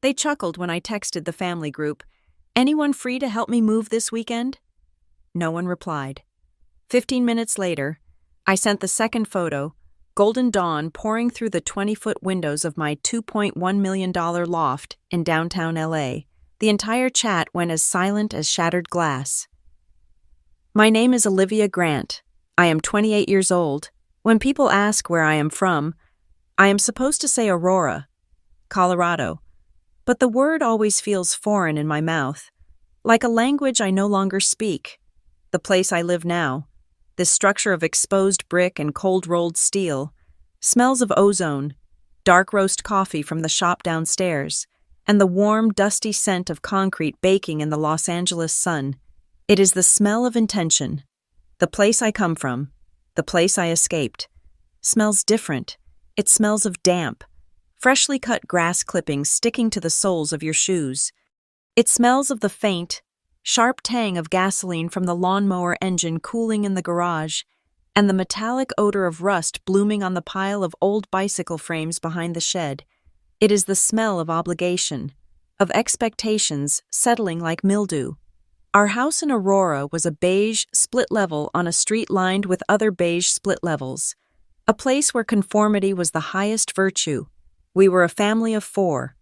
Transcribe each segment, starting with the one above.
They chuckled when I texted the family group, "Anyone free to help me move this weekend?" No one replied. 15 minutes later, I sent the second photo, golden dawn pouring through the 20-foot windows of my $2.1 million loft in downtown LA. The entire chat went as silent as shattered glass. My name is Olivia Grant. I am 28 years old. When people ask where I am from, I am supposed to say Aurora, Colorado. But the word always feels foreign in my mouth, like a language I no longer speak. The place I live now, this structure of exposed brick and cold-rolled steel, smells of ozone, dark roast coffee from the shop downstairs, and the warm, dusty scent of concrete baking in the Los Angeles sun. It is the smell of intention. The place I come from, the place I escaped, smells different. It smells of damp, freshly cut grass clippings sticking to the soles of your shoes. It smells of the faint, sharp tang of gasoline from the lawnmower engine cooling in the garage, and the metallic odor of rust blooming on the pile of old bicycle frames behind the shed. It is the smell of obligation, of expectations settling like mildew. Our house in Aurora was a beige split level on a street lined with other beige split levels, a place where conformity was the highest virtue. We were a family of 4,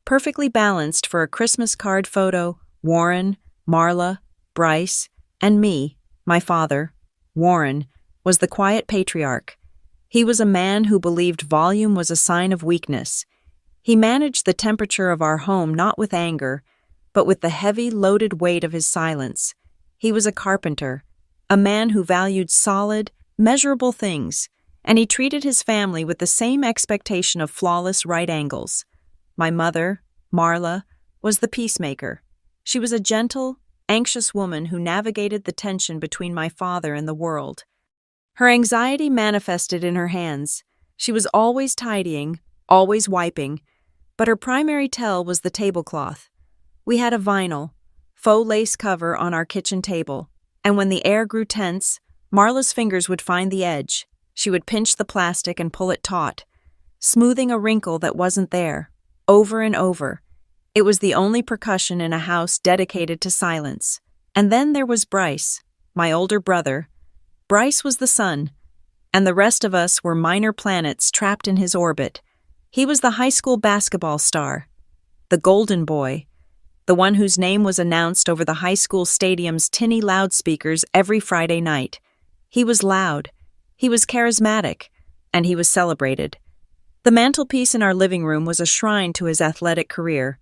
perfectly balanced for a Christmas card photo: Warren, Marla, Bryce, and me. My father, Warren, was the quiet patriarch. He was a man who believed volume was a sign of weakness. He managed the temperature of our home not with anger, but with the heavy, loaded weight of his silence. He was a carpenter, a man who valued solid, measurable things, and he treated his family with the same expectation of flawless right angles. My mother, Marla, was the peacemaker. She was a gentle, anxious woman who navigated the tension between my father and the world. Her anxiety manifested in her hands. She was always tidying, always wiping, but her primary tell was the tablecloth. We had a vinyl, faux lace cover on our kitchen table, and when the air grew tense, Marla's fingers would find the edge. She would pinch the plastic and pull it taut, smoothing a wrinkle that wasn't there, over and over. It was the only percussion in a house dedicated to silence. And then there was Bryce, my older brother. Bryce was the sun, and the rest of us were minor planets trapped in his orbit. He was the high school basketball star, the golden boy, the one whose name was announced over the high school stadium's tinny loudspeakers every Friday night. He was loud, he was charismatic, and he was celebrated. The mantelpiece in our living room was a shrine to his athletic career.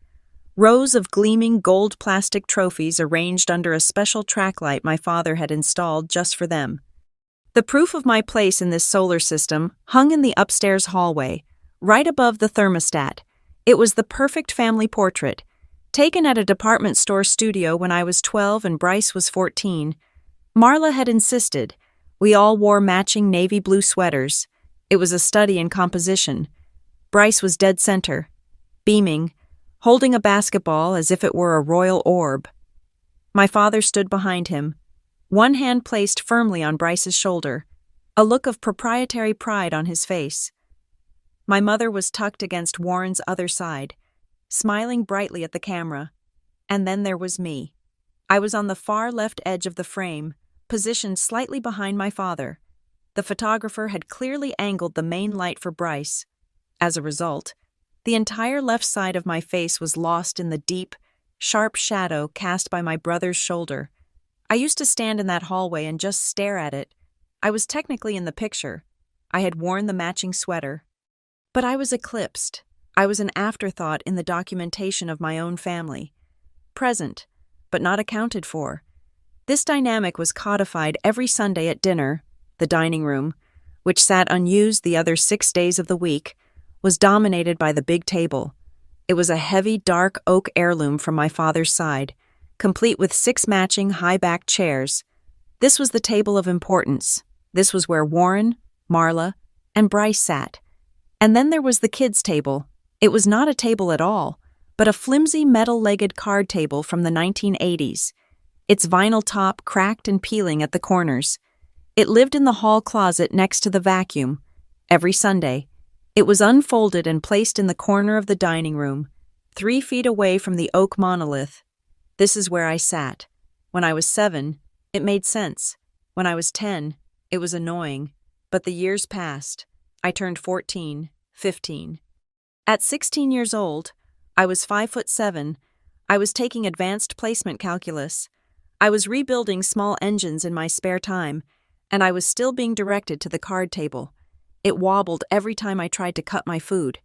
Rows of gleaming gold plastic trophies arranged under a special track light my father had installed just for them. The proof of my place in this solar system hung in the upstairs hallway, right above the thermostat. It was the perfect family portrait, taken at a department store studio when I was 12 and Bryce was 14. Marla had insisted. We all wore matching navy blue sweaters. It was a study in composition. Bryce was dead center, beaming, holding a basketball as if it were a royal orb. My father stood behind him, one hand placed firmly on Bryce's shoulder, a look of proprietary pride on his face. My mother was tucked against Warren's other side, smiling brightly at the camera. And then there was me. I was on the far left edge of the frame, positioned slightly behind my father. The photographer had clearly angled the main light for Bryce. As a result, the entire left side of my face was lost in the deep, sharp shadow cast by my brother's shoulder. I used to stand in that hallway and just stare at it. I was technically in the picture. I had worn the matching sweater. But I was eclipsed. I was an afterthought in the documentation of my own family. Present, but not accounted for. This dynamic was codified every Sunday at dinner. The dining room, which sat unused the other 6 days of the week, was dominated by the big table. It was a heavy, dark oak heirloom from my father's side, complete with 6 matching high-backed chairs. This was the table of importance. This was where Warren, Marla, and Bryce sat. And then there was the kids' table. It was not a table at all, but a flimsy metal-legged card table from the 1980s. Its vinyl top cracked and peeling at the corners. It lived in the hall closet next to the vacuum. Every Sunday, it was unfolded and placed in the corner of the dining room. 3 feet away from the oak monolith. This is where I sat. When I was 7, it made sense. When I was 10, it was annoying. But the years passed. I turned 14, 15. At 16 years old, I was 5'7". I was taking advanced placement calculus. I was rebuilding small engines in my spare time, and I was still being directed to the card table. It wobbled every time I tried to cut my food.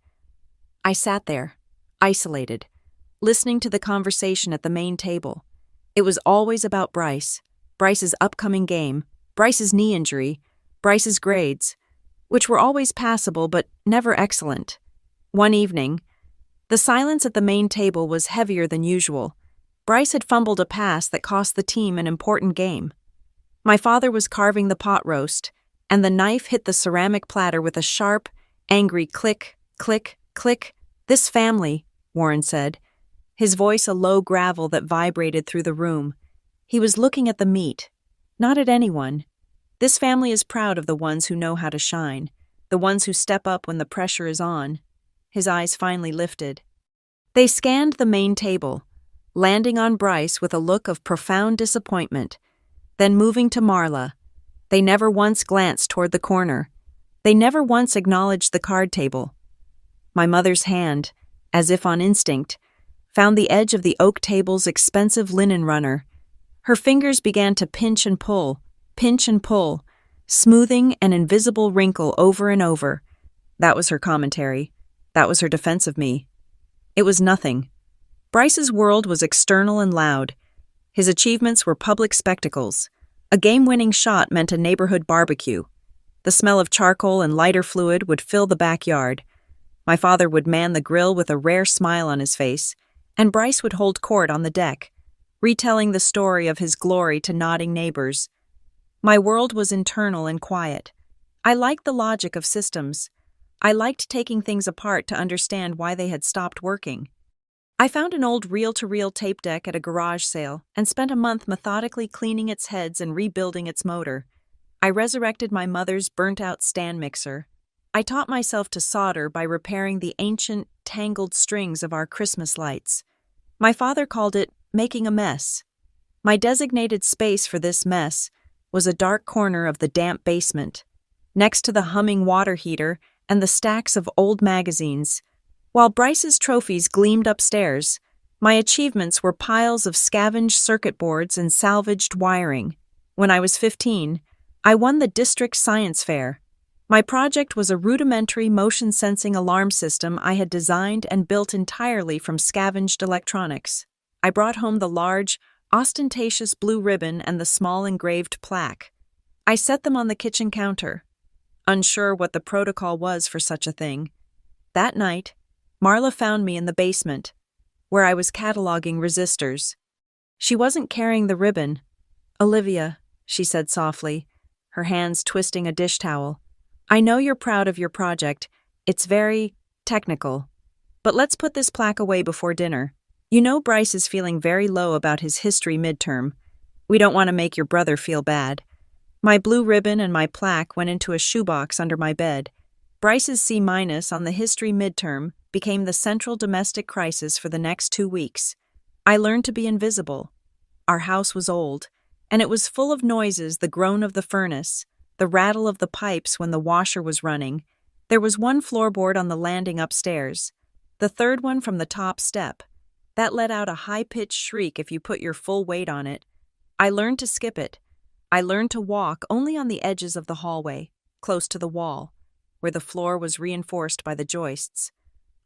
I sat there, isolated, listening to the conversation at the main table. It was always about Bryce, Bryce's upcoming game, Bryce's knee injury, Bryce's grades, which were always passable but never excellent. One evening, the silence at the main table was heavier than usual. Bryce had fumbled a pass that cost the team an important game. My father was carving the pot roast, and the knife hit the ceramic platter with a sharp, angry click, click, click. "This family," Warren said, his voice a low gravel that vibrated through the room. He was looking at the meat, not at anyone. "This family is proud of the ones who know how to shine, the ones who step up when the pressure is on." His eyes finally lifted. They scanned the main table, landing on Bryce with a look of profound disappointment, then moving to Marla. They never once glanced toward the corner. They never once acknowledged the card table. My mother's hand, as if on instinct, found the edge of the oak table's expensive linen runner. Her fingers began to pinch and pull, smoothing an invisible wrinkle over and over. That was her commentary. That was her defense of me. It was nothing. Bryce's world was external and loud. His achievements were public spectacles. A game-winning shot meant a neighborhood barbecue. The smell of charcoal and lighter fluid would fill the backyard. My father would man the grill with a rare smile on his face, and Bryce would hold court on the deck, retelling the story of his glory to nodding neighbors. My world was internal and quiet. I liked the logic of systems. I liked taking things apart to understand why they had stopped working. I found an old reel-to-reel tape deck at a garage sale and spent a month methodically cleaning its heads and rebuilding its motor. I resurrected my mother's burnt-out stand mixer. I taught myself to solder by repairing the ancient, tangled strings of our Christmas lights. My father called it making a mess. My designated space for this mess was a dark corner of the damp basement, next to the humming water heater and the stacks of old magazines. While Bryce's trophies gleamed upstairs, my achievements were piles of scavenged circuit boards and salvaged wiring. When I was 15, I won the district science fair. My project was a rudimentary motion-sensing alarm system I had designed and built entirely from scavenged electronics. I brought home the large, ostentatious blue ribbon and the small engraved plaque. I set them on the kitchen counter, unsure what the protocol was for such a thing. That night, Marla found me in the basement, where I was cataloging resistors. She wasn't carrying the ribbon. "Olivia," she said softly, her hands twisting a dish towel, "I know you're proud of your project. It's very technical. But let's put this plaque away before dinner. You know Bryce is feeling very low about his history midterm. We don't want to make your brother feel bad." My blue ribbon and my plaque went into a shoebox under my bed. Bryce's C- on the history midterm became the central domestic crisis for the next 2 weeks. I learned to be invisible. Our house was old, and it was full of noises: the groan of the furnace, the rattle of the pipes when the washer was running. There was one floorboard on the landing upstairs, the third one from the top step. That let out a high-pitched shriek if you put your full weight on it. I learned to skip it. I learned to walk only on the edges of the hallway, close to the wall, where the floor was reinforced by the joists.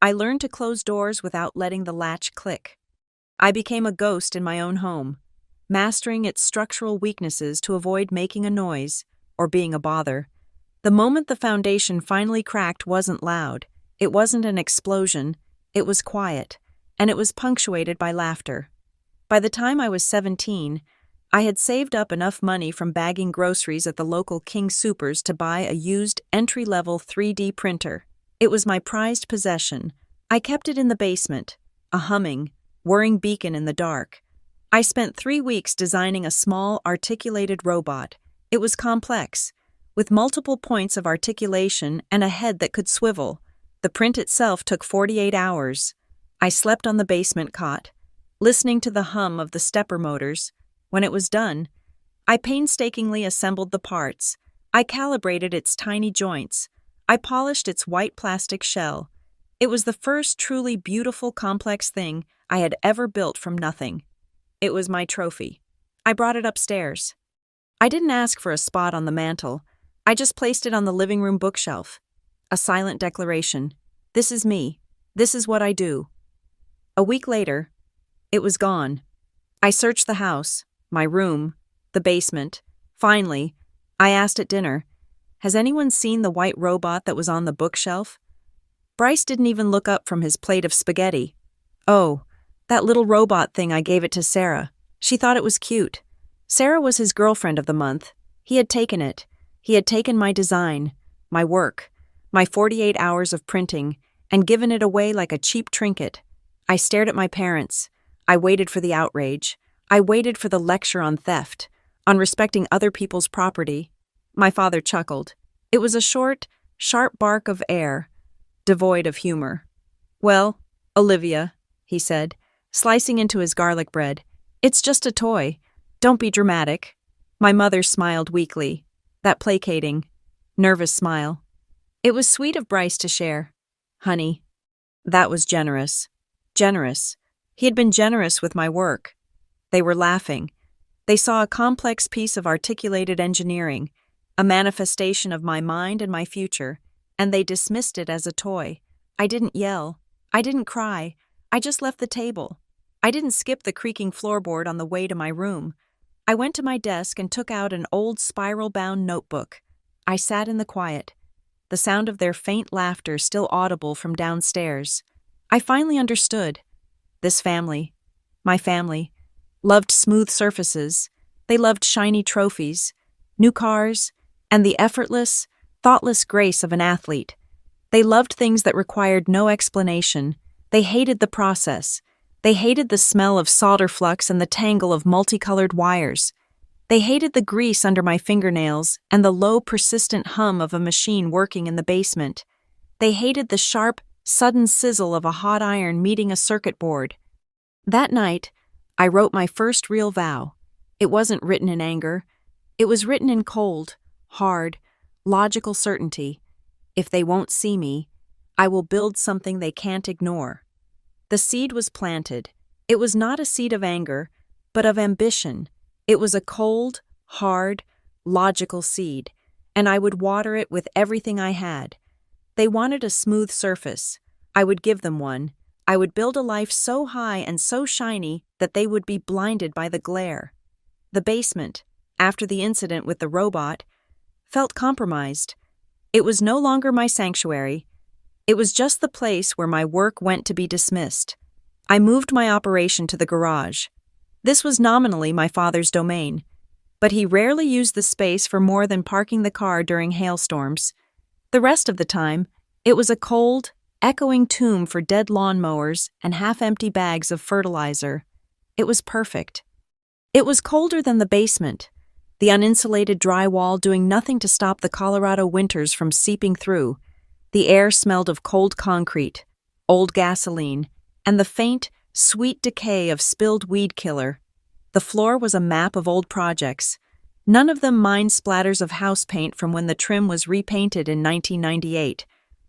I learned to close doors without letting the latch click. I became a ghost in my own home, mastering its structural weaknesses to avoid making a noise or being a bother. The moment the foundation finally cracked wasn't loud. It wasn't an explosion. It was quiet, and it was punctuated by laughter. By the time I was 17, I had saved up enough money from bagging groceries at the local King Soopers to buy a used entry-level 3D printer. It was my prized possession. I kept it in the basement, a humming, whirring beacon in the dark. I spent 3 weeks designing a small, articulated robot. It was complex, with multiple points of articulation and a head that could swivel. The print itself took 48 hours. I slept on the basement cot, listening to the hum of the stepper motors. When it was done, I painstakingly assembled the parts. I calibrated its tiny joints. I polished its white plastic shell. It was the first truly beautiful, complex thing I had ever built from nothing. It was my trophy. I brought it upstairs. I didn't ask for a spot on the mantel. I just placed it on the living room bookshelf. A silent declaration. This is me. This is what I do. A week later, it was gone. I searched the house, my room, the basement. Finally, I asked at dinner, "Has anyone seen the white robot that was on the bookshelf?" Bryce didn't even look up from his plate of spaghetti. "Oh, that little robot thing, I gave it to Sarah. She thought it was cute." Sarah was his girlfriend of the month. He had taken it. He had taken my design, my work, my 48 hours of printing, and given it away like a cheap trinket. I stared at my parents. I waited for the outrage. I waited for the lecture on theft, on respecting other people's property. My father chuckled. It was a short, sharp bark of air, devoid of humor. "Well, Olivia," he said, slicing into his garlic bread, "it's just a toy. Don't be dramatic." My mother smiled weakly, that placating, nervous smile. It was sweet of Bryce to share. "Honey, that was generous." Generous. He had been generous with my work. They were laughing. They saw a complex piece of articulated engineering, a manifestation of my mind and my future, and they dismissed it as a toy. I didn't yell. I didn't cry. I just left the table. I didn't skip the creaking floorboard on the way to my room. I went to my desk and took out an old spiral-bound notebook. I sat in the quiet, the sound of their faint laughter still audible from downstairs. I finally understood. This family, my family, loved smooth surfaces. They loved shiny trophies, new cars, and the effortless, thoughtless grace of an athlete. They loved things that required no explanation. They hated the process. They hated the smell of solder flux and the tangle of multicolored wires. They hated the grease under my fingernails and the low, persistent hum of a machine working in the basement. They hated the sharp, sudden sizzle of a hot iron meeting a circuit board. That night, I wrote my first real vow. It wasn't written in anger. It was written in cold, hard, logical certainty. If they won't see me, I will build something they can't ignore. The seed was planted. It was not a seed of anger, but of ambition. It was a cold, hard, logical seed, and I would water it with everything I had. They wanted a smooth surface. I would give them one. I would build a life so high and so shiny that they would be blinded by the glare. The basement, after the incident with the robot, felt compromised. It was no longer my sanctuary. It was just the place where my work went to be dismissed. I moved my operation to the garage. This was nominally my father's domain, but he rarely used the space for more than parking the car during hailstorms. The rest of the time, it was a cold, echoing tomb for dead lawnmowers and half-empty bags of fertilizer. It was perfect. It was colder than the basement, the uninsulated drywall doing nothing to stop the Colorado winters from seeping through. The air smelled of cold concrete, old gasoline, and the faint, sweet decay of spilled weed killer. The floor was a map of old projects, none of them mind splatters of house paint from when the trim was repainted in 1998,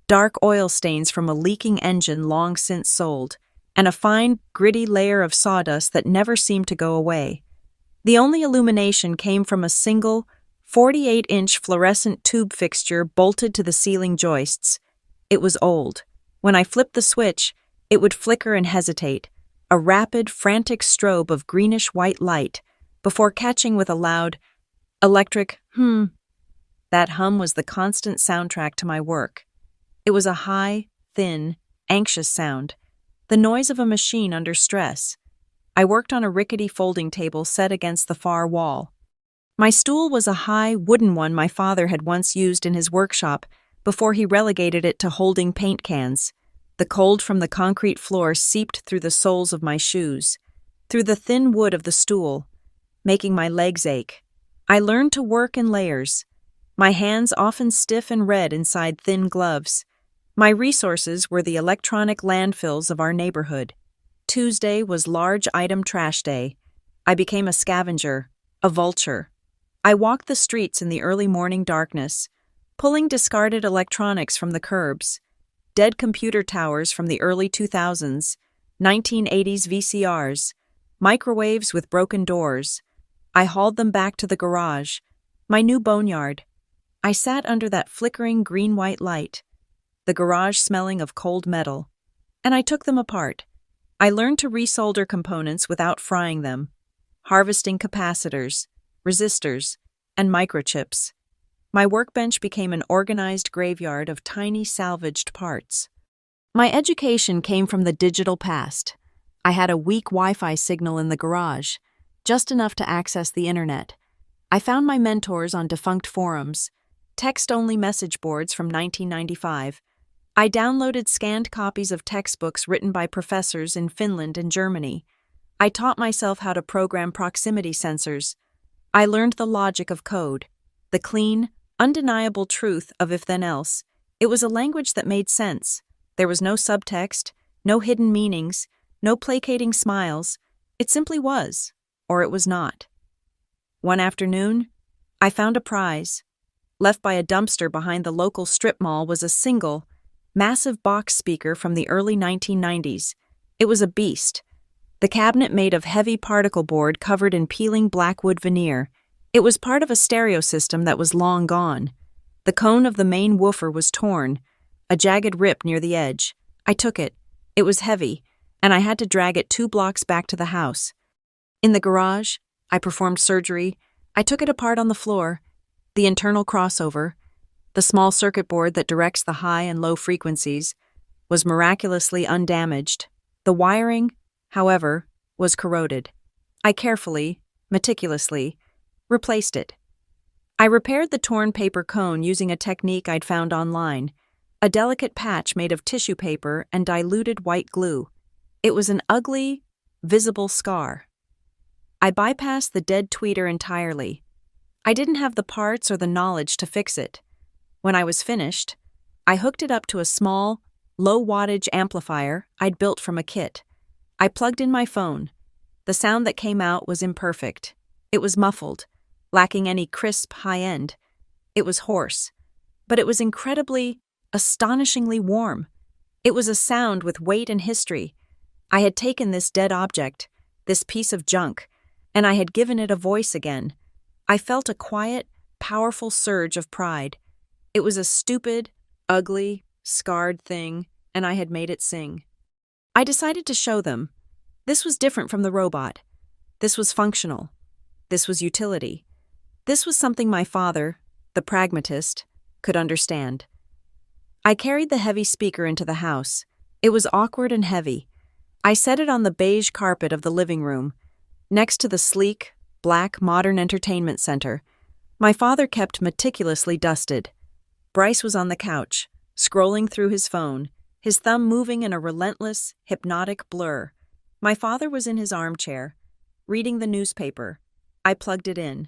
dark oil stains from a leaking engine long since sold, and a fine, gritty layer of sawdust that never seemed to go away. The only illumination came from a single, 48-inch fluorescent tube fixture bolted to the ceiling joists. It was old. When I flipped the switch, it would flicker and hesitate, a rapid, frantic strobe of greenish-white light, before catching with a loud, electric That hum was the constant soundtrack to my work. It was a high, thin, anxious sound, the noise of a machine under stress. I worked on a rickety folding table set against the far wall. My stool was a high, wooden one my father had once used in his workshop before he relegated it to holding paint cans. The cold from the concrete floor seeped through the soles of my shoes, through the thin wood of the stool, making my legs ache. I learned to work in layers, my hands often stiff and red inside thin gloves. My resources were the electronic landfills of our neighborhood. Tuesday was large item trash day. I became a scavenger, a vulture. I walked the streets in the early morning darkness, pulling discarded electronics from the curbs, dead computer towers from the early 2000s, 1980s VCRs, microwaves with broken doors. I hauled them back to the garage, my new boneyard. I sat under that flickering green-white light, the garage smelling of cold metal, and I took them apart. I learned to resolder components without frying them, harvesting capacitors, resistors, and microchips. My workbench became an organized graveyard of tiny salvaged parts. My education came from the digital past. I had a weak Wi-Fi signal in the garage, just enough to access the internet. I found my mentors on defunct forums, text-only message boards from 1995. I downloaded scanned copies of textbooks written by professors in Finland and Germany. I taught myself how to program proximity sensors. I learned the logic of code, the clean, undeniable truth of if-then-else. It was a language that made sense. There was no subtext, no hidden meanings, no placating smiles. It simply was, or it was not. One afternoon, I found a prize. Left by a dumpster behind the local strip mall was a single, massive box speaker from the early 1990s. It was a beast. The cabinet made of heavy particle board covered in peeling blackwood veneer. It was part of a stereo system that was long gone. The cone of the main woofer was torn, a jagged rip near the edge. I took it. It was heavy, and I had to drag it 2 blocks back to the house. In the garage, I performed surgery. I took it apart on the floor. The internal crossover, the small circuit board that directs the high and low frequencies, was miraculously undamaged. The wiring, however, was corroded. I carefully, meticulously, replaced it. I repaired the torn paper cone using a technique I'd found online, a delicate patch made of tissue paper and diluted white glue. It was an ugly, visible scar. I bypassed the dead tweeter entirely. I didn't have the parts or the knowledge to fix it. When I was finished, I hooked it up to a small, low-wattage amplifier I'd built from a kit. I plugged in my phone. The sound that came out was imperfect. It was muffled, lacking any crisp high end. It was hoarse, but it was incredibly, astonishingly warm. It was a sound with weight and history. I had taken this dead object, this piece of junk, and I had given it a voice again. I felt a quiet, powerful surge of pride. It was a stupid, ugly, scarred thing, and I had made it sing. I decided to show them. This was different from the robot. This was functional. This was utility. This was something my father, the pragmatist, could understand. I carried the heavy speaker into the house. It was awkward and heavy. I set it on the beige carpet of the living room, next to the sleek, black modern entertainment center. My father kept meticulously dusted. Bryce was on the couch, scrolling through his phone, his thumb moving in a relentless, hypnotic blur. My father was in his armchair, reading the newspaper. I plugged it in.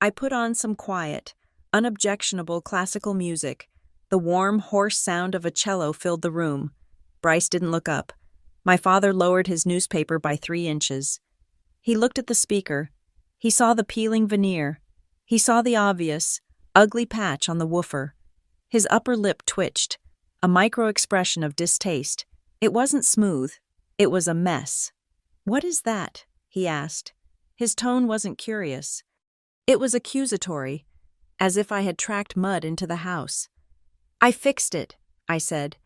I put on some quiet, unobjectionable classical music. The warm, hoarse sound of a cello filled the room. Bryce didn't look up. My father lowered his newspaper by 3 inches. He looked at the speaker. He saw the peeling veneer. He saw the obvious, ugly patch on the woofer. His upper lip twitched, a micro-expression of distaste. It wasn't smooth. It was a mess. "What is that?" he asked. His tone wasn't curious. It was accusatory, as if I had tracked mud into the house. "I fixed it," I said,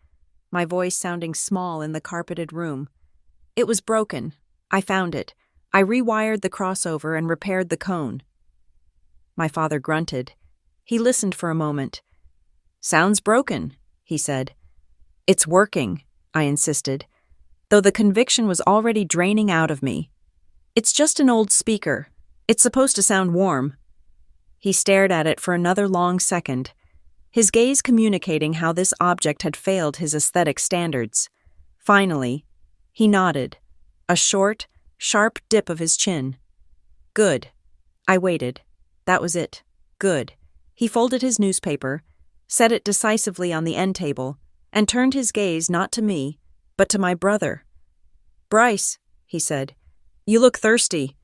my voice sounding small in the carpeted room. "It was broken. I found it. I rewired the crossover and repaired the cone." My father grunted. He listened for a moment. "Sounds broken," he said. "It's working," I insisted, though the conviction was already draining out of me. "It's just an old speaker. It's supposed to sound warm." He stared at it for another long second, his gaze communicating how this object had failed his aesthetic standards. Finally, he nodded, a short, sharp dip of his chin. "Good." I waited. That was it. Good. He folded his newspaper, set it decisively on the end table, and turned his gaze not to me, but to my brother. "Bryce," he said, "you look thirsty."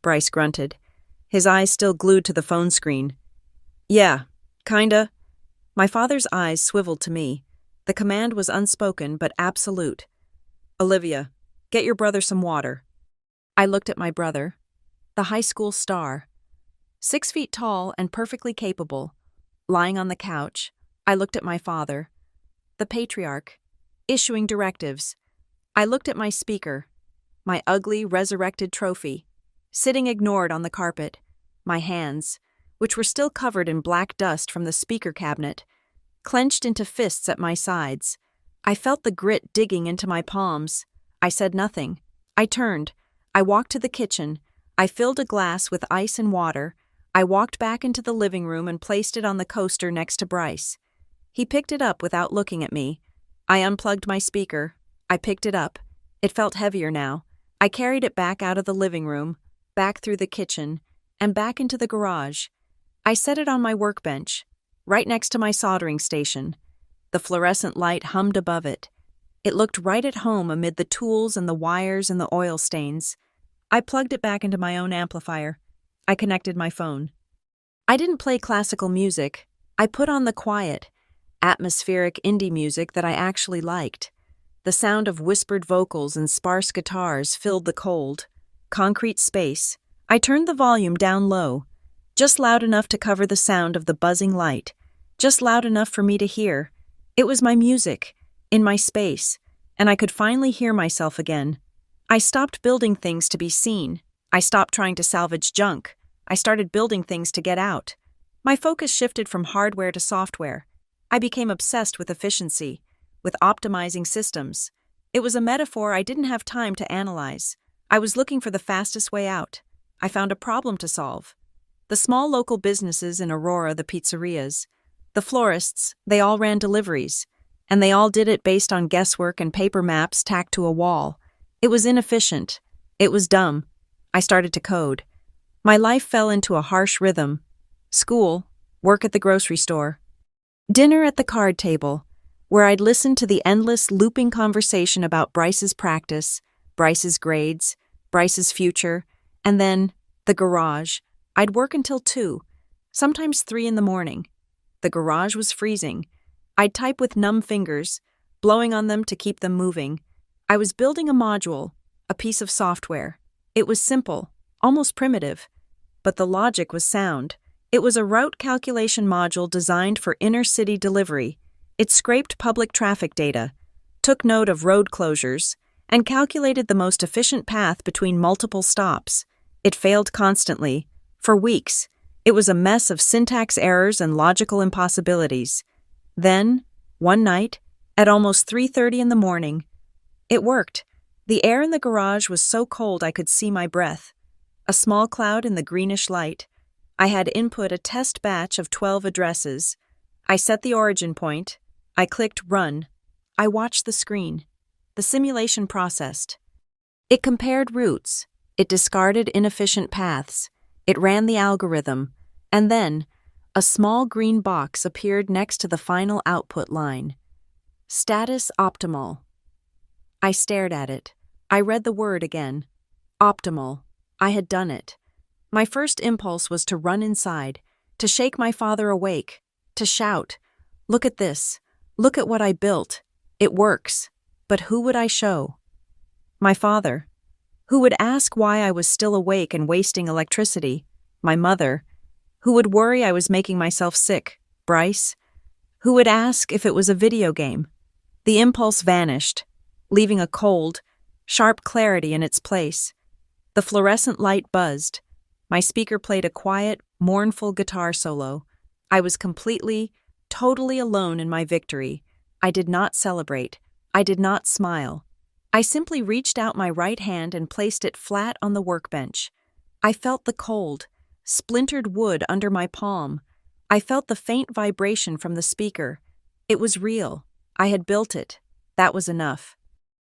Bryce grunted, his eyes still glued to the phone screen. "Yeah, kinda." My father's eyes swiveled to me. The command was unspoken but absolute. "Olivia, get your brother some water." I looked at my brother, the high school star. 6 feet tall and perfectly capable. Lying on the couch, I looked at my father, the patriarch, issuing directives. I looked at my speaker, my ugly, resurrected trophy, sitting ignored on the carpet, my hands, which were still covered in black dust from the speaker cabinet, clenched into fists at my sides. I felt the grit digging into my palms. I said nothing. I turned. I walked to the kitchen. I filled a glass with ice and water. I walked back into the living room and placed it on the coaster next to Bryce. He picked it up without looking at me. I unplugged my speaker. I picked it up. It felt heavier now. I carried it back out of the living room, back through the kitchen, and back into the garage. I set it on my workbench, right next to my soldering station. The fluorescent light hummed above it. It looked right at home amid the tools and the wires and the oil stains. I plugged it back into my own amplifier. I connected my phone. I didn't play classical music. I put on the quiet, atmospheric indie music that I actually liked. The sound of whispered vocals and sparse guitars filled the cold, concrete space. I turned the volume down low, just loud enough to cover the sound of the buzzing light, just loud enough for me to hear. It was my music, in my space, and I could finally hear myself again. I stopped building things to be seen. I stopped trying to salvage junk. I started building things to get out. My focus shifted from hardware to software. I became obsessed with efficiency, with optimizing systems. It was a metaphor I didn't have time to analyze. I was looking for the fastest way out. I found a problem to solve. The small local businesses in Aurora, the pizzerias, the florists, they all ran deliveries, and they all did it based on guesswork and paper maps tacked to a wall. It was inefficient. It was dumb. I started to code. My life fell into a harsh rhythm. School, work at the grocery store, dinner at the card table, where I'd listen to the endless, looping conversation about Bryce's practice, Bryce's grades, Bryce's future, and then the garage. I'd work until 2, sometimes 3 in the morning. The garage was freezing. I'd type with numb fingers, blowing on them to keep them moving. I was building a module, a piece of software. It was simple, almost primitive, but the logic was sound. It was a route calculation module designed for inner-city delivery. It scraped public traffic data, took note of road closures, and calculated the most efficient path between multiple stops. It failed constantly. For weeks, it was a mess of syntax errors and logical impossibilities. Then, one night, at almost 3:30 in the morning, it worked. The air in the garage was so cold I could see my breath. A small cloud in the greenish light. I had input a test batch of 12 addresses. I set the origin point. I clicked Run. I watched the screen. The simulation processed. It compared routes. It discarded inefficient paths. It ran the algorithm. And then, a small green box appeared next to the final output line. Status optimal. I stared at it. I read the word again. Optimal. I had done it. My first impulse was to run inside, to shake my father awake, to shout, "Look at this. Look at what I built. It works." But who would I show? My father. Who would ask why I was still awake and wasting electricity? My mother. Who would worry I was making myself sick? Bryce. Who would ask if it was a video game? The impulse vanished, leaving a cold, sharp clarity in its place. The fluorescent light buzzed. My speaker played a quiet, mournful guitar solo. I was completely, totally alone in my victory. I did not celebrate. I did not smile. I simply reached out my right hand and placed it flat on the workbench. I felt the cold, splintered wood under my palm. I felt the faint vibration from the speaker. It was real. I had built it. That was enough.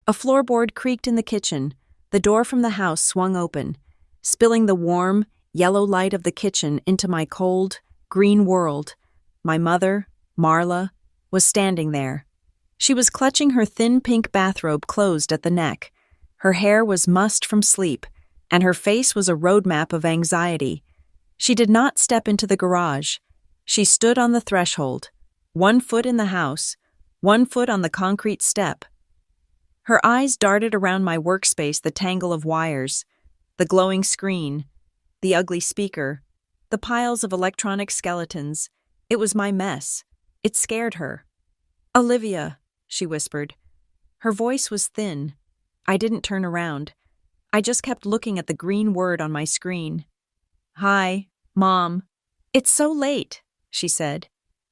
A floorboard creaked in the kitchen. The door from the house swung open, spilling the warm, yellow light of the kitchen into my cold, green world. My mother, Marla, was standing there. She was clutching her thin pink bathrobe closed at the neck. Her hair was mussed from sleep, and her face was a roadmap of anxiety. She did not step into the garage. She stood on the threshold, 1 foot in the house, 1 foot on the concrete step. Her eyes darted around my workspace, the tangle of wires, the glowing screen, the ugly speaker, the piles of electronic skeletons. It was my mess. It scared her. "Olivia," she whispered. Her voice was thin. I didn't turn around. I just kept looking at the green word on my screen. "Hi, Mom." "It's so late," she said.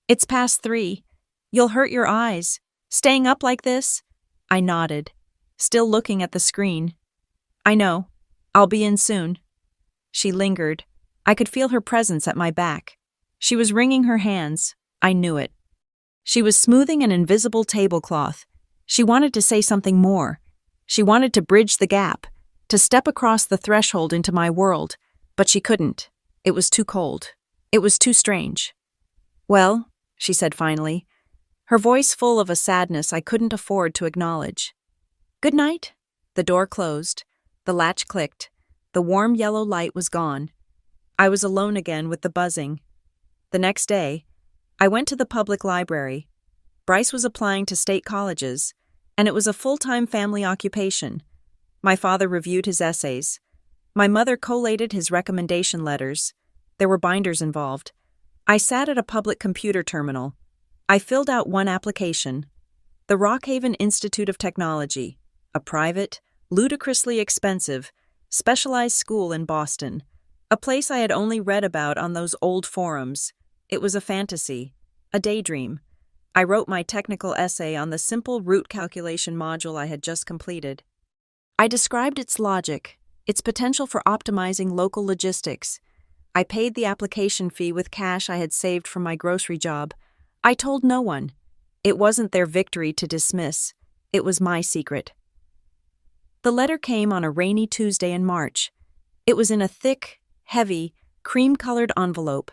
"It's past 3. You'll hurt your eyes. Staying up like this?" I nodded, still looking at the screen. "I know. I'll be in soon." She lingered. I could feel her presence at my back. She was wringing her hands. I knew it. She was smoothing an invisible tablecloth. She wanted to say something more. She wanted to bridge the gap, to step across the threshold into my world, but she couldn't. It was too cold. It was too strange. "Well," she said finally, her voice full of a sadness I couldn't afford to acknowledge. "Good night." The door closed. The latch clicked. The warm yellow light was gone. I was alone again with the buzzing. The next day, I went to the public library. Bryce was applying to state colleges, and it was a full-time family occupation. My father reviewed his essays. My mother collated his recommendation letters. There were binders involved. I sat at a public computer terminal. I filled out one application. The Rockhaven Institute of Technology, a private, ludicrously expensive, specialized school in Boston, a place I had only read about on those old forums. It was a fantasy, a daydream. I wrote my technical essay on the simple root calculation module I had just completed. I described its logic, its potential for optimizing local logistics. I paid the application fee with cash I had saved from my grocery job. I told no one. It wasn't their victory to dismiss. It was my secret. The letter came on a rainy Tuesday in March. It was in a thick, heavy, cream-colored envelope.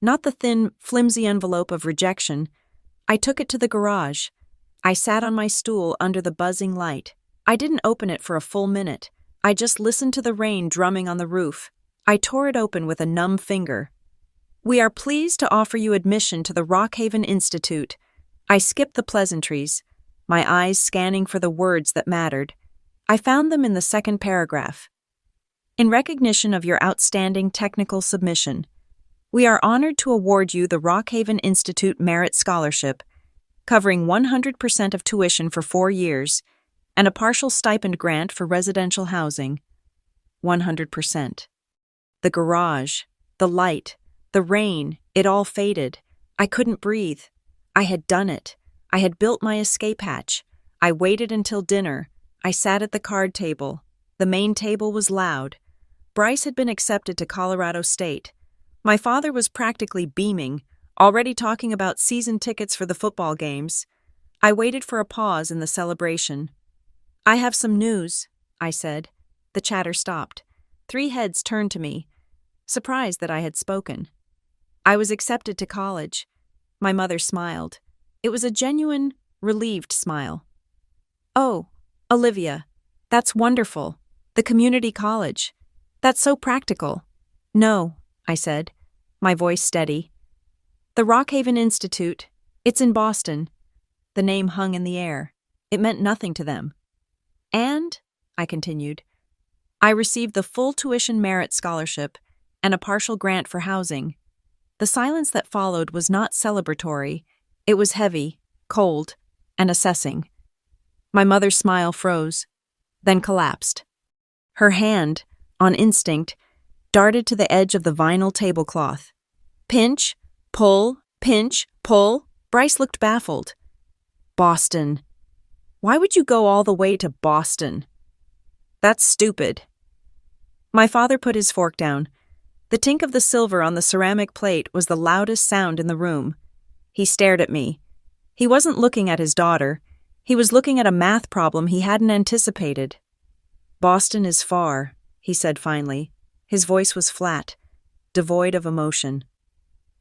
Not the thin, flimsy envelope of rejection. I took it to the garage. I sat on my stool under the buzzing light. I didn't open it for a full minute. I just listened to the rain drumming on the roof. I tore it open with a numb finger. "We are pleased to offer you admission to the Rockhaven Institute." I skipped the pleasantries, my eyes scanning for the words that mattered. I found them in the second paragraph. "In recognition of your outstanding technical submission, we are honored to award you the Rockhaven Institute Merit Scholarship, covering 100% of tuition for 4 years, and a partial stipend grant for residential housing." 100%. The garage, the light, the rain, it all faded. I couldn't breathe. I had done it. I had built my escape hatch. I waited until dinner. I sat at the card table. The main table was loud. Bryce had been accepted to Colorado State. My father was practically beaming, already talking about season tickets for the football games. I waited for a pause in the celebration. "I have some news," I said. The chatter stopped. 3 heads turned to me, surprised that I had spoken. I was accepted to college. My mother smiled. It was a genuine, relieved smile. "Oh, Olivia, that's wonderful. The community college. That's so practical." "No," I said, my voice steady. "The Rockhaven Institute. It's in Boston." The name hung in the air. It meant nothing to them. "And," I continued, "I received the full tuition merit scholarship and a partial grant for housing." The silence that followed was not celebratory. It was heavy, cold, and assessing. My mother's smile froze, then collapsed. Her hand, on instinct, darted to the edge of the vinyl tablecloth. Pinch, pull, pinch, pull. Bryce looked baffled. "Boston. Why would you go all the way to Boston? That's stupid." My father put his fork down. The tink of the silver on the ceramic plate was the loudest sound in the room. He stared at me. He wasn't looking at his daughter. He was looking at a math problem he hadn't anticipated. "Boston is far," he said finally. His voice was flat, devoid of emotion.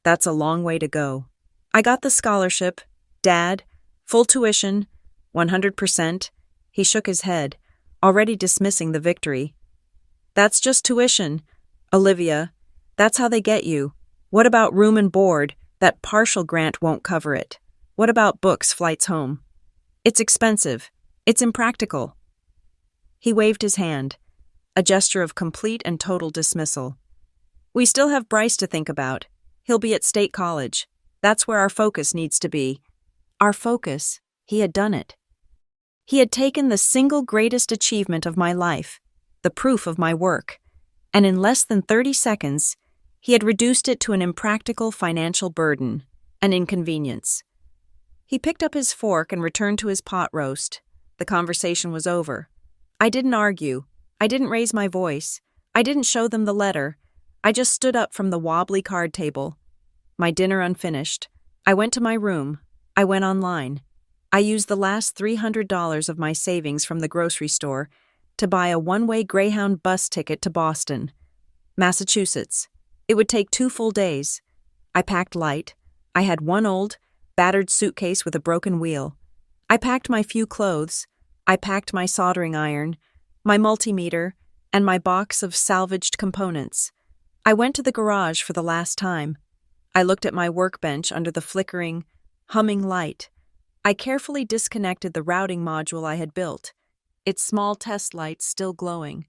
"That's a long way to go. I got the scholarship, Dad, full tuition, 100%? He shook his head, already dismissing the victory. That's just tuition, Olivia. That's how they get you. What about room and board? That partial grant won't cover it. What about books, flights home? It's expensive. It's impractical. He waved his hand, a gesture of complete and total dismissal. We still have Bryce to think about. He'll be at State College. That's where our focus needs to be. Our focus? He had done it. He had taken the single greatest achievement of my life, the proof of my work, and in less than 30 seconds, he had reduced it to an impractical financial burden, an inconvenience. He picked up his fork and returned to his pot roast. The conversation was over. I didn't argue. I didn't raise my voice. I didn't show them the letter. I just stood up from the wobbly card table. My dinner unfinished. I went to my room. I went online. I used the last $300 of my savings from the grocery store to buy a one-way Greyhound bus ticket to Boston, Massachusetts. It would take 2 full days. I packed light. I had one old, battered suitcase with a broken wheel. I packed my few clothes. I packed my soldering iron, my multimeter, and my box of salvaged components. I went to the garage for the last time. I looked at my workbench under the flickering, humming light. I carefully disconnected the routing module I had built, its small test lights still glowing.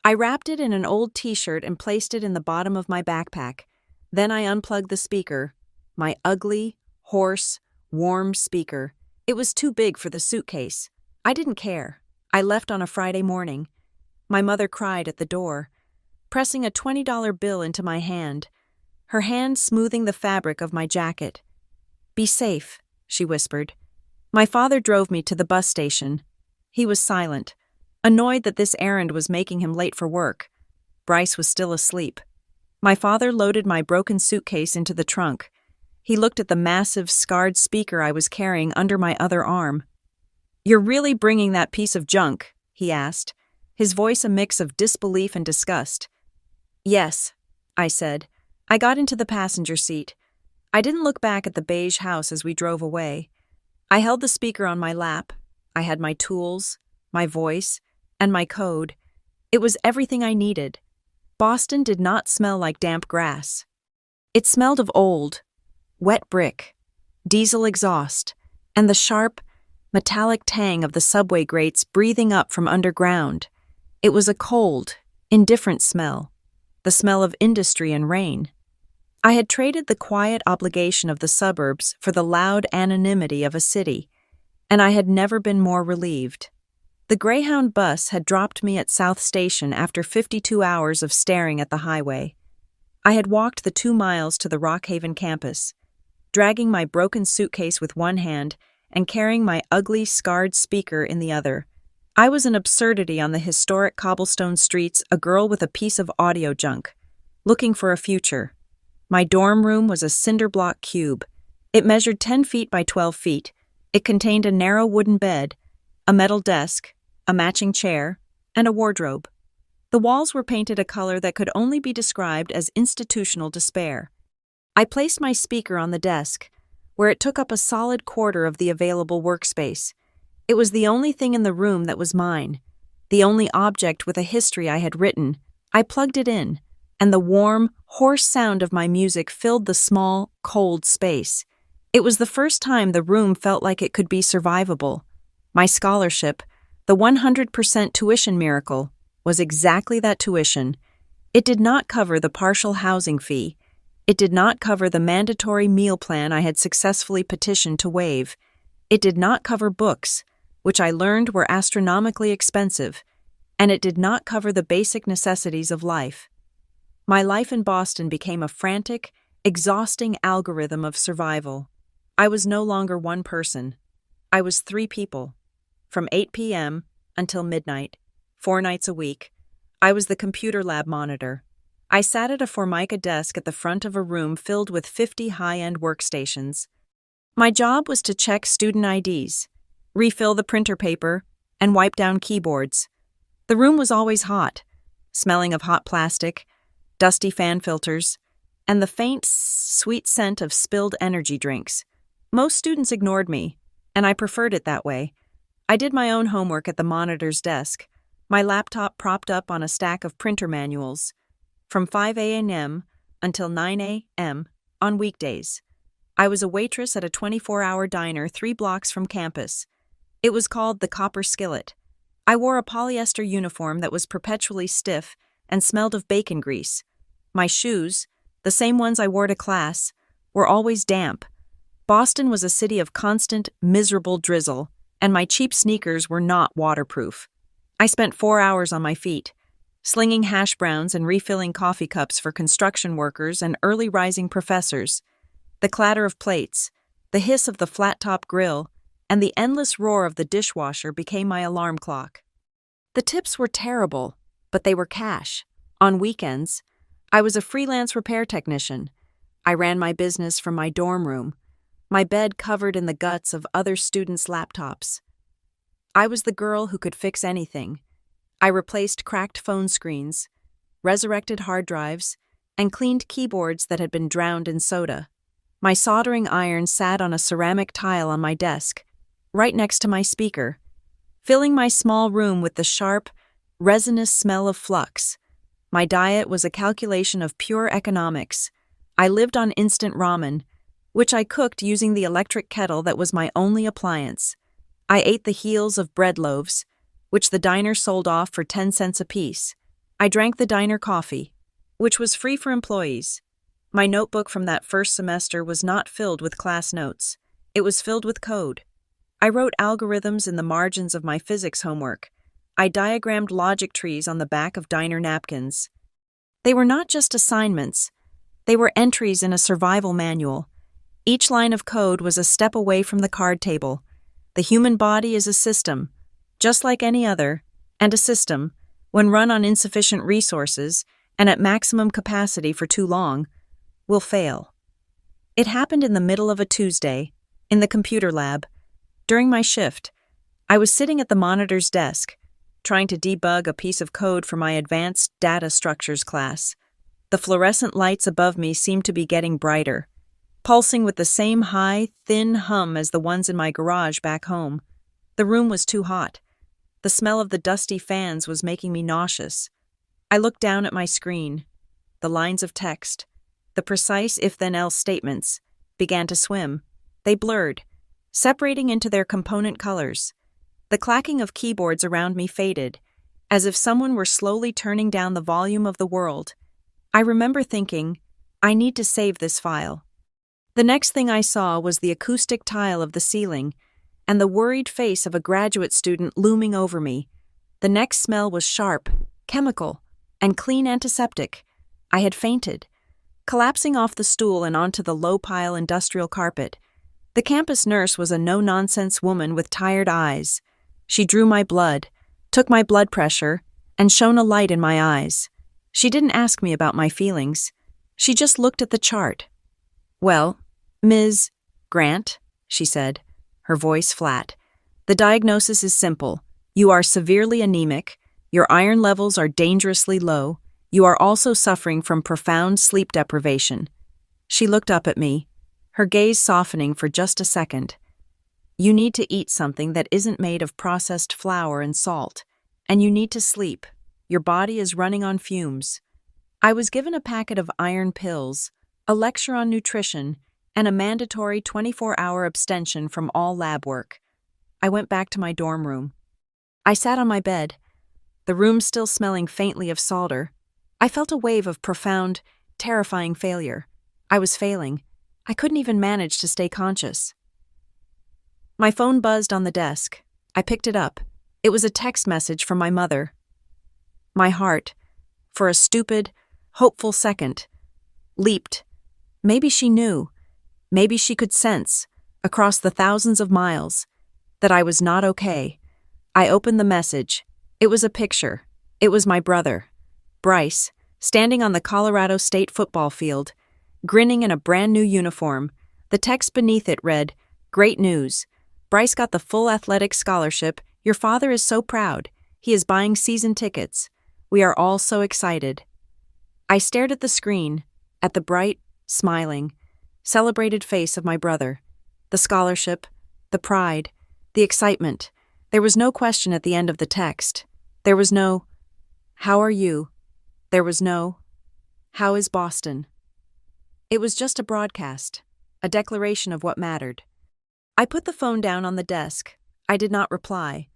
I wrapped it in an old t-shirt and placed it in the bottom of my backpack. Then I unplugged the speaker, my ugly, hoarse, warm speaker. It was too big for the suitcase. I didn't care. I left on a Friday morning. My mother cried at the door, pressing a $20 bill into my hand, her hand smoothing the fabric of my jacket. Be safe, she whispered. My father drove me to the bus station. He was silent, annoyed that this errand was making him late for work. Bryce was still asleep. My father loaded my broken suitcase into the trunk. He looked at the massive, scarred speaker I was carrying under my other arm. You're really bringing that piece of junk? He asked, his voice a mix of disbelief and disgust. Yes, I said. I got into the passenger seat. I didn't look back at the beige house as we drove away. I held the speaker on my lap. I had my tools, my voice, and my code. It was everything I needed. Boston did not smell like damp grass. It smelled of old, wet brick, diesel exhaust, and the sharp, metallic tang of the subway grates breathing up from underground. It was a cold, indifferent smell, the smell of industry and rain. I had traded the quiet obligation of the suburbs for the loud anonymity of a city, and I had never been more relieved. The Greyhound bus had dropped me at South Station after 52 hours of staring at the highway. I had walked the 2 miles to the Rockhaven campus, dragging my broken suitcase with one hand and carrying my ugly, scarred speaker in the other. I was an absurdity on the historic cobblestone streets, a girl with a piece of audio junk, looking for a future. My dorm room was a cinder block cube. It measured 10 feet by 12 feet. It contained a narrow wooden bed, a metal desk, a matching chair, and a wardrobe. The walls were painted a color that could only be described as institutional despair. I placed my speaker on the desk, where it took up a solid quarter of the available workspace. It was the only thing in the room that was mine, the only object with a history I had written. I plugged it in, and the warm, hoarse sound of my music filled the small, cold space. It was the first time the room felt like it could be survivable. My scholarship, the 100% tuition miracle, was exactly that tuition. It did not cover the partial housing fee. It did not cover the mandatory meal plan I had successfully petitioned to waive. It did not cover books, which I learned were astronomically expensive, and it did not cover the basic necessities of life. My life in Boston became a frantic, exhausting algorithm of survival. I was no longer one person. I was 3 people. From 8 p.m. until midnight, 4 nights a week, I was the computer lab monitor. I sat at a Formica desk at the front of a room filled with 50 high-end workstations. My job was to check student IDs, refill the printer paper, and wipe down keyboards. The room was always hot, smelling of hot plastic, dusty fan filters, and the faint, sweet scent of spilled energy drinks. Most students ignored me, and I preferred it that way. I did my own homework at the monitor's desk, my laptop propped up on a stack of printer manuals, from 5 a.m. until 9 a.m. on weekdays. I was a waitress at a 24-hour diner 3 blocks from campus. It was called the Copper Skillet. I wore a polyester uniform that was perpetually stiff and smelled of bacon grease. My shoes, the same ones I wore to class, were always damp. Boston was a city of constant, miserable drizzle, and my cheap sneakers were not waterproof. I spent 4 hours on my feet, slinging hash browns and refilling coffee cups for construction workers and early-rising professors. The clatter of plates, the hiss of the flat-top grill, and the endless roar of the dishwasher became my alarm clock. The tips were terrible, but they were cash. On weekends, I was a freelance repair technician. I ran my business from my dorm room, my bed covered in the guts of other students' laptops. I was the girl who could fix anything. I replaced cracked phone screens, resurrected hard drives, and cleaned keyboards that had been drowned in soda. My soldering iron sat on a ceramic tile on my desk, right next to my speaker, filling my small room with the sharp, resinous smell of flux. My diet was a calculation of pure economics. I lived on instant ramen, which I cooked using the electric kettle that was my only appliance. I ate the heels of bread loaves, which the diner sold off for 10 cents apiece. I drank the diner coffee, which was free for employees. My notebook from that first semester was not filled with class notes. It was filled with code. I wrote algorithms in the margins of my physics homework. I diagrammed logic trees on the back of diner napkins. They were not just assignments. They were entries in a survival manual. Each line of code was a step away from the card table. The human body is a system, just like any other, and a system, when run on insufficient resources and at maximum capacity for too long, will fail. It happened in the middle of a Tuesday, in the computer lab. During my shift, I was sitting at the monitor's desk, trying to debug a piece of code for my advanced data structures class. The fluorescent lights above me seemed to be getting brighter, pulsing with the same high, thin hum as the ones in my garage back home. The room was too hot. The smell of the dusty fans was making me nauseous. I looked down at my screen. The lines of text, the precise if-then-else statements, began to swim. They blurred, separating into their component colors. The clacking of keyboards around me faded, as if someone were slowly turning down the volume of the world. I remember thinking, I need to save this file. The next thing I saw was the acoustic tile of the ceiling and the worried face of a graduate student looming over me. The next smell was sharp, chemical, and clean antiseptic. I had fainted, collapsing off the stool and onto the low-pile industrial carpet. The campus nurse was a no-nonsense woman with tired eyes. She drew my blood, took my blood pressure, and shone a light in my eyes. She didn't ask me about my feelings. She just looked at the chart. "Well, Ms. Grant," she said, her voice flat, "the diagnosis is simple. You are severely anemic, your iron levels are dangerously low, you are also suffering from profound sleep deprivation." She looked up at me, her gaze softening for just a second. "You need to eat something that isn't made of processed flour and salt, and you need to sleep. Your body is running on fumes." I was given a packet of iron pills, a lecture on nutrition, and a mandatory 24-hour abstention from all lab work. I went back to my dorm room. I sat on my bed, the room still smelling faintly of solder. I felt a wave of profound, terrifying failure. I was failing. I couldn't even manage to stay conscious. My phone buzzed on the desk. I picked it up. It was a text message from my mother. My heart, for a stupid, hopeful second, leaped. Maybe she knew, maybe she could sense, across the thousands of miles, that I was not okay. I opened the message. It was a picture. It was my brother, Bryce, standing on the Colorado State football field, grinning in a brand new uniform. The text beneath it read, "Great news. Bryce got the full athletic scholarship. Your father is so proud. He is buying season tickets. We are all so excited." I stared at the screen, at the bright, smiling, celebrated face of my brother. The scholarship, the pride, the excitement. There was no question at the end of the text. There was no, "How are you?" There was no, "How is Boston?" It was just a broadcast, a declaration of what mattered. I put the phone down on the desk. I did not reply.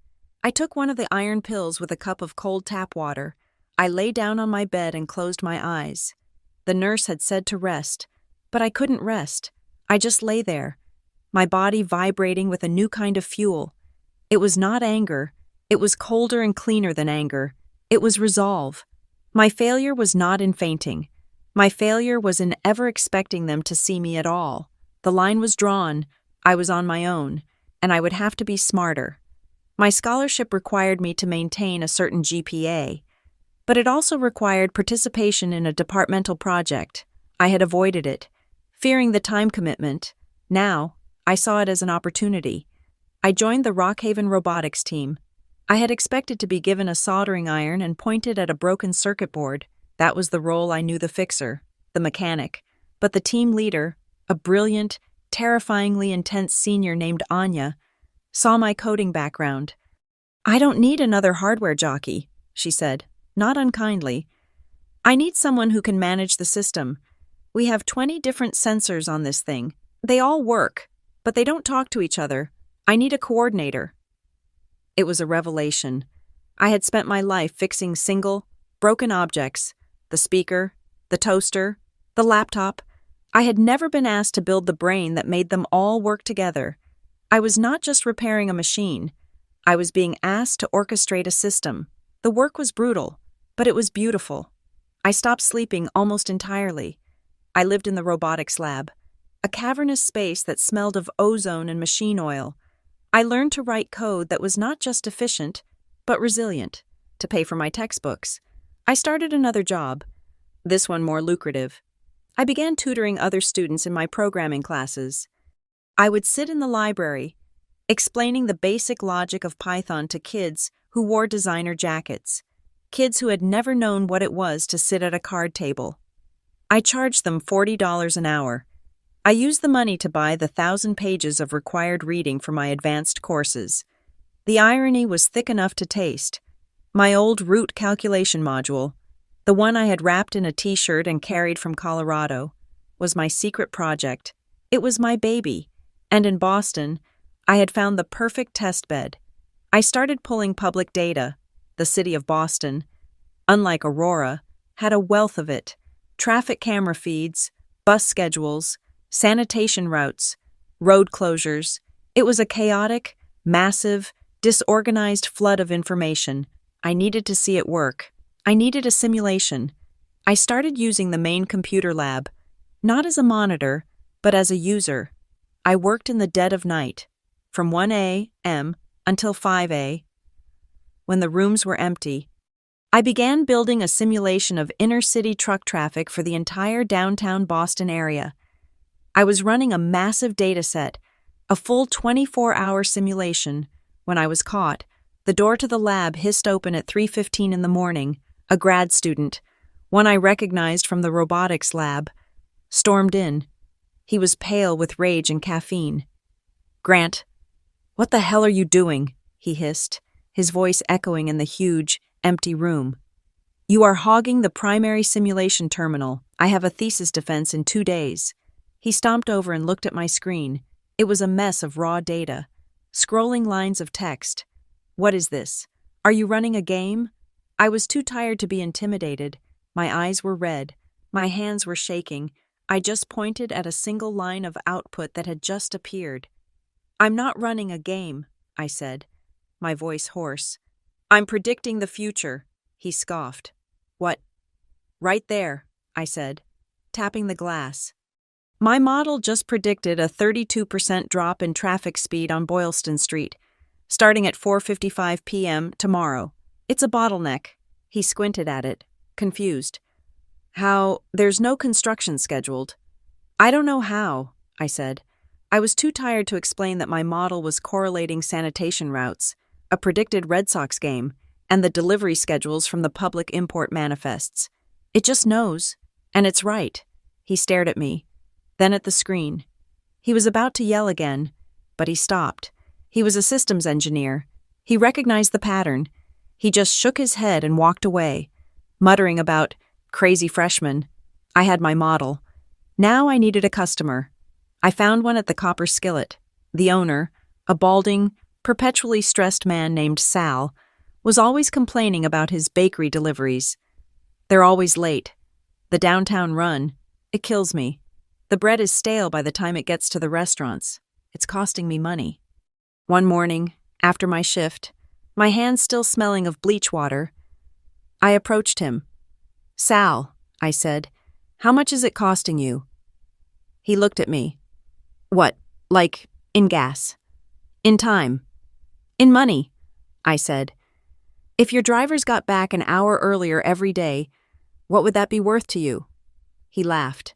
I took one of the iron pills with a cup of cold tap water. I lay down on my bed and closed my eyes. The nurse had said to rest, but I couldn't rest. I just lay there, my body vibrating with a new kind of fuel. It was not anger. It was colder and cleaner than anger. It was resolve. My failure was not in fainting. My failure was in ever expecting them to see me at all. The line was drawn. I was on my own, and I would have to be smarter. My scholarship required me to maintain a certain GPA, but it also required participation in a departmental project. I had avoided it, fearing the time commitment. Now, I saw it as an opportunity. I joined the Rockhaven robotics team. I had expected to be given a soldering iron and pointed at a broken circuit board. That was the role I knew: the fixer, the mechanic. But the team leader, a brilliant, terrifyingly intense senior named Anya, saw my coding background. "I don't need another hardware jockey," she said, not unkindly. "I need someone who can manage the system. We have 20 different sensors on this thing. They all work, but they don't talk to each other. I need a coordinator." It was a revelation. I had spent my life fixing single, broken objects: the speaker, the toaster, the laptop. I had never been asked to build the brain that made them all work together. I was not just repairing a machine. I was being asked to orchestrate a system. The work was brutal, but it was beautiful. I stopped sleeping almost entirely. I lived in the robotics lab, a cavernous space that smelled of ozone and machine oil. I learned to write code that was not just efficient, but resilient, to pay for my textbooks. I started another job, this one more lucrative. I began tutoring other students in my programming classes. I would sit in the library, explaining the basic logic of Python to kids who wore designer jackets, kids who had never known what it was to sit at a card table. I charged them $40 an hour. I used the money to buy the 1,000 pages of required reading for my advanced courses. The irony was thick enough to taste. My old root calculation module, the one I had wrapped in a t-shirt and carried from Colorado, was my secret project. It was my baby. And in Boston, I had found the perfect test bed. I started pulling public data. The city of Boston, unlike Aurora, had a wealth of it: traffic camera feeds, bus schedules, sanitation routes, road closures. It was a chaotic, massive, disorganized flood of information. I needed to see it work. I needed a simulation. I started using the main computer lab, not as a monitor, but as a user. I worked in the dead of night, from 1 a.m. until 5 a.m. when the rooms were empty. I began building a simulation of inner-city truck traffic for the entire downtown Boston area. I was running a massive dataset, a full 24-hour simulation. When I was caught, the door to the lab hissed open at 3:15 in the morning. A grad student, one I recognized from the robotics lab, stormed in. He was pale with rage and caffeine. "Grant, what the hell are you doing?" he hissed, his voice echoing in the huge, empty room. "You are hogging the primary simulation terminal. I have a thesis defense in 2 days." He stomped over and looked at my screen. It was a mess of raw data, scrolling lines of text. "What is this? Are you running a game?" I was too tired to be intimidated. My eyes were red. My hands were shaking. I just pointed at a single line of output that had just appeared. "I'm not running a game," I said, my voice hoarse. "I'm predicting the future," he scoffed. "What?" "Right there," I said, tapping the glass. My model just predicted a 32% drop in traffic speed on Boylston Street, starting at 4:55 p.m. tomorrow. "It's a bottleneck." He squinted at it, confused. "How? There's no construction scheduled." "I don't know how," I said. I was too tired to explain that my model was correlating sanitation routes, a predicted Red Sox game, and the delivery schedules from the public import manifests. "It just knows, and it's right." He stared at me, then at the screen. He was about to yell again, but he stopped. He was a systems engineer, He recognized the pattern. He just shook his head and walked away, muttering about crazy freshman. I had my model. Now I needed a customer. I found one at the Copper Skillet. The owner, a balding, perpetually stressed man named Sal, was always complaining about his bakery deliveries. They're always late. The downtown run, it kills me. The bread is stale by the time it gets to the restaurants. It's costing me money. One morning, after my shift, my hands still smelling of bleach water, I approached him. "Sal," I said, "how much is it costing you?" He looked at me. "What, like, in gas? In time? In money?" I said. "If your drivers got back an hour earlier every day, what would that be worth to you?" He laughed.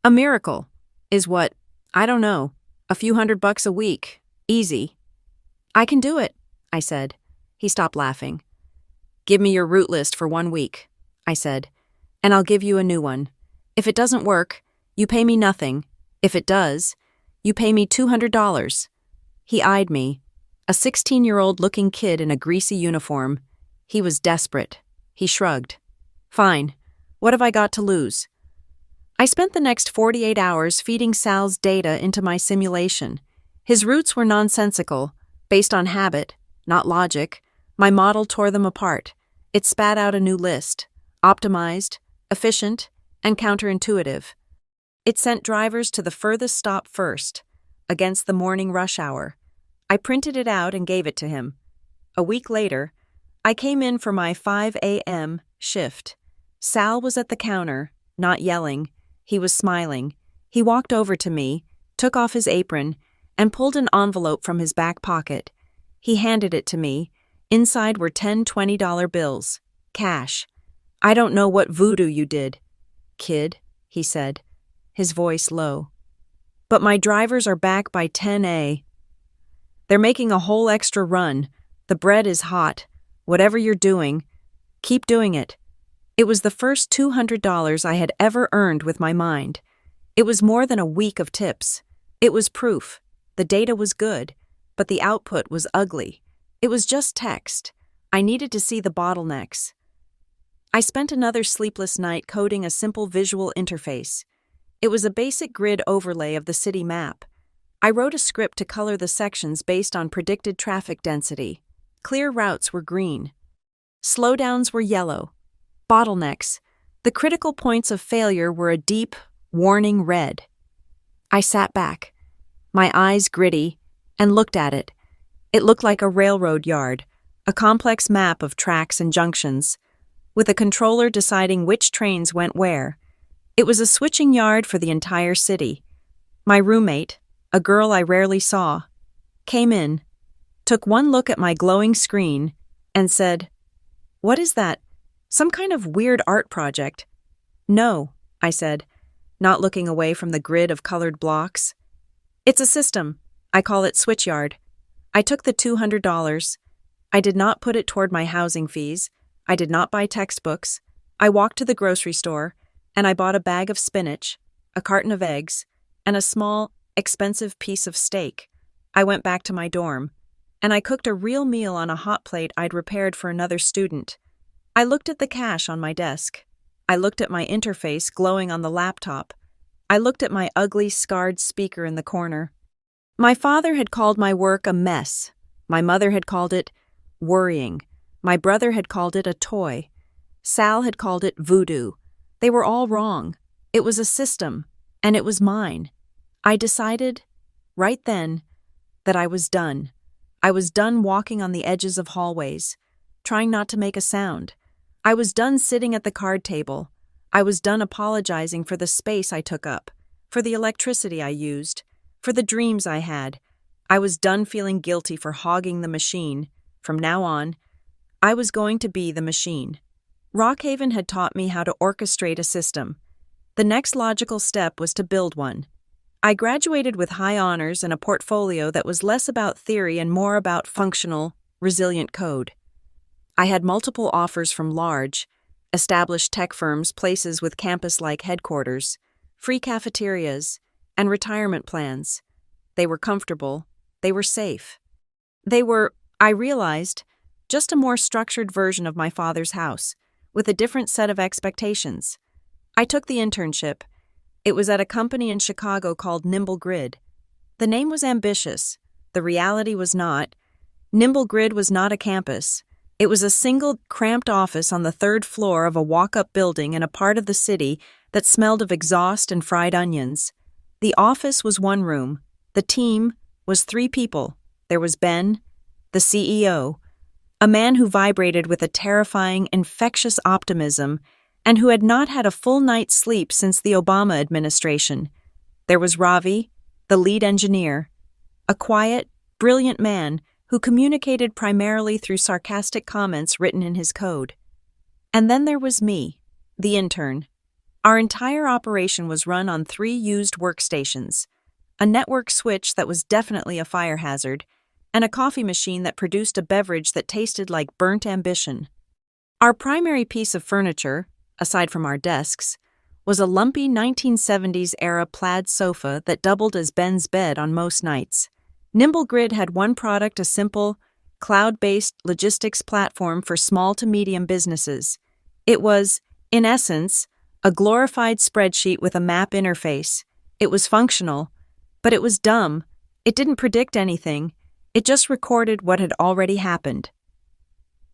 "A miracle is what, I don't know, a few $100 a week. Easy." "I can do it," I said. He stopped laughing. "Give me your route list for 1 week," I said, "and I'll give you a new one. If it doesn't work, you pay me nothing. If it does, you pay me $200. He eyed me, a 16-year-old looking kid in a greasy uniform. He was desperate. He shrugged. "Fine. What have I got to lose?" I spent the next 48 hours feeding Sal's data into my simulation. His routes were nonsensical, based on habit, not logic. My model tore them apart. It spat out a new list, optimized, efficient, and counterintuitive. It sent drivers to the furthest stop first, against the morning rush hour. I printed it out and gave it to him. A week later, I came in for my 5 a.m. shift. Sal was at the counter, not yelling. He was smiling. He walked over to me, took off his apron, and pulled an envelope from his back pocket. He handed it to me. Inside were 10 $20 bills. Cash. "I don't know what voodoo you did, kid," he said, his voice low. "But my drivers are back by 10 a. They're making a whole extra run. The bread is hot. Whatever you're doing, keep doing it." It was the first $200 I had ever earned with my mind. It was more than a week of tips. It was proof. The data was good, but the output was ugly. It was just text. I needed to see the bottlenecks. I spent another sleepless night coding a simple visual interface. It was a basic grid overlay of the city map. I wrote a script to color the sections based on predicted traffic density. Clear routes were green. Slowdowns were yellow. Bottlenecks, the critical points of failure, were a deep, warning red. I sat back, my eyes gritty, and looked at it. It looked like a railroad yard, a complex map of tracks and junctions, with a controller deciding which trains went where. It was a switching yard for the entire city. My roommate, a girl I rarely saw, came in, took one look at my glowing screen, and said, "What is that? Some kind of weird art project?" "No," I said, not looking away from the grid of colored blocks. "It's a system. I call it Switchyard." I took the $200. I did not put it toward my housing fees. I did not buy textbooks. I walked to the grocery store, and I bought a bag of spinach, a carton of eggs, and a small, expensive piece of steak. I went back to my dorm, and I cooked a real meal on a hot plate I'd repaired for another student. I looked at the cash on my desk. I looked at my interface glowing on the laptop. I looked at my ugly, scarred speaker in the corner. My father had called my work a mess. My mother had called it worrying. My brother had called it a toy. Sal had called it voodoo. They were all wrong. It was a system, and it was mine. I decided, right then, that I was done. I was done walking on the edges of hallways, trying not to make a sound. I was done sitting at the card table. I was done apologizing for the space I took up, for the electricity I used, for the dreams I had. I was done feeling guilty for hogging the machine. From now on, I was going to be the machine. Rockhaven had taught me how to orchestrate a system. The next logical step was to build one. I graduated with high honors and a portfolio that was less about theory and more about functional, resilient code. I had multiple offers from large, established tech firms, places with campus-like headquarters, free cafeterias, and retirement plans. They were comfortable. They were safe. I realized, just a more structured version of my father's house, with a different set of expectations. I took the internship. It was at a company in Chicago called Nimble Grid. The name was ambitious. The reality was not. Nimble Grid was not a campus. It was a single, cramped office on the third floor of a walk-up building in a part of the city that smelled of exhaust and fried onions. The office was one room. The team was 3 people. There was Ben, the CEO, a man who vibrated with a terrifying, infectious optimism and who had not had a full night's sleep since the Obama administration. There was Ravi, the lead engineer, a quiet, brilliant man who communicated primarily through sarcastic comments written in his code. And then there was me, the intern. Our entire operation was run on 3 used workstations, a network switch that was definitely a fire hazard, and a coffee machine that produced a beverage that tasted like burnt ambition. Our primary piece of furniture, aside from our desks, was a lumpy 1970s-era plaid sofa that doubled as Ben's bed on most nights. Nimble Grid had one product, a simple, cloud-based logistics platform for small to medium businesses. It was, in essence, a glorified spreadsheet with a map interface. It was functional, but it was dumb. It didn't predict anything. It just recorded what had already happened.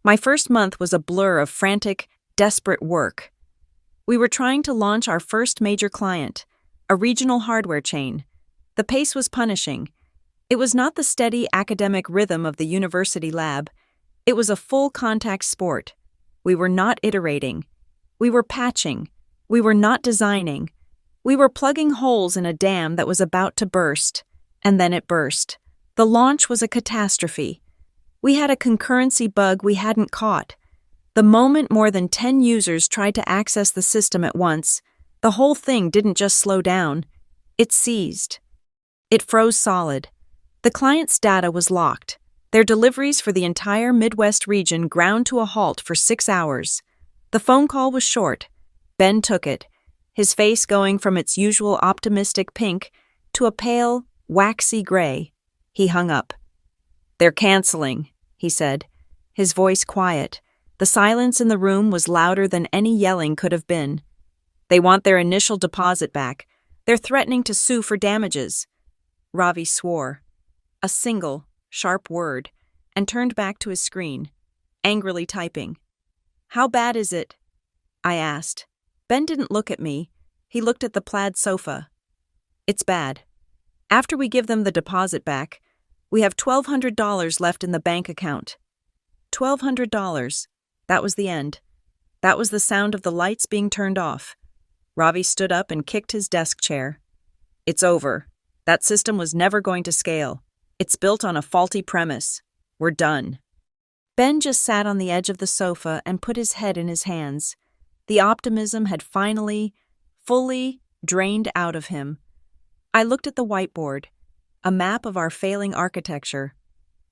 My first month was a blur of frantic, desperate work. We were trying to launch our first major client, a regional hardware chain. The pace was punishing. It was not the steady academic rhythm of the university lab. It was a full-contact sport. We were not iterating. We were patching. We were not designing. We were plugging holes in a dam that was about to burst. And then it burst. The launch was a catastrophe. We had a concurrency bug we hadn't caught. The moment more than 10 users tried to access the system at once, the whole thing didn't just slow down. It seized. It froze solid. The client's data was locked. Their deliveries for the entire Midwest region ground to a halt for 6 hours. The phone call was short. Ben took it, his face going from its usual optimistic pink to a pale, waxy gray. He hung up. "They're canceling," he said, his voice quiet. The silence in the room was louder than any yelling could have been. "They want their initial deposit back. They're threatening to sue for damages." Ravi swore, a single, sharp word, and turned back to his screen, angrily typing. "How bad is it?" I asked. Ben didn't look at me. He looked at the plaid sofa. "It's bad. After we give them the deposit back, we have $1,200 left in the bank account." $1,200. That was the end. That was the sound of the lights being turned off. Ravi stood up and kicked his desk chair. "It's over. That system was never going to scale. It's built on a faulty premise. We're done." Ben just sat on the edge of the sofa and put his head in his hands. The optimism had finally, fully drained out of him. I looked at the whiteboard, a map of our failing architecture.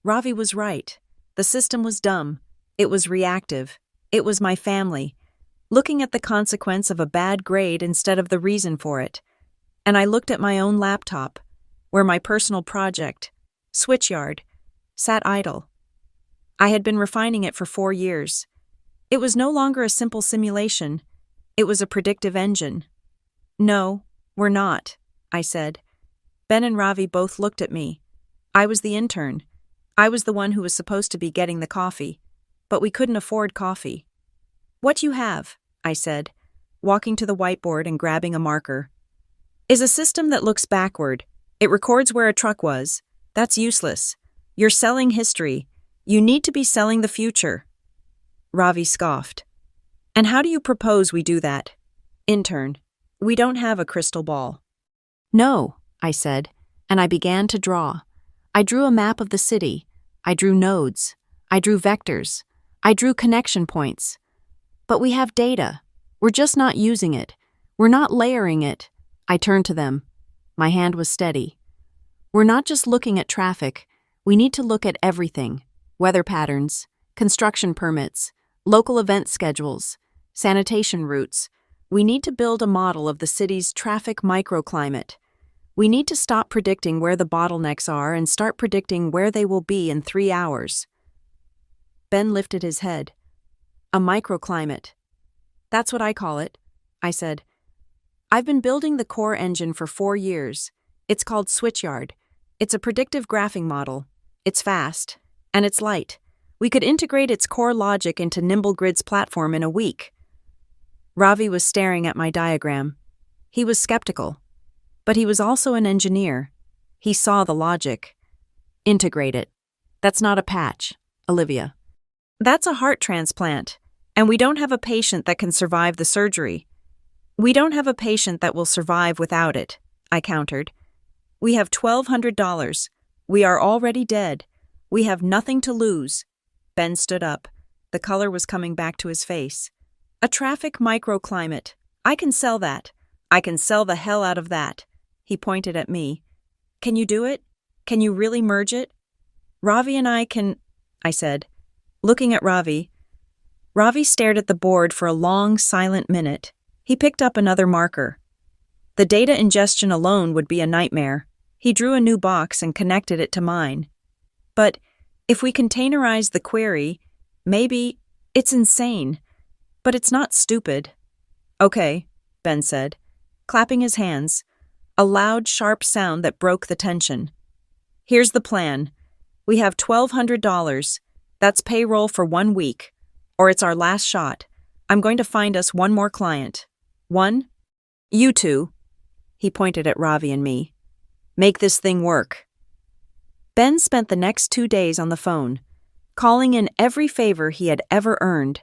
Ravi was right. The system was dumb. It was reactive. It was my family, looking at the consequence of a bad grade instead of the reason for it. And I looked at my own laptop, where my personal project, Switchyard, sat idle. I had been refining it for 4 years. It was no longer a simple simulation. It was a predictive engine. "No, we're not," I said. Ben and Ravi both looked at me. I was the intern. I was the one who was supposed to be getting the coffee. But we couldn't afford coffee. "What you have," I said, walking to the whiteboard and grabbing a marker, "is a system that looks backward. It records where a truck was. That's useless. You're selling history. You need to be selling the future." Ravi scoffed. "And how do you propose we do that?" Intern, "We don't have a crystal ball." "No," I said, and I began to draw. I drew a map of the city. I drew nodes. I drew vectors. I drew connection points. "But we have data. We're just not using it. We're not layering it." I turned to them. My hand was steady. "We're not just looking at traffic. We need to look at everything. Weather patterns, construction permits, local event schedules, sanitation routes. We need to build a model of the city's traffic microclimate. We need to stop predicting where the bottlenecks are and start predicting where they will be in 3 hours. Ben lifted his head. A microclimate. That's what I call it, I said. I've been building the core engine for 4 years. It's called Switchyard. It's a predictive graphing model. It's fast. And it's light. We could integrate its core logic into Nimble Grid's platform in a week. Ravi was staring at my diagram. He was skeptical. But he was also an engineer. He saw the logic. Integrate it. That's not a patch, Olivia. That's a heart transplant. And we don't have a patient that can survive the surgery. We don't have a patient that will survive without it, I countered. We have $1,200. We are already dead. We have nothing to lose. Ben stood up. The color was coming back to his face. A traffic microclimate. I can sell that. I can sell the hell out of that. He pointed at me. Can you do it? Can you really merge it? Ravi and I can, I said. Looking at Ravi. Ravi stared at the board for a long, silent minute. He picked up another marker. The data ingestion alone would be a nightmare. He drew a new box and connected it to mine. But if we containerize the query, maybe it's insane. But it's not stupid. Okay, Ben said, clapping his hands, a loud, sharp sound that broke the tension. Here's the plan. We have $1,200. That's payroll for 1 week. Or it's our last shot. I'm going to find us one more client. One? You two. He pointed at Ravi and me. Make this thing work. Ben spent the next 2 days on the phone, calling in every favor he had ever earned.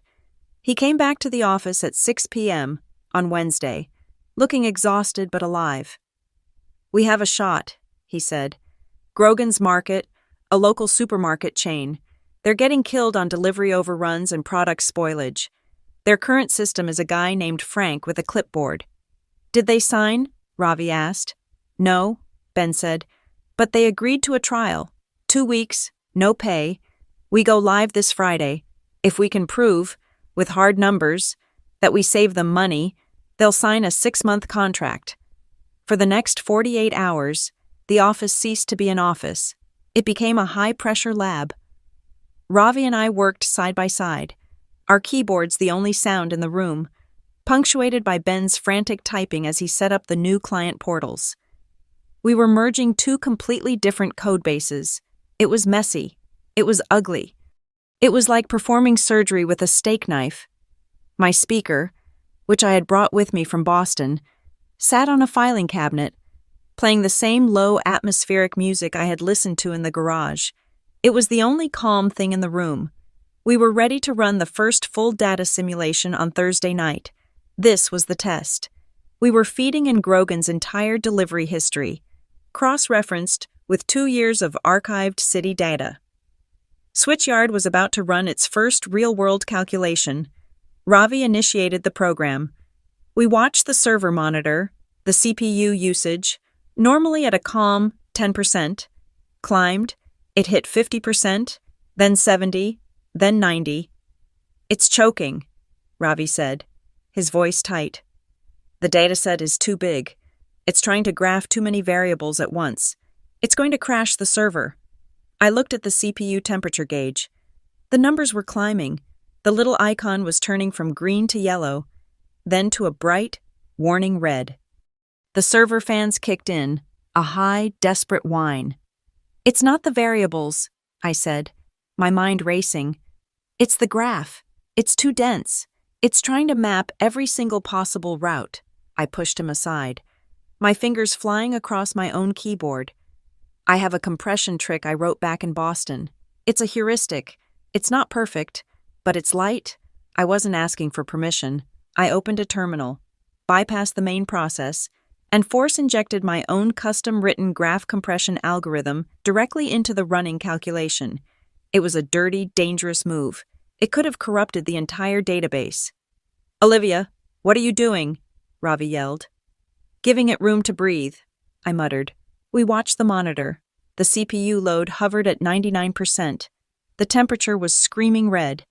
He came back to the office at 6 p.m. on Wednesday, looking exhausted but alive. We have a shot, he said. Grogan's Market, a local supermarket chain. They're getting killed on delivery overruns and product spoilage. Their current system is a guy named Frank with a clipboard. Did they sign? Ravi asked. No, Ben said, but they agreed to a trial. 2 weeks, no pay. We go live this Friday. If we can prove, with hard numbers, that we save them money, they'll sign a 6-month contract. For the next 48 hours, the office ceased to be an office. It became a high-pressure lab. Ravi and I worked side by side, our keyboards the only sound in the room, punctuated by Ben's frantic typing as he set up the new client portals. We were merging 2 completely different code bases. It was messy. It was ugly. It was like performing surgery with a steak knife. My speaker, which I had brought with me from Boston, sat on a filing cabinet, playing the same low atmospheric music I had listened to in the garage. It was the only calm thing in the room. We were ready to run the first full data simulation on Thursday night. This was the test. We were feeding in Grogan's entire delivery history, cross-referenced with 2 years of archived city data. Switchyard was about to run its first real-world calculation. Ravi initiated the program. We watched the server monitor, the CPU usage, normally at a calm 10%, climbed. It hit 50%, then 70%, then 90%. It's choking, Ravi said, his voice tight. The dataset is too big. It's trying to graph too many variables at once. It's going to crash the server. I looked at the CPU temperature gauge. The numbers were climbing. The little icon was turning from green to yellow, then to a bright, warning red. The server fans kicked in, a high, desperate whine. It's not the variables, I said, my mind racing. It's the graph. It's too dense. It's trying to map every single possible route. I pushed him aside, my fingers flying across my own keyboard. I have a compression trick I wrote back in Boston. It's a heuristic. It's not perfect, but it's light. I wasn't asking for permission. I opened a terminal, bypassed the main process, and force-injected my own custom-written graph compression algorithm directly into the running calculation. It was a dirty, dangerous move. It could have corrupted the entire database. Olivia, what are you doing? Ravi yelled. Giving it room to breathe, I muttered. We watched the monitor. The CPU load hovered at 99%. The temperature was screaming red.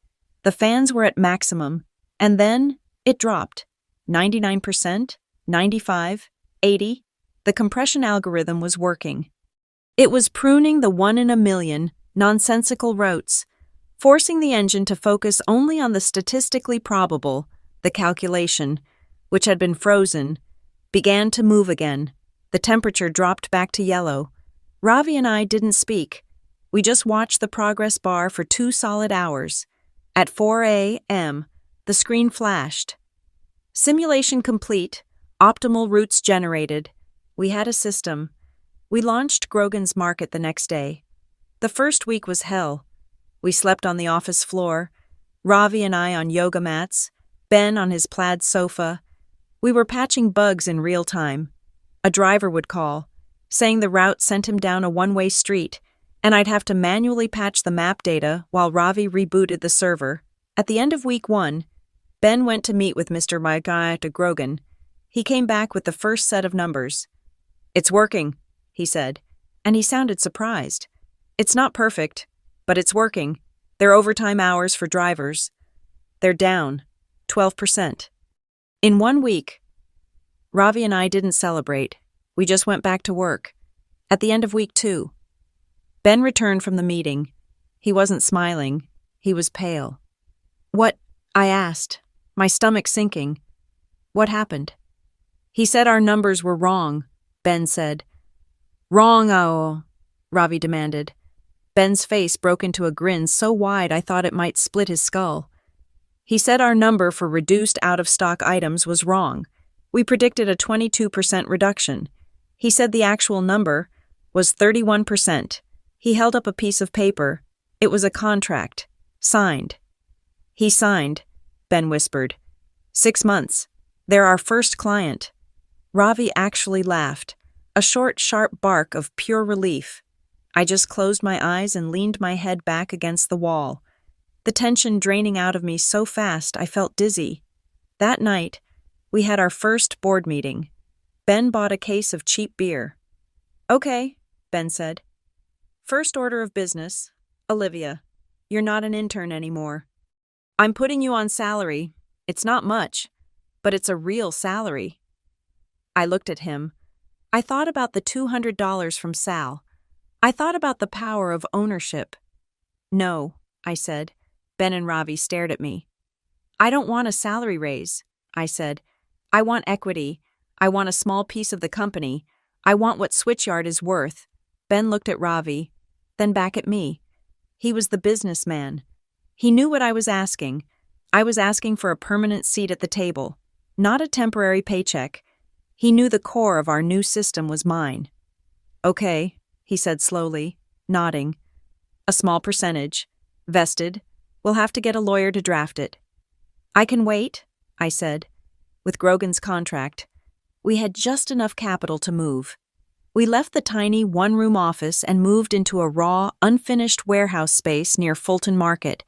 The fans were at maximum. And then it dropped. 99%, 95%, 80%. The compression algorithm was working. It was pruning the 1 in a million nonsensical routes, forcing the engine to focus only on the statistically probable. The calculation, which had been frozen, began to move again. The temperature dropped back to yellow. Ravi and I didn't speak. We just watched the progress bar for 2 solid hours. At 4 a.m., the screen flashed. Simulation complete. Optimal routes generated. We had a system. We launched Grogan's Market the next day. The first week was hell. We slept on the office floor, Ravi and I on yoga mats, Ben on his plaid sofa. We were patching bugs in real time. A driver would call, saying the route sent him down a one-way street, and I'd have to manually patch the map data while Ravi rebooted the server. At the end of week 1, Ben went to meet with Mr. Maigaya Grogan. He came back with the first set of numbers. "It's working," he said, and he sounded surprised. "It's not perfect, but it's working. Their overtime hours for drivers. They're down 12%. In 1 week, Ravi and I didn't celebrate. We just went back to work. At the end of week 2, Ben returned from the meeting. He wasn't smiling. He was pale. "What?" I asked, my stomach sinking. "What happened?" "He said our numbers were wrong," Ben said. "Wrong, oh," Ravi demanded. Ben's face broke into a grin so wide I thought it might split his skull. "He said our number for reduced out-of-stock items was wrong. We predicted a 22% reduction. He said the actual number was 31%. He held up a piece of paper. It was a contract. Signed. "He signed," Ben whispered. 6 months. They're our first client." Ravi actually laughed, a short, sharp bark of pure relief. I just closed my eyes and leaned my head back against the wall, the tension draining out of me so fast I felt dizzy. That night, we had our first board meeting. Ben bought a case of cheap beer. "Okay," Ben said. "First order of business, Olivia, you're not an intern anymore. I'm putting you on salary. It's not much, but it's a real salary." I looked at him. I thought about the $200 from Sal. I thought about the power of ownership. "No," I said. Ben and Ravi stared at me. "I don't want a salary raise," I said. "I want equity. I want a small piece of the company. I want what Switchyard is worth." Ben looked at Ravi, then back at me. He was the businessman. He knew what I was asking. I was asking for a permanent seat at the table, not a temporary paycheck. He knew the core of our new system was mine. "Okay," he said slowly, nodding. "A small percentage. Vested. We'll have to get a lawyer to draft it." "I can wait," I said. With Grogan's contract, we had just enough capital to move. We left the tiny one-room office and moved into a raw, unfinished warehouse space near Fulton Market.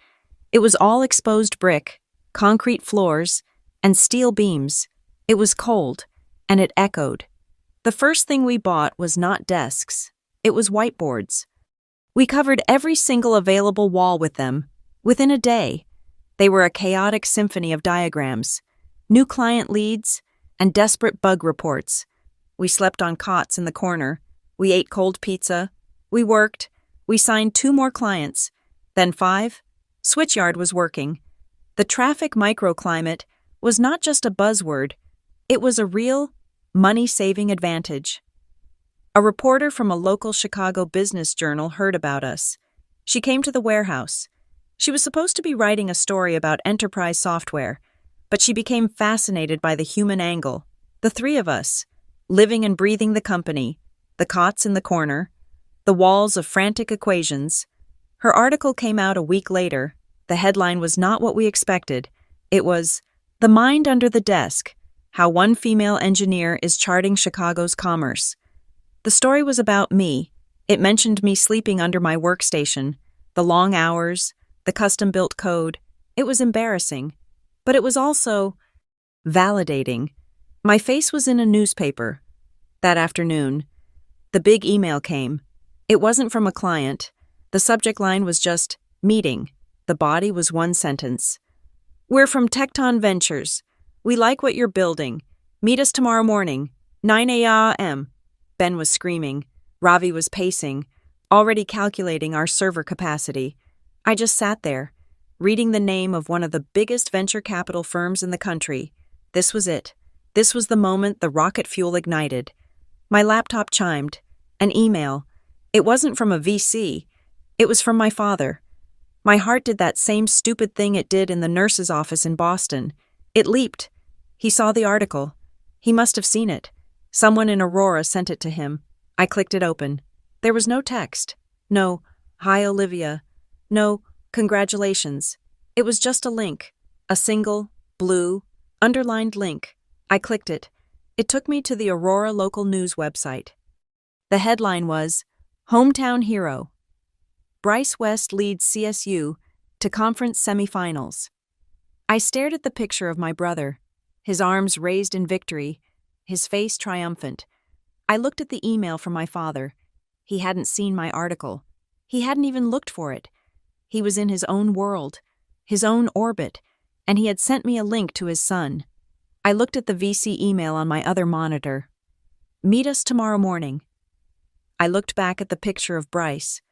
It was all exposed brick, concrete floors, and steel beams. It was cold, and it echoed. The first thing we bought was not desks. It was whiteboards. We covered every single available wall with them. Within a day, they were a chaotic symphony of diagrams, new client leads, and desperate bug reports. We slept on cots in the corner. We ate cold pizza. We worked. We signed 2 more clients. Then 5. Switchyard was working. The traffic microclimate was not just a buzzword. It was a real, money-saving advantage. A reporter from a local Chicago business journal heard about us. She came to the warehouse. She was supposed to be writing a story about enterprise software, but she became fascinated by the human angle. The 3 of us, living and breathing the company, the cots in the corner, the walls of frantic equations. Her article came out a week later. The headline was not what we expected. It was, "The Mind Under the Desk, How One Female Engineer is Charting Chicago's Commerce." The story was about me. It mentioned me sleeping under my workstation, the long hours, the custom-built code. It was embarrassing, but it was also validating. My face was in a newspaper. That afternoon, the big email came. It wasn't from a client. The subject line was just, "Meeting." The body was 1 sentence. "We're from Tecton Ventures. We like what you're building. Meet us tomorrow morning, 9 a.m. Ben was screaming. Ravi was pacing, already calculating our server capacity. I just sat there, reading the name of one of the biggest venture capital firms in the country. This was it. This was the moment the rocket fuel ignited. My laptop chimed. An email. It wasn't from a VC. It was from my father. My heart did that same stupid thing it did in the nurse's office in Boston. It leaped. He saw the article. He must have seen it. Someone in Aurora sent it to him. I clicked it open. There was no text. No, "Hi, Olivia." No, "Congratulations." It was just a link. A single, blue, underlined link. I clicked it. It took me to the Aurora local news website. The headline was, "Hometown Hero. Bryce West leads CSU to conference semifinals." I stared at the picture of my brother, his arms raised in victory, his face triumphant. I looked at the email from my father. He hadn't seen my article. He hadn't even looked for it. He was in his own world, his own orbit, and he had sent me a link to his son. I looked at the VC email on my other monitor. "Meet us tomorrow morning." I looked back at the picture of Bryce.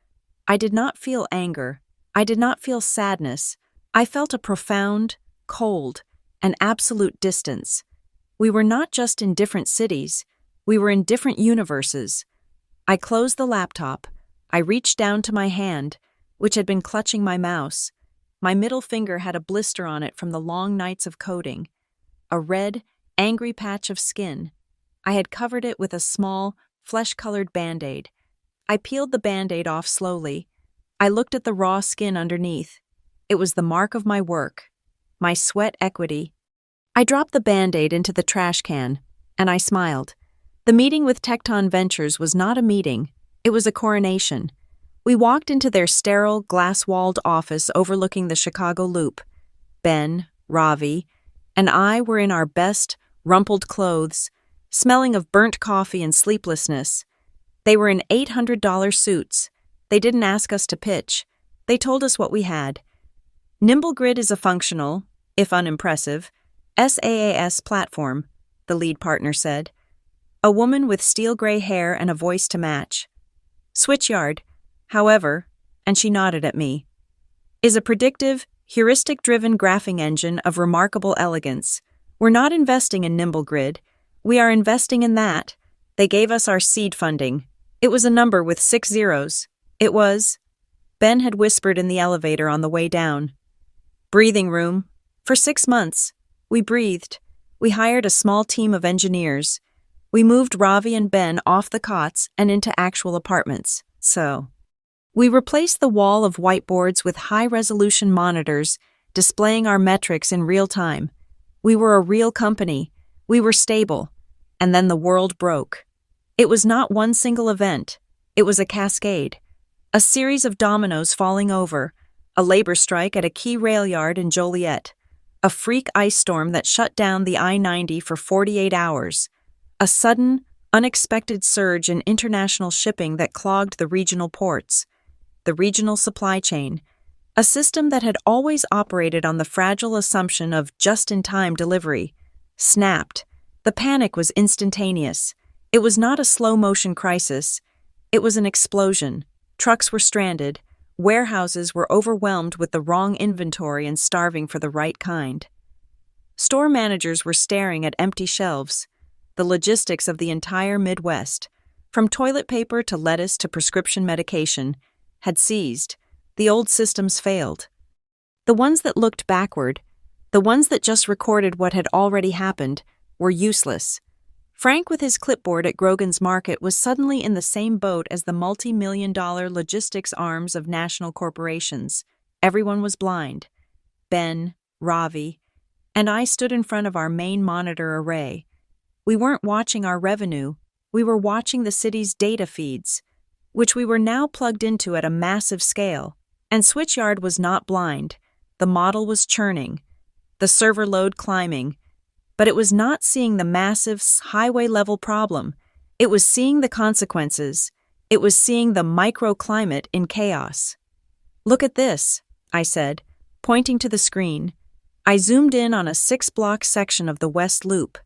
I did not feel anger. I did not feel sadness. I felt a profound, cold, and absolute distance. We were not just in different cities. We were in different universes. I closed the laptop. I reached down to my hand, which had been clutching my mouse. My middle finger had a blister on it from the long nights of coding. A red, angry patch of skin. I had covered it with a small, flesh-colored Band-Aid. I peeled the Band-Aid off slowly. I looked at the raw skin underneath. It was the mark of my work, my sweat equity. I dropped the Band-Aid into the trash can, and I smiled. The meeting with Tecton Ventures was not a meeting. It was a coronation. We walked into their sterile, glass-walled office overlooking the Chicago Loop. Ben, Ravi, and I were in our best, rumpled clothes, smelling of burnt coffee and sleeplessness. They were in $800 suits. They didn't ask us to pitch. They told us what we had. NimbleGrid is a functional, if unimpressive, SaaS platform, the lead partner said. A woman with steel gray hair and a voice to match. Switchyard, however, and she nodded at me, is a predictive, heuristic-driven graphing engine of remarkable elegance. We're not investing in NimbleGrid. We are investing in that. They gave us our seed funding. It was a number with 6 zeros. It was, Ben had whispered in the elevator on the way down. Breathing room. For 6 months. We breathed. We hired a small team of engineers. We moved Ravi and Ben off the cots and into actual apartments. We replaced the wall of whiteboards with high-resolution monitors displaying our metrics in real time. We were a real company. We were stable. And then the world broke. It was not one single event. It was a cascade. A series of dominoes falling over. A labor strike at a key rail yard in Joliet. A freak ice storm that shut down the I-90 for 48 hours. A sudden, unexpected surge in international shipping that clogged the regional ports. The regional supply chain, a system that had always operated on the fragile assumption of just-in-time delivery, snapped. The panic was instantaneous. It was not a slow-motion crisis. It was an explosion. Trucks were stranded. Warehouses were overwhelmed with the wrong inventory and starving for the right kind. Store managers were staring at empty shelves. The logistics of the entire Midwest, from toilet paper to lettuce to prescription medication, had seized. The old systems failed. The ones that looked backward, the ones that just recorded what had already happened, were useless. Frank with his clipboard at Grogan's Market was suddenly in the same boat as the multi-million-dollar logistics arms of national corporations. Everyone was blind. Ben, Ravi, and I stood in front of our main monitor array. We weren't watching our revenue. We were watching the city's data feeds, which we were now plugged into at a massive scale. And Switchyard was not blind. The model was churning, the server load climbing, but it was not seeing the massive highway-level problem. It was seeing the consequences. It was seeing the microclimate in chaos. "Look at this," I said, pointing to the screen. I zoomed in on a 6-block section of the West Loop.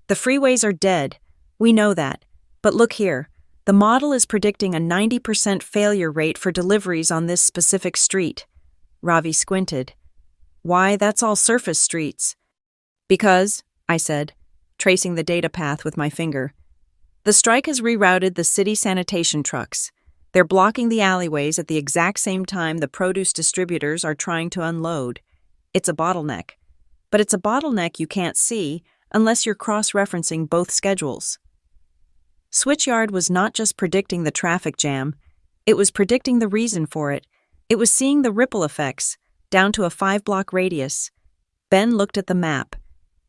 The freeways are dead. We know that. But look here. The model is predicting a 90% failure rate for deliveries on this specific street. Ravi squinted. Why, that's all surface streets. Because, I said, tracing the data path with my finger, the strike has rerouted the city sanitation trucks. They're blocking the alleyways at the exact same time the produce distributors are trying to unload. It's a bottleneck. But it's a bottleneck you can't see unless you're cross-referencing both schedules. Switchyard was not just predicting the traffic jam, it was predicting the reason for it. It was seeing the ripple effects, down to a 5-block radius. Ben looked at the map.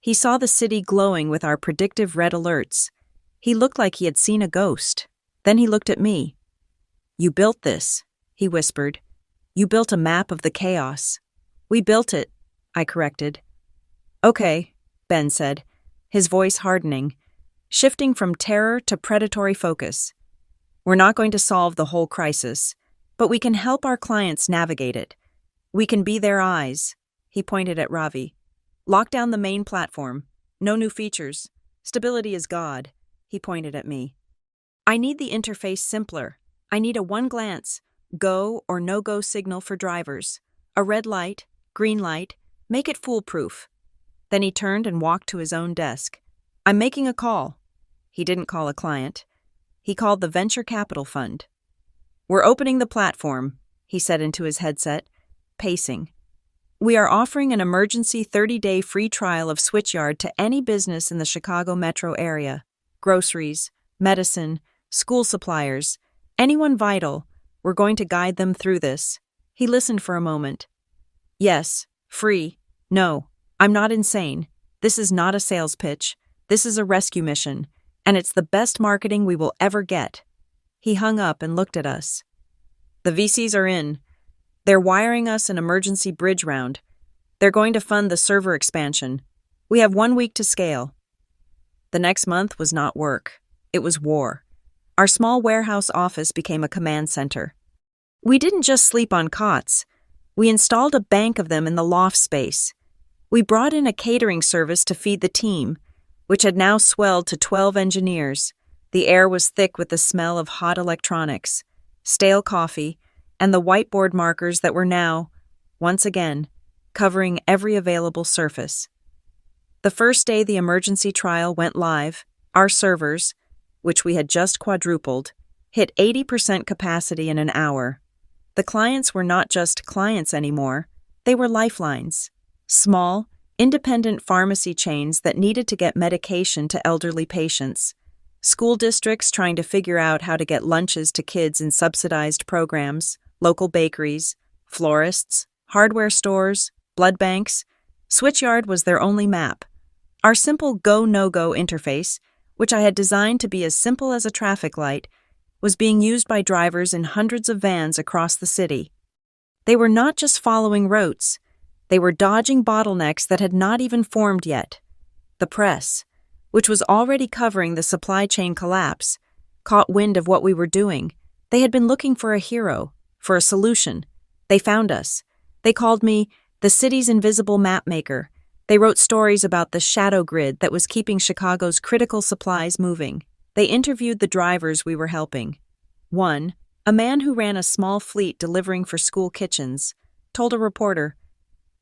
He saw the city glowing with our predictive red alerts. He looked like he had seen a ghost. Then he looked at me. You built this, he whispered. You built a map of the chaos. We built it, I corrected. Okay, Ben said, his voice hardening, shifting from terror to predatory focus. We're not going to solve the whole crisis, but we can help our clients navigate it. We can be their eyes, he pointed at Ravi. Lock down the main platform. No new features. Stability is God, he pointed at me. I need the interface simpler. I need a one-glance, go or no-go signal for drivers. A red light, green light, make it foolproof. Then he turned and walked to his own desk. I'm making a call. He didn't call a client. He called the venture capital fund. We're opening the platform, he said into his headset, pacing. We are offering an emergency 30-day free trial of Switchyard to any business in the Chicago metro area. Groceries, medicine, school suppliers, anyone vital. We're going to guide them through this. He listened for a moment. Yes, free. No, I'm not insane. This is not a sales pitch. This is a rescue mission, and it's the best marketing we will ever get. He hung up and looked at us. The VCs are in. They're wiring us an emergency bridge round. They're going to fund the server expansion. We have 1 week to scale. The next month was not work. It was war. Our small warehouse office became a command center. We didn't just sleep on cots. We installed a bank of them in the loft space. We brought in a catering service to feed the team, which had now swelled to 12 engineers. The air was thick with the smell of hot electronics, stale coffee, and the whiteboard markers that were now, once again, covering every available surface. The first day the emergency trial went live, our servers, which we had just quadrupled, hit 80% capacity in an hour. The clients were not just clients anymore, they were lifelines. Small, independent pharmacy chains that needed to get medication to elderly patients. School districts trying to figure out how to get lunches to kids in subsidized programs. Local bakeries, florists, hardware stores, blood banks. Switchyard was their only map. Our simple go-no-go interface, which I had designed to be as simple as a traffic light, was being used by drivers in hundreds of vans across the city. They were not just following routes, they were dodging bottlenecks that had not even formed yet. The press, which was already covering the supply chain collapse, caught wind of what we were doing. They had been looking for a hero, for a solution. They found us. They called me the city's invisible mapmaker. They wrote stories about the shadow grid that was keeping Chicago's critical supplies moving. They interviewed the drivers we were helping. One, a man who ran a small fleet delivering for school kitchens, told a reporter,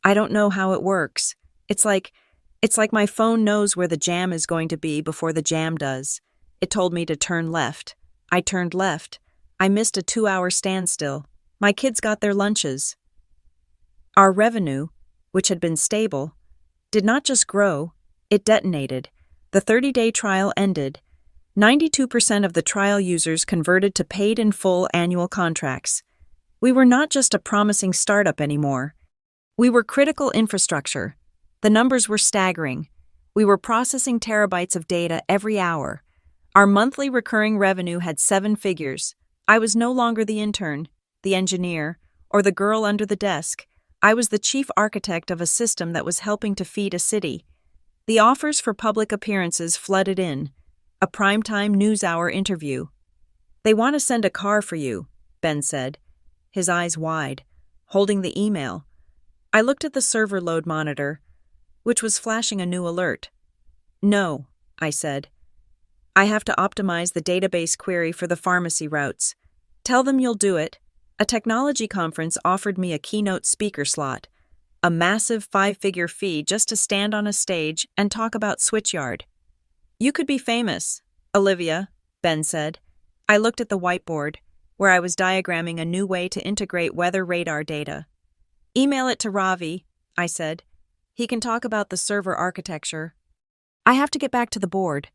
"I don't know how it works. It's like my phone knows where the jam is going to be before the jam does. It told me to turn left. I turned left. I missed a 2-hour standstill. My kids got their lunches." Our revenue, which had been stable, did not just grow, it detonated. The 30-day trial ended. 92% of the trial users converted to paid in full annual contracts. We were not just a promising startup anymore. We were critical infrastructure. The numbers were staggering. We were processing terabytes of data every hour. Our monthly recurring revenue had 7 figures. I was no longer the intern, the engineer, or the girl under the desk. I was the chief architect of a system that was helping to feed a city. The offers for public appearances flooded in. A primetime NewsHour interview. "They want to send a car for you," Ben said, his eyes wide, holding the email. I looked at the server load monitor, which was flashing a new alert. "No," I said. "I have to optimize the database query for the pharmacy routes. Tell them you'll do it. A technology conference offered me a keynote speaker slot, a massive 5-figure fee just to stand on a stage and talk about Switchyard. You could be famous, Olivia, Ben said. I looked at the whiteboard, where I was diagramming a new way to integrate weather radar data. Email it to Ravi, I said. He can talk about the server architecture. I have to get back to the board.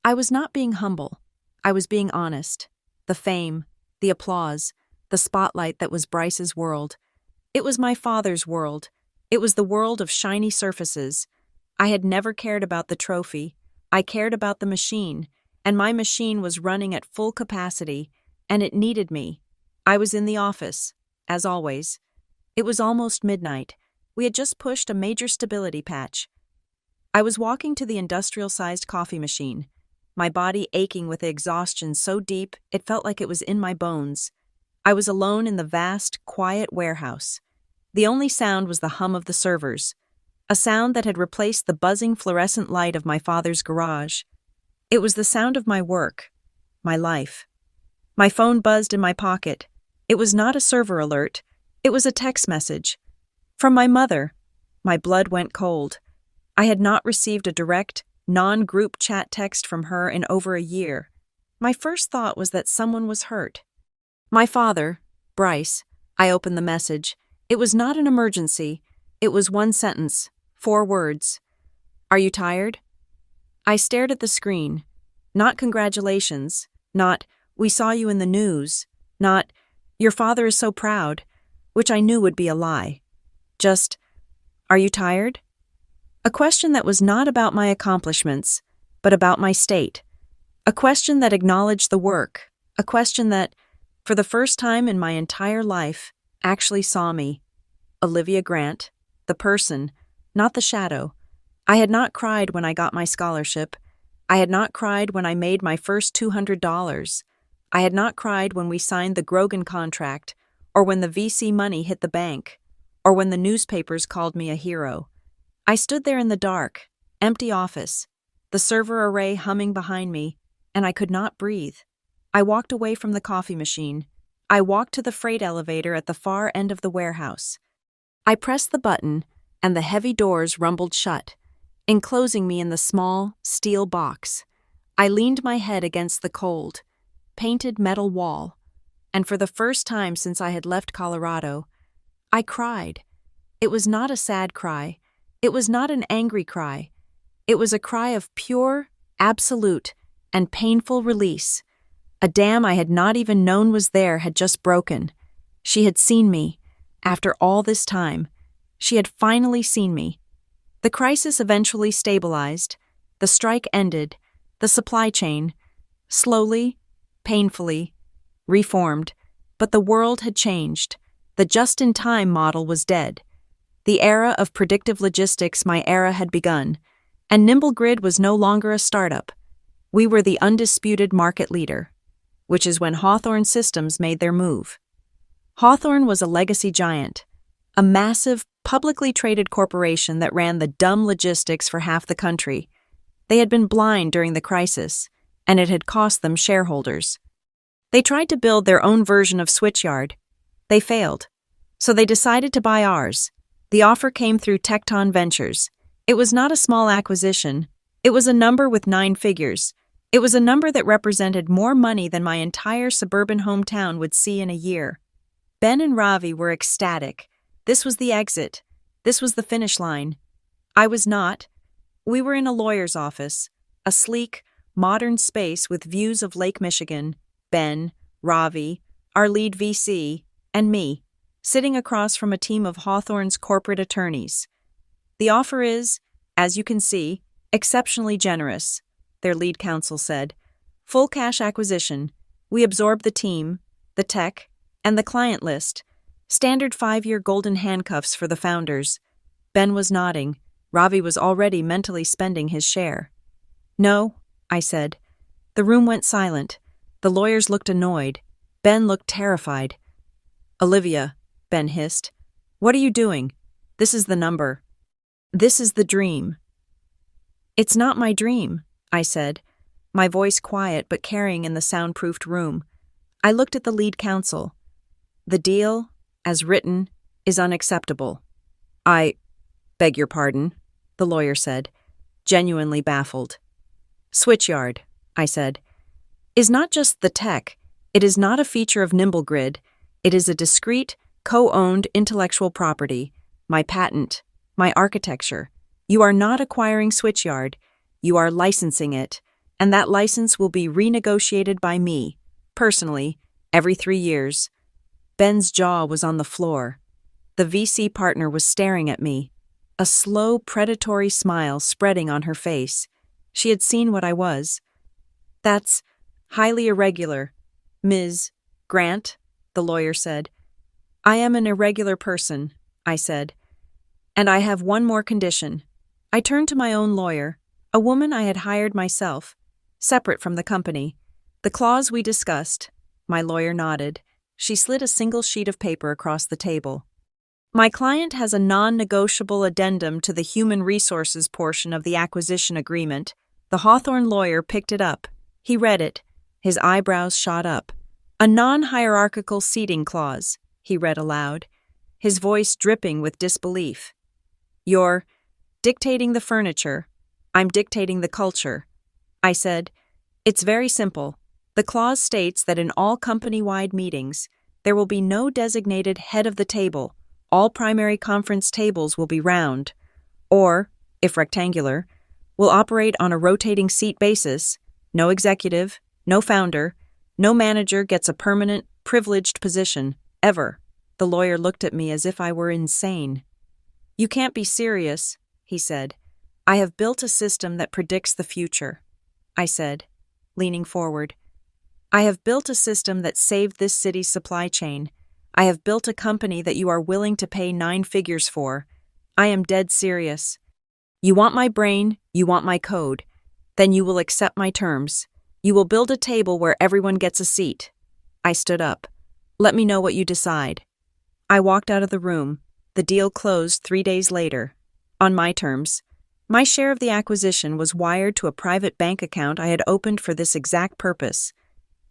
I was not being humble. I was being honest. The fame, the applause, the spotlight that was Bryce's world. It was my father's world. It was the world of shiny surfaces. I had never cared about the trophy. I cared about the machine, and my machine was running at full capacity, and it needed me. I was in the office, as always. It was almost midnight. We had just pushed a major stability patch. I was walking to the industrial-sized coffee machine, my body aching with exhaustion so deep it felt like it was in my bones. I was alone in the vast, quiet warehouse. The only sound was the hum of the servers, a sound that had replaced the buzzing fluorescent light of my father's garage. It was the sound of my work, my life. My phone buzzed in my pocket. It was not a server alert. It was a text message. From my mother. My blood went cold. I had not received a direct, non-group chat text from her in over a year. My first thought was that someone was hurt. My father, Bryce. I opened the message. It was not an emergency. It was one sentence, 4 words. Are you tired? I stared at the screen. Not congratulations. Not, we saw you in the news. Not, your father is so proud, which I knew would be a lie. Just, are you tired? A question that was not about my accomplishments, but about my state. A question that acknowledged the work. A question that, for the first time in my entire life, actually saw me. Olivia Grant, the person, not the shadow. I had not cried when I got my scholarship. I had not cried when I made my first $200. I had not cried when we signed the Grogan contract, or when the VC money hit the bank, or when the newspapers called me a hero. I stood there in the dark, empty office, the server array humming behind me, and I could not breathe. I walked away from the coffee machine. I walked to the freight elevator at the far end of the warehouse. I pressed the button, and the heavy doors rumbled shut, enclosing me in the small, steel box. I leaned my head against the cold, painted metal wall, and for the first time since I had left Colorado, I cried. It was not a sad cry. It was not an angry cry. It was a cry of pure, absolute, and painful release. A dam I had not even known was there had just broken. She had seen me. After all this time, she had finally seen me. The crisis eventually stabilized. The strike ended. The supply chain, slowly, painfully, reformed. But the world had changed. The just-in-time model was dead. The era of predictive logistics, my era, had begun, and Nimble Grid was no longer a startup. We were the undisputed market leader, which is when Hawthorne Systems made their move. Hawthorne was a legacy giant, a massive, publicly traded corporation that ran the dumb logistics for half the country. They had been blind during the crisis, and it had cost them shareholders. They tried to build their own version of Switchyard. They failed, so they decided to buy ours. The offer came through Tecton Ventures. It was not a small acquisition. It was a number with 9 figures. It was a number that represented more money than my entire suburban hometown would see in a year. Ben and Ravi were ecstatic. This was the exit. This was the finish line. I was not. We were in a lawyer's office, a sleek, modern space with views of Lake Michigan, Ben, Ravi, our lead VC, and me, sitting across from a team of Hawthorne's corporate attorneys. The offer is, as you can see, exceptionally generous, their lead counsel said. Full cash acquisition. We absorb the team, the tech, and the client list. Standard 5-year golden handcuffs for the founders. Ben was nodding. Ravi was already mentally spending his share. No, I said. The room went silent. The lawyers looked annoyed. Ben looked terrified. Olivia, Ben hissed. What are you doing? This is the number. This is the dream. It's not my dream, I said, my voice quiet but carrying in the soundproofed room. I looked at the lead counsel. The deal, as written, is unacceptable. I beg your pardon, the lawyer said, genuinely baffled. Switchyard, I said, is not just the tech. It is not a feature of NimbleGrid. It is a discrete, co-owned intellectual property, my patent, my architecture. You are not acquiring Switchyard. You are licensing it, and that license will be renegotiated by me, personally, every 3 years. Ben's jaw was on the floor. The VC partner was staring at me, a slow, predatory smile spreading on her face. She had seen what I was. That's highly irregular, Ms. Grant, the lawyer said. I am an irregular person, I said. And I have one more condition. I turned to my own lawyer, a woman I had hired myself, separate from the company. The clause we discussed, my lawyer nodded. She slid a single sheet of paper across the table. My client has a non-negotiable addendum to the human resources portion of the acquisition agreement. The Hawthorne lawyer picked it up. He read it. His eyebrows shot up. A non-hierarchical seating clause, he read aloud, his voice dripping with disbelief. You're dictating the furniture. I'm dictating the culture. I said, it's very simple. The clause states that in all company-wide meetings, there will be no designated head of the table. All primary conference tables will be round, or, if rectangular, will operate on a rotating seat basis. No executive, no founder, no manager gets a permanent, privileged position, ever. The lawyer looked at me as if I were insane. You can't be serious, he said. I have built a system that predicts the future, I said, leaning forward. I have built a system that saved this city's supply chain. I have built a company that you are willing to pay 9 figures for. I am dead serious. You want my brain, you want my code. Then you will accept my terms. You will build a table where everyone gets a seat. I stood up. Let me know what you decide. I walked out of the room. The deal closed 3 days later. On my terms. My share of the acquisition was wired to a private bank account I had opened for this exact purpose.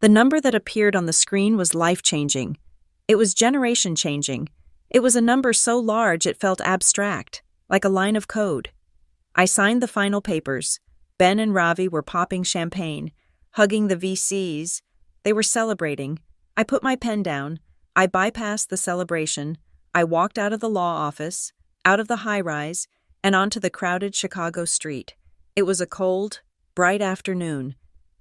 The number that appeared on the screen was life-changing. It was generation-changing. It was a number so large it felt abstract, like a line of code. I signed the final papers. Ben and Ravi were popping champagne, hugging the VCs. They were celebrating. I put my pen down. I bypassed the celebration. I walked out of the law office, out of the high-rise, and onto the crowded Chicago street. It was a cold, bright afternoon.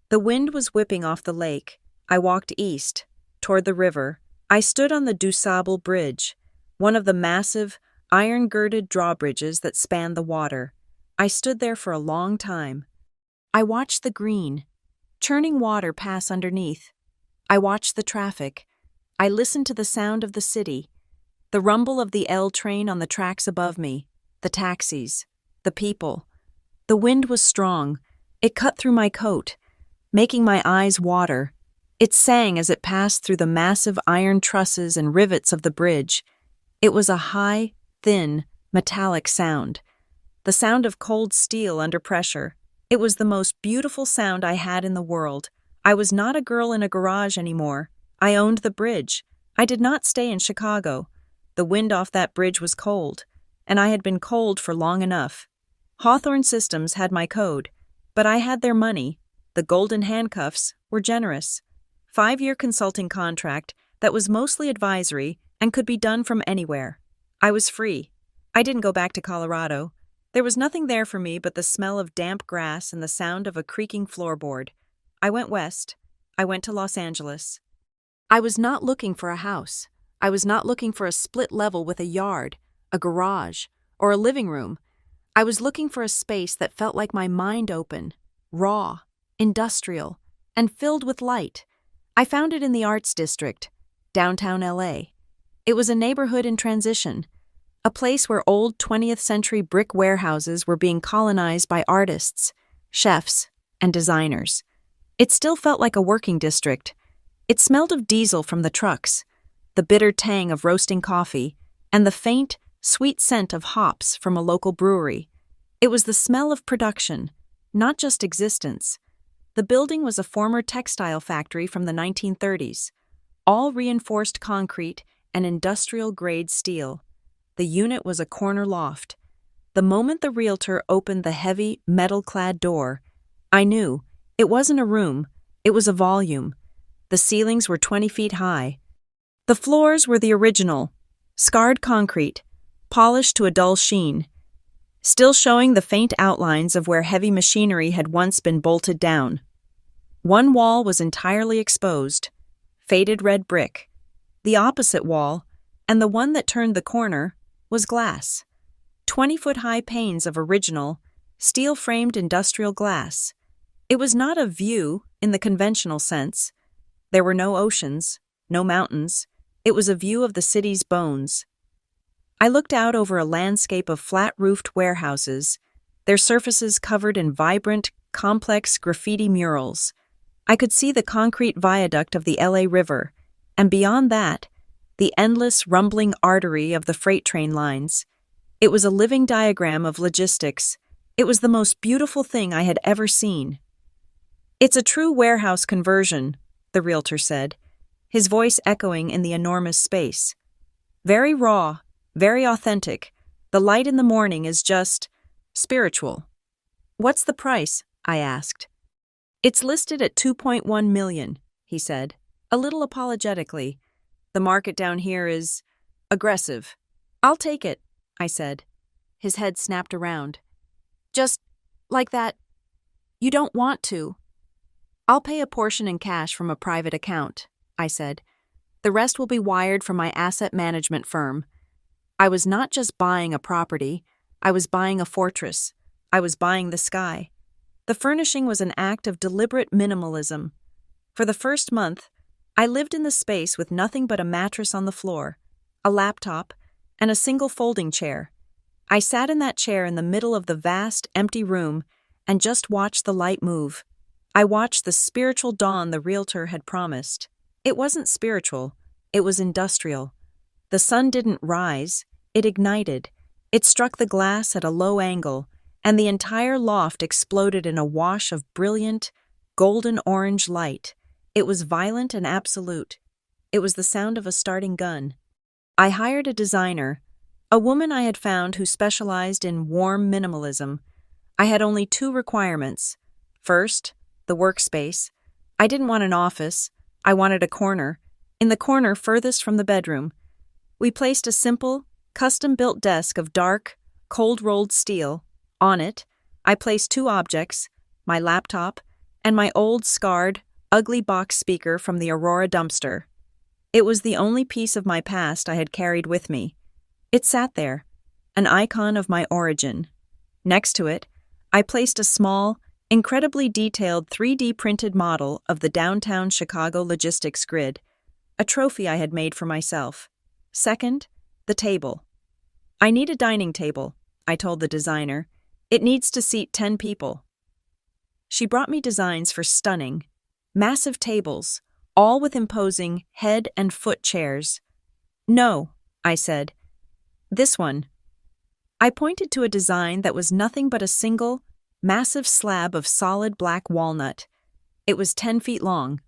The wind was whipping off the lake. I walked east, toward the river. I stood on the DuSable Bridge, one of the massive, iron-girded drawbridges that spanned the water. I stood there for a long time. I watched the green, churning water pass underneath. I watched the traffic. I listened to the sound of the city, the rumble of the L train on the tracks above me, the taxis, the people. The wind was strong. It cut through my coat, making my eyes water. It sang as it passed through the massive iron trusses and rivets of the bridge. It was a high, thin, metallic sound. The sound of cold steel under pressure. It was the most beautiful sound I had in the world. I was not a girl in a garage anymore. I owned the bridge. I did not stay in Chicago. The wind off that bridge was cold, and I had been cold for long enough. Hawthorne Systems had my code, but I had their money. The golden handcuffs were generous. 5-year consulting contract that was mostly advisory and could be done from anywhere. I was free. I didn't go back to Colorado. There was nothing there for me but the smell of damp grass and the sound of a creaking floorboard. I went west. I went to Los Angeles. I was not looking for a house. I was not looking for a split level with a yard, a garage, or a living room. I was looking for a space that felt like my mind open, raw, industrial, and filled with light. I found it in the Arts District, downtown LA. It was a neighborhood in transition, a place where old 20th century brick warehouses were being colonized by artists, chefs, and designers. It still felt like a working district. It smelled of diesel from the trucks, the bitter tang of roasting coffee, and the faint, sweet scent of hops from a local brewery. It was the smell of production, not just existence. The building was a former textile factory from the 1930s. all reinforced concrete and industrial-grade steel. The unit was a corner loft. The moment the realtor opened the heavy, metal-clad door, I knew it wasn't a room, it was a volume. The ceilings were 20 feet high. The floors were the original, scarred concrete, polished to a dull sheen, still showing the faint outlines of where heavy machinery had once been bolted down. One wall was entirely exposed, faded red brick. The opposite wall, and the one that turned the corner, was glass. 20-foot-high panes of original, steel-framed industrial glass. It was not a view in the conventional sense. There were no oceans, no mountains. It was a view of the city's bones. I looked out over a landscape of flat-roofed warehouses, their surfaces covered in vibrant, complex graffiti murals. I could see the concrete viaduct of the LA River, and beyond that, the endless, rumbling artery of the freight train lines. It was a living diagram of logistics. It was the most beautiful thing I had ever seen. "It's a true warehouse conversion," the realtor said, his voice echoing in the enormous space. "Very raw, very authentic. The light in the morning is just spiritual." "What's the price?" I asked. "It's listed at $2.1 million, he said, a little apologetically. "The market down here is aggressive." "I'll take it," I said. His head snapped around. "Just like that. You don't want to." "I'll pay a portion in cash from a private account," I said. "The rest will be wired from my asset management firm." I was not just buying a property, I was buying a fortress. I was buying the sky. The furnishing was an act of deliberate minimalism. For the first month, I lived in the space with nothing but a mattress on the floor, a laptop, and a single folding chair. I sat in that chair in the middle of the vast, empty room and just watched the light move. I watched the spiritual dawn the realtor had promised. It wasn't spiritual, it was industrial. The sun didn't rise, it ignited. It struck the glass at a low angle, and the entire loft exploded in a wash of brilliant, golden-orange light. It was violent and absolute. It was the sound of a starting gun. I hired a designer, a woman I had found who specialized in warm minimalism. I had only 2 requirements. First, the workspace. I didn't want an office. I wanted a corner. In the corner furthest from the bedroom, we placed a simple, custom-built desk of dark, cold-rolled steel. On it, I placed 2 objects, my laptop and my old, scarred, ugly box speaker from the Aurora dumpster. It was the only piece of my past I had carried with me. It sat there, an icon of my origin. Next to it, I placed a small, incredibly detailed 3D printed model of the downtown Chicago logistics grid, a trophy I had made for myself. Second, the table. "I need a dining table," I told the designer. "It needs to seat 10 people." She brought me designs for stunning, massive tables, all with imposing head and foot chairs. "No," I said. "This one." I pointed to a design that was nothing but a single, massive slab of solid black walnut. It was 10 feet long.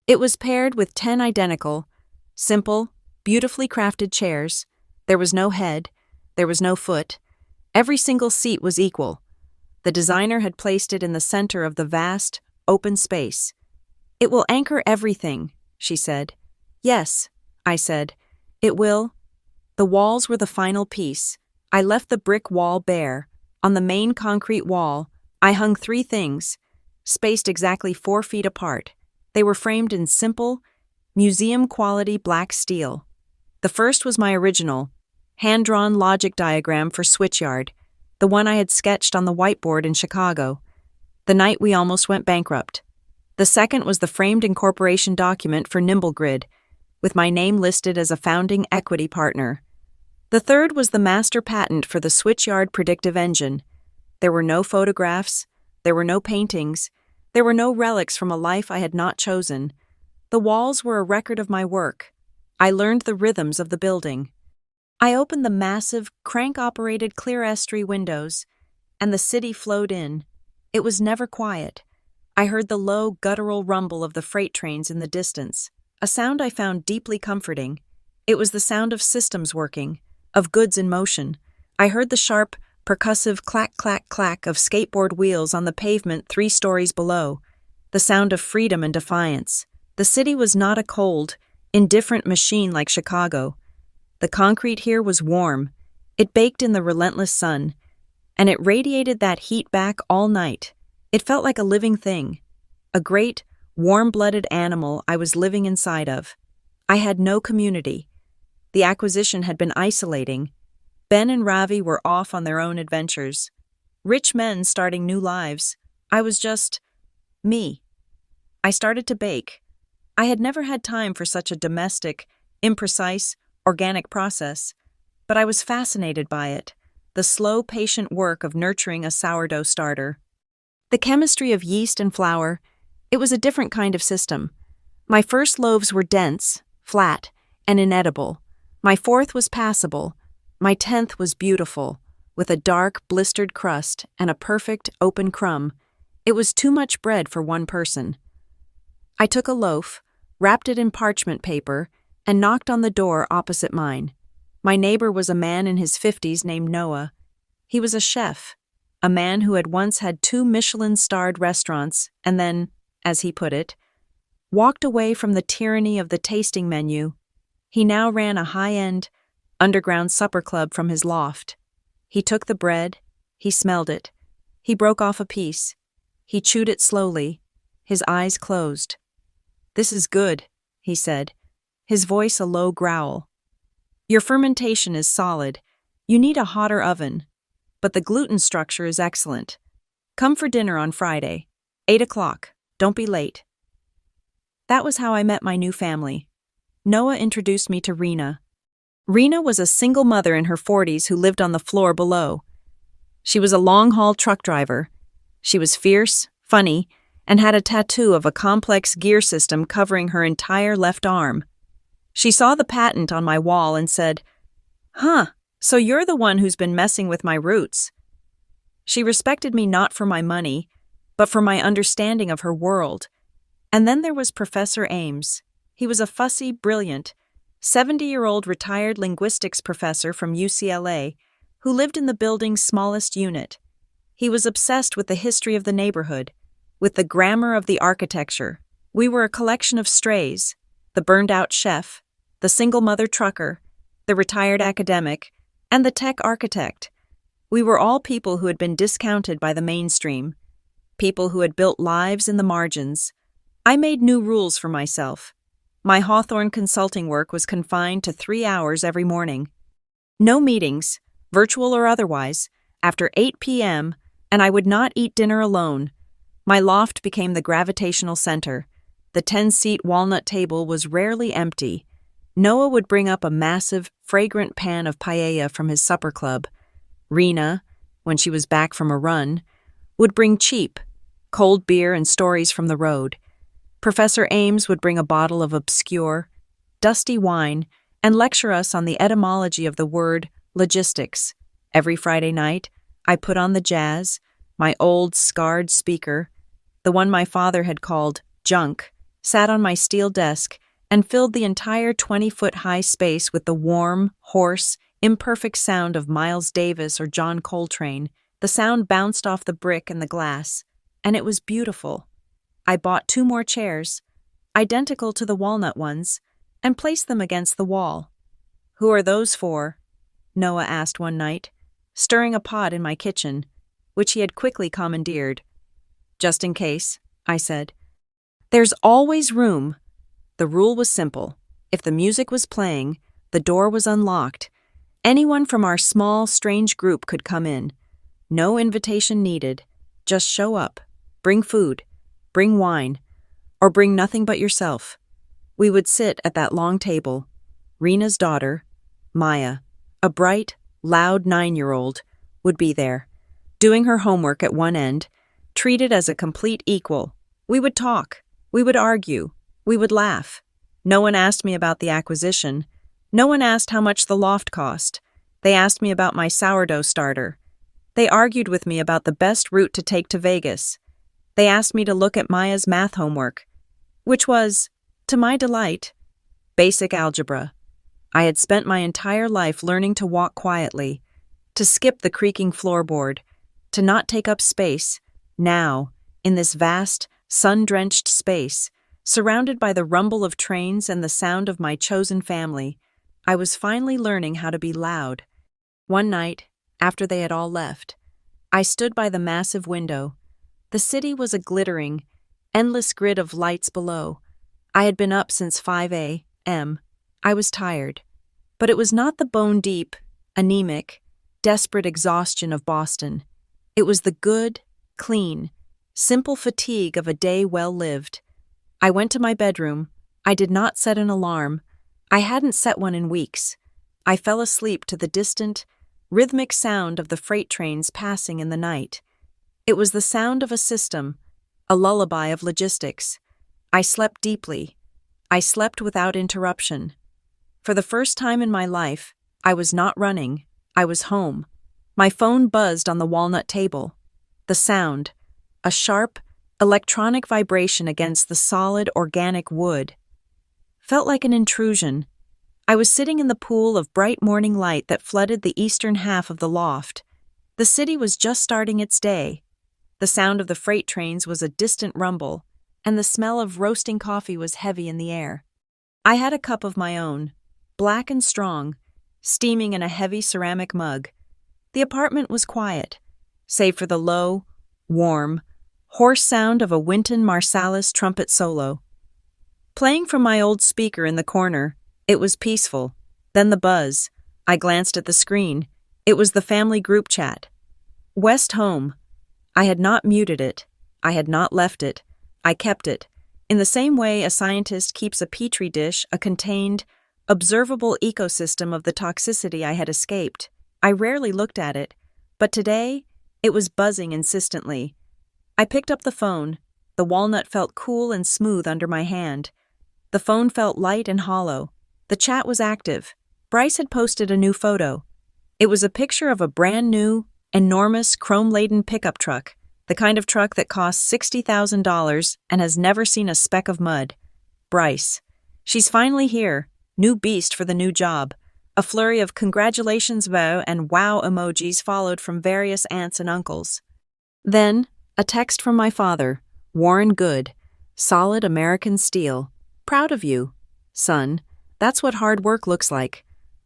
It was paired with 10 identical, simple, beautifully crafted chairs. There was no head, there was no foot. Every single seat was equal. The designer had placed it in the center of the vast, open space. "It will anchor everything," she said. "Yes," I said. "It will." The walls were the final piece. I left the brick wall bare. On the main concrete wall, I hung 3 things, spaced exactly 4 feet apart. They were framed in simple, museum-quality black steel. The first was my original, hand-drawn logic diagram for Switchyard, the one I had sketched on the whiteboard in Chicago, the night we almost went bankrupt. The second was the framed incorporation document for NimbleGrid, with my name listed as a founding equity partner. The third was the master patent for the Switchyard predictive engine. There were no photographs, there were no paintings, there were no relics from a life I had not chosen. The walls were a record of my work. I learned the rhythms of the building. I opened the massive, crank-operated clerestory windows, and the city flowed in. It was never quiet. I heard the low, guttural rumble of the freight trains in the distance. a sound I found deeply comforting. It was the sound of systems working, of goods in motion. I heard the sharp, percussive clack, clack, clack of skateboard wheels on the pavement 3 stories below, the sound of freedom and defiance. The city was not a cold, indifferent machine like Chicago. The concrete here was warm. It baked in the relentless sun, and it radiated that heat back all night. It felt like a living thing, a great, warm-blooded animal I was living inside of. I had no community. The acquisition had been isolating. Ben and Ravi were off on their own adventures. Rich men starting new lives. I was just me. I started to bake. I had never had time for such a domestic, imprecise, organic process, but I was fascinated by it, the slow, patient work of nurturing a sourdough starter. The chemistry of yeast and flour, it was a different kind of system. My first loaves were dense, flat, and inedible. My 4th was passable. My 10th was beautiful, with a dark, blistered crust and a perfect, open crumb. It was too much bread for one person. I took a loaf, wrapped it in parchment paper, and knocked on the door opposite mine. My neighbor was a man in his 50s named Noah. He was a chef, a man who had once had 2 Michelin-starred restaurants and then, as he put it, walked away from the tyranny of the tasting menu. He now ran a high-end, underground supper club from his loft. He took the bread, he smelled it, he broke off a piece, he chewed it slowly, his eyes closed. "This is good," he said, his voice a low growl. "Your fermentation is solid. You need a hotter oven. But the gluten structure is excellent. Come for dinner on Friday, 8 o'clock. Don't be late." That was how I met my new family. Noah introduced me to Rena. Rena was a single mother in her 40s who lived on the floor below. She was a long-haul truck driver. She was fierce, funny, and had a tattoo of a complex gear system covering her entire left arm. She saw the patent on my wall and said, "Huh, so you're the one who's been messing with my roots." She respected me not for my money, but for my understanding of her world. And then there was Professor Ames. He was a fussy, brilliant, 70-year-old retired linguistics professor from UCLA who lived in the building's smallest unit. He was obsessed with the history of the neighborhood, with the grammar of the architecture. We were a collection of strays, the burned-out chef, the single-mother trucker, the retired academic, and the tech architect. We were all people who had been discounted by the mainstream, people who had built lives in the margins. I made new rules for myself. My Hawthorne consulting work was confined to 3 hours every morning. No meetings, virtual or otherwise, after 8 p.m., and I would not eat dinner alone. My loft became the gravitational center. The 10-seat walnut table was rarely empty. Noah would bring up a massive, fragrant pan of paella from his supper club. Rena, when she was back from a run, would bring cheap, cold beer and stories from the road. Professor Ames would bring a bottle of obscure, dusty wine and lecture us on the etymology of the word logistics. Every Friday night, I put on the jazz, my old, scarred speaker, the one my father had called junk, sat on my steel desk, and filled the entire 20-foot-high space with the warm, hoarse, imperfect sound of Miles Davis or John Coltrane. The sound bounced off the brick and the glass, and it was beautiful. I bought 2 more chairs, identical to the walnut ones, and placed them against the wall. "Who are those for?" Noah asked one night, stirring a pot in my kitchen, which he had quickly commandeered. "Just in case," I said. "There's always room." The rule was simple. If the music was playing, the door was unlocked. Anyone from our small, strange group could come in. No invitation needed. Just show up. Bring food. Bring wine. Or bring nothing but yourself. We would sit at that long table. Rena's daughter, Maya, a bright, loud 9-year-old, would be there, doing her homework at one end, treated as a complete equal. We would talk. We would argue. We would laugh. No one asked me about the acquisition. No one asked how much the loft cost. They asked me about my sourdough starter. They argued with me about the best route to take to Vegas. They asked me to look at Maya's math homework, which was, To my delight, basic algebra. I had spent my entire life learning to walk quietly, to skip the creaking floorboard, to not take up space. Now, in this vast, sun-drenched space, surrounded by the rumble of trains and the sound of my chosen family, I was finally learning how to be loud. One night, after they had all left, I stood by the massive window. The city was a glittering, endless grid of lights below. I had been up since 5 a.m. I was tired, but it was not the bone-deep, anemic, desperate exhaustion of Boston. It was the good, clean, simple fatigue of a day well lived. I went to my bedroom. I did not set an alarm. I hadn't set one in weeks. I fell asleep to the distant, rhythmic sound of the freight trains passing in the night. It was the sound of a system, a lullaby of logistics. I slept deeply. I slept without interruption. For the first time in my life, I was not running. I was home. My phone buzzed on the walnut table. The sound, a sharp, electronic vibration against the solid, organic wood, felt like an intrusion. I was sitting in the pool of bright morning light that flooded the eastern half of the loft. The city was just starting its day. The sound of the freight trains was a distant rumble, and the smell of roasting coffee was heavy in the air. I had a cup of my own, black and strong, steaming in a heavy ceramic mug. The apartment was quiet, save for the low, warm, hoarse sound of a Wynton Marsalis trumpet solo. Playing from my old speaker in the corner, it was peaceful. Then the buzz. I glanced at the screen. It was the family group chat. West home. I had not muted it. I had not left it. I kept it. In the same way a scientist keeps a petri dish, a contained, observable ecosystem of the toxicity I had escaped. I rarely looked at it, but today it was buzzing insistently. I picked up the phone. The walnut felt cool and smooth under my hand. The phone felt light and hollow. The chat was active. Bryce had posted a new photo. It was a picture of a brand new, enormous, chrome-laden pickup truck, the kind of truck that costs $60,000 and has never seen a speck of mud. Bryce. She's finally here. New beast for the new job. A flurry of congratulations vow and wow emojis followed from various aunts and uncles. Then, a text from my father, Warren Good, solid American steel. Proud of you, son. That's what hard work looks like.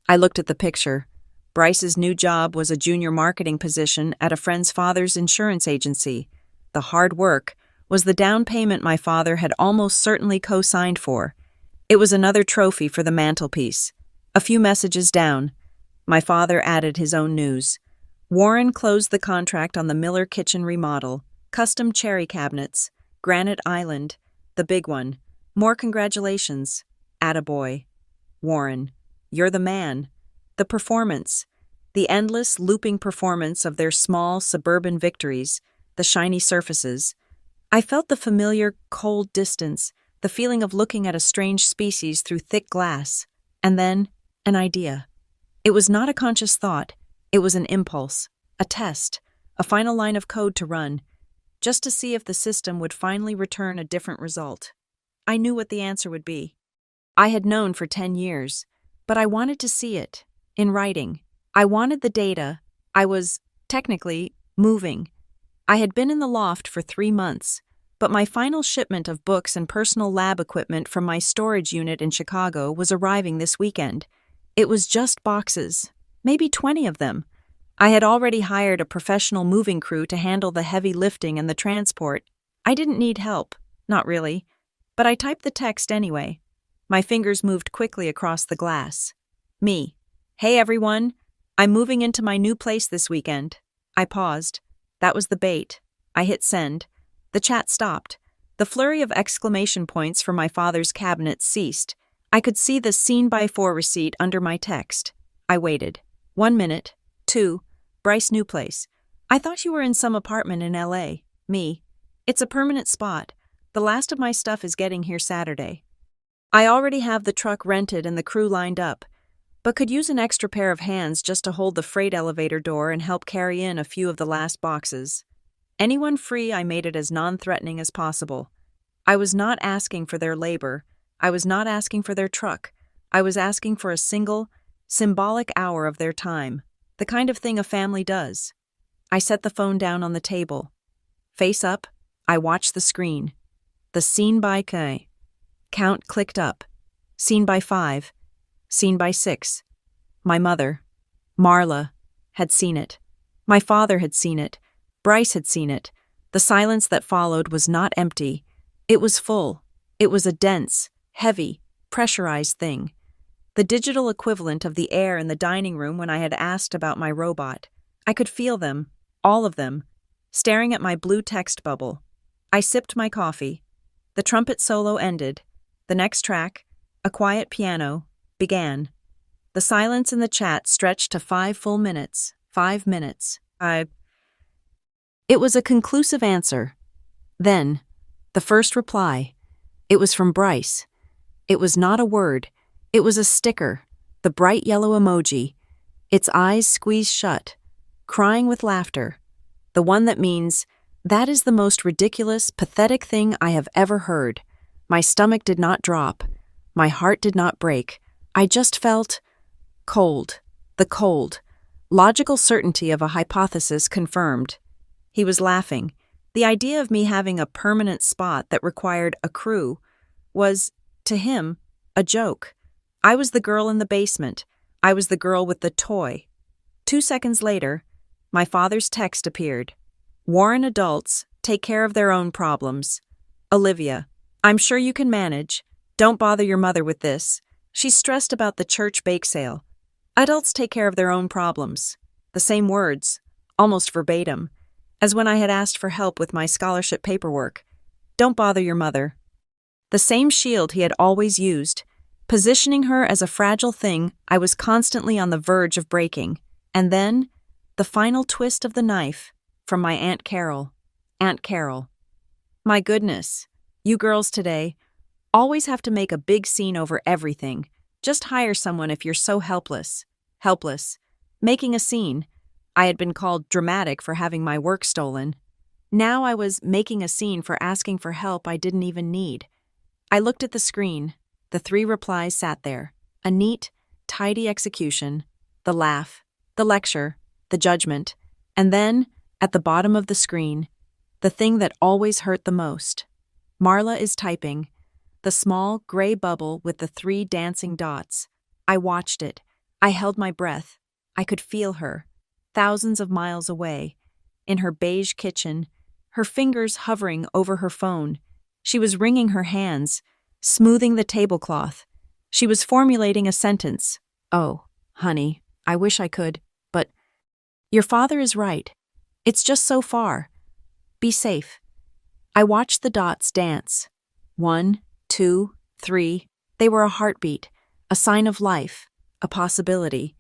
I looked at the picture. Bryce's new job was a junior marketing position at a friend's father's insurance agency. The hard work was the down payment my father had almost certainly co-signed for. It was another trophy for the mantelpiece. A few messages down, my father added his own news. Warren closed the contract on the Miller kitchen remodel, custom cherry cabinets, Granite Island, the big one. More congratulations. Attaboy. Warren, you're the man. The performance, the endless, looping performance of their small, suburban victories, the shiny surfaces. I felt the familiar, cold distance, the feeling of looking at a strange species through thick glass. And then, an idea. It was not a conscious thought. It was an impulse, a test, a final line of code to run, just to see if the system would finally return a different result. I knew what the answer would be. I had known for 10 years, but I wanted to see it. In writing, I wanted the data. I was, technically, moving. I had been in the loft for 3 months, but my final shipment of books and personal lab equipment from my storage unit in Chicago was arriving this weekend. It was just boxes, maybe 20 of them. I had already hired a professional moving crew to handle the heavy lifting and the transport. I didn't need help, not really, but I typed the text anyway. My fingers moved quickly across the glass. Me. Hey everyone, I'm moving into my new place this weekend. I paused. That was the bait. I hit send. The chat stopped. The flurry of exclamation points from my father's cabinet ceased. I could see the seen-by-4 receipt under my text. I waited. 1 minute. 2. Bryce, new place. I thought you were in some apartment in L.A. Me. It's a permanent spot. The last of my stuff is getting here Saturday. I already have the truck rented and the crew lined up, but could use an extra pair of hands just to hold the freight elevator door and help carry in a few of the last boxes. Anyone free, I made it as non-threatening as possible. I was not asking for their labor. I was not asking for their truck. I was asking for a single, symbolic hour of their time, the kind of thing a family does. I set the phone down on the table. Face up, I watched the screen. The scene by count clicked up. Scene by 5. Scene by 6. My mother, Marla, had seen it. My father had seen it. Bryce had seen it. The silence that followed was not empty. It was full. It was a dense, heavy, pressurized thing. The digital equivalent of the air in the dining room when I had asked about my robot. I could feel them, all of them, staring at my blue text bubble. I sipped my coffee. The trumpet solo ended. The next track, a quiet piano, began. The silence in the chat stretched to 5 full minutes. 5 minutes. It was a conclusive answer. Then, the first reply. It was from Bryce. It was not a word. It was a sticker, the bright yellow emoji, its eyes squeezed shut, crying with laughter. The one that means, "That is the most ridiculous, pathetic thing I have ever heard." My stomach did not drop. My heart did not break. I just felt cold. The cold, logical certainty of a hypothesis confirmed. He was laughing. The idea of me having a permanent spot that required a crew was, to him, a joke. I was the girl in the basement. I was the girl with the toy. 2 seconds later, my father's text appeared. "Warren adults take care of their own problems. Olivia, I'm sure you can manage. Don't bother your mother with this. She's stressed about the church bake sale. Adults take care of their own problems." The same words, almost verbatim, as when I had asked for help with my scholarship paperwork. Don't bother your mother. The same shield he had always used, positioning her as a fragile thing I was constantly on the verge of breaking. And then, the final twist of the knife, from my Aunt Carol. Aunt Carol. My goodness, you girls today always have to make a big scene over everything. Just hire someone if you're so helpless. Helpless. Making a scene. I had been called dramatic for having my work stolen. Now I was making a scene for asking for help I didn't even need. I looked at the screen. The 3 replies sat there. A neat, tidy execution. The laugh. The lecture. The judgment. And then, at the bottom of the screen, the thing that always hurt the most. Marla is typing. The small, gray bubble with the 3 dancing dots. I watched it. I held my breath. I could feel her, thousands of miles away, in her beige kitchen, her fingers hovering over her phone. She was wringing her hands, smoothing the tablecloth. She was formulating a sentence. "Oh, honey, I wish I could, but your father is right. It's just so far. Be safe." I watched the dots dance. 1, 2, 3. They were a heartbeat, a sign of life, a possibility.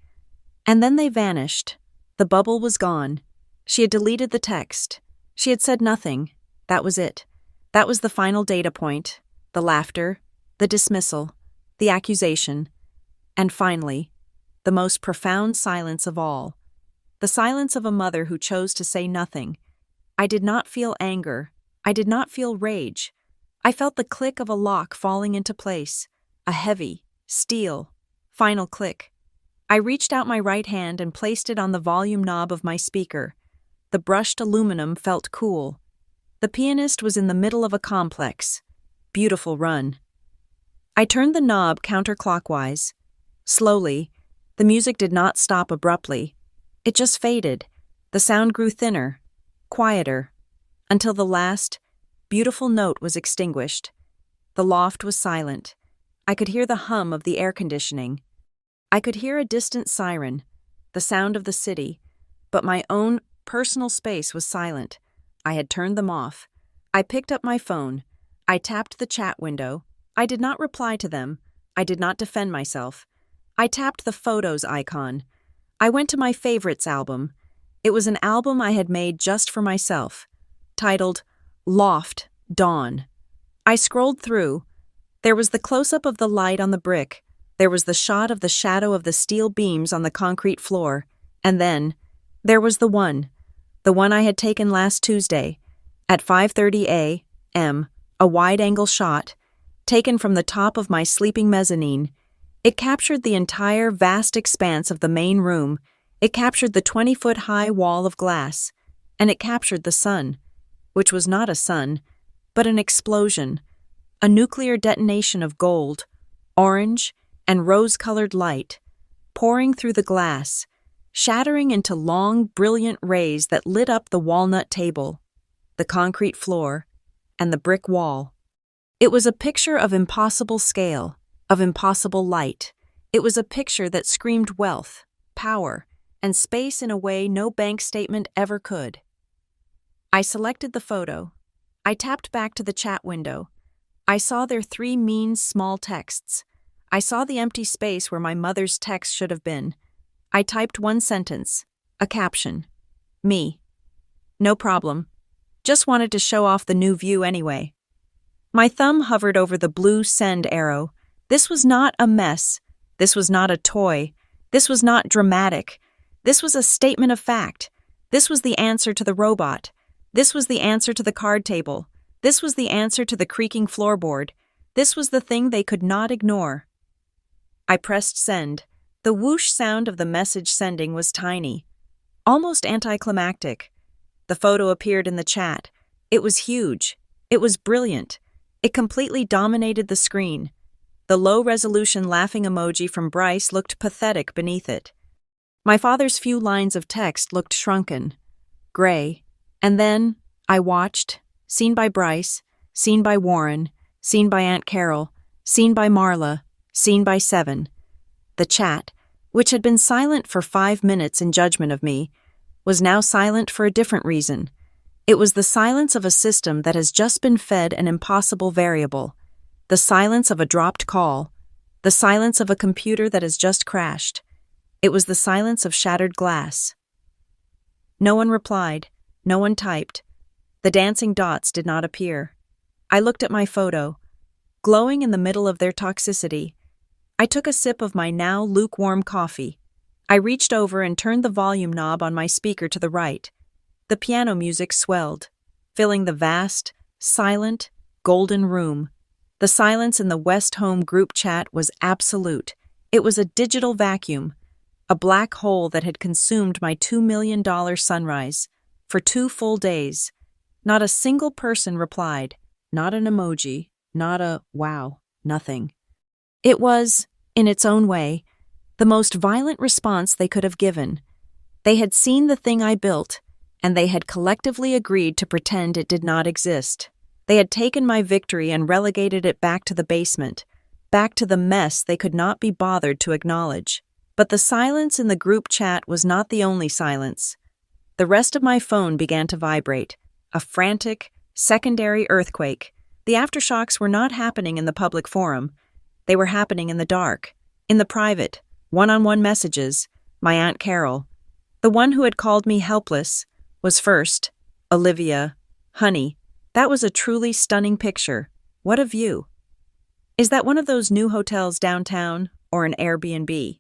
And then they vanished. The bubble was gone. She had deleted the text. She had said nothing. That was it. That was the final data point. The laughter, the dismissal, the accusation. And finally, the most profound silence of all. The silence of a mother who chose to say nothing. I did not feel anger. I did not feel rage. I felt the click of a lock falling into place. A heavy, steel, final click. I reached out my right hand and placed it on the volume knob of my speaker. The brushed aluminum felt cool. The pianist was in the middle of a complex. Beautiful run. I turned the knob counterclockwise. Slowly, the music did not stop abruptly. It just faded. The sound grew thinner, quieter, until the last, beautiful note was extinguished. The loft was silent. I could hear the hum of the air conditioning. I could hear a distant siren, the sound of the city, but my own personal space was silent. I had turned them off. I picked up my phone. I tapped the chat window. I did not reply to them. I did not defend myself. I tapped the photos icon. I went to my favorites album. It was an album I had made just for myself, titled Loft, Dawn. I scrolled through. There was the close-up of the light on the brick. There was the shot of the shadow of the steel beams on the concrete floor. And then, there was the one I had taken last Tuesday, at 5:30 a.m., a wide-angle shot. taken from the top of my sleeping mezzanine. It captured the entire vast expanse of the main room. It captured the 20-foot-high wall of glass. And it captured the sun, which was not a sun, but an explosion, a nuclear detonation of gold, orange, and rose-colored light, pouring through the glass, shattering into long, brilliant rays that lit up the walnut table, the concrete floor, and the brick wall. It was a picture of impossible scale, of impossible light. It was a picture that screamed wealth, power, and space in a way no bank statement ever could. I selected the photo. I tapped back to the chat window. I saw their 3 mean small texts. I saw the empty space where my mother's text should have been. I typed one sentence, a caption. Me. No problem. Just wanted to show off the new view anyway. My thumb hovered over the blue send arrow. This was not a mess. This was not a toy. This was not dramatic. This was a statement of fact. This was the answer to the robot. This was the answer to the card table. This was the answer to the creaking floorboard. This was the thing they could not ignore. I pressed send. The whoosh sound of the message sending was tiny, almost anticlimactic. The photo appeared in the chat. It was huge. It was brilliant. It completely dominated the screen. The low-resolution laughing emoji from Bryce looked pathetic beneath it. My father's few lines of text looked shrunken, gray, and then I watched, seen by Bryce, seen by Warren, seen by Aunt Carol, seen by Marla, seen by Seven. The chat, which had been silent for 5 minutes in judgment of me, was now silent for a different reason. It was the silence of a system that has just been fed an impossible variable, the silence of a dropped call, the silence of a computer that has just crashed. It was the silence of shattered glass. No one replied. No one typed. The dancing dots did not appear. I looked at my photo, glowing in the middle of their toxicity. I took a sip of my now lukewarm coffee. I reached over and turned the volume knob on my speaker to the right. The piano music swelled, filling the vast, silent, golden room. The silence in the West Home group chat was absolute. It was a digital vacuum, a black hole that had consumed my $2 million sunrise. For 2 full days, not a single person replied, not an emoji, not a wow, nothing. It was, in its own way, the most violent response they could have given. They had seen the thing I built, and they had collectively agreed to pretend it did not exist. They had taken my victory and relegated it back to the basement, back to the mess they could not be bothered to acknowledge. But the silence in the group chat was not the only silence. The rest of my phone began to vibrate, a frantic, secondary earthquake. The aftershocks were not happening in the public forum. They were happening in the dark, in the private, one-on-one messages. My Aunt Carol, the one who had called me helpless, was first. Olivia, honey, that was a truly stunning picture. What a view. Is that one of those new hotels downtown or an Airbnb?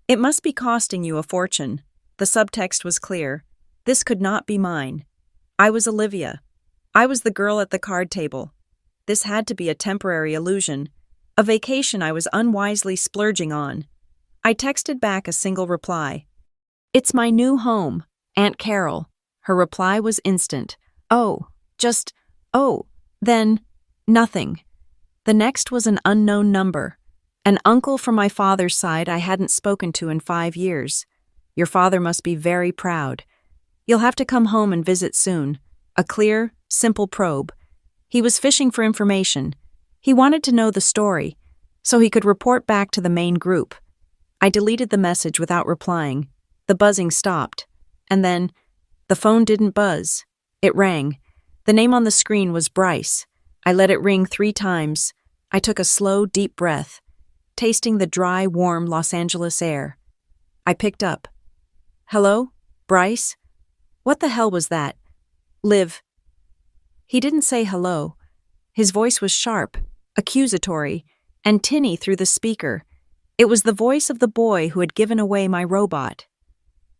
It must be costing you a fortune. The subtext was clear. This could not be mine. I was Olivia. I was the girl at the card table. This had to be a temporary illusion, a vacation I was unwisely splurging on. I texted back a single reply. It's my new home, Aunt Carol. Her reply was instant. Oh, then, nothing. The next was an unknown number. An uncle from my father's side I hadn't spoken to in 5 years. Your father must be very proud. You'll have to come home and visit soon. A clear, simple probe. He was fishing for information. He wanted to know the story, so he could report back to the main group. I deleted the message without replying. The buzzing stopped. And then, the phone didn't buzz. It rang. The name on the screen was Bryce. I let it ring 3 times. I took a slow, deep breath, tasting the dry, warm Los Angeles air. I picked up. Hello? Bryce? What the hell was that? Liv. He didn't say hello. His voice was sharp, accusatory, and tinny through the speaker. It was the voice of the boy who had given away my robot.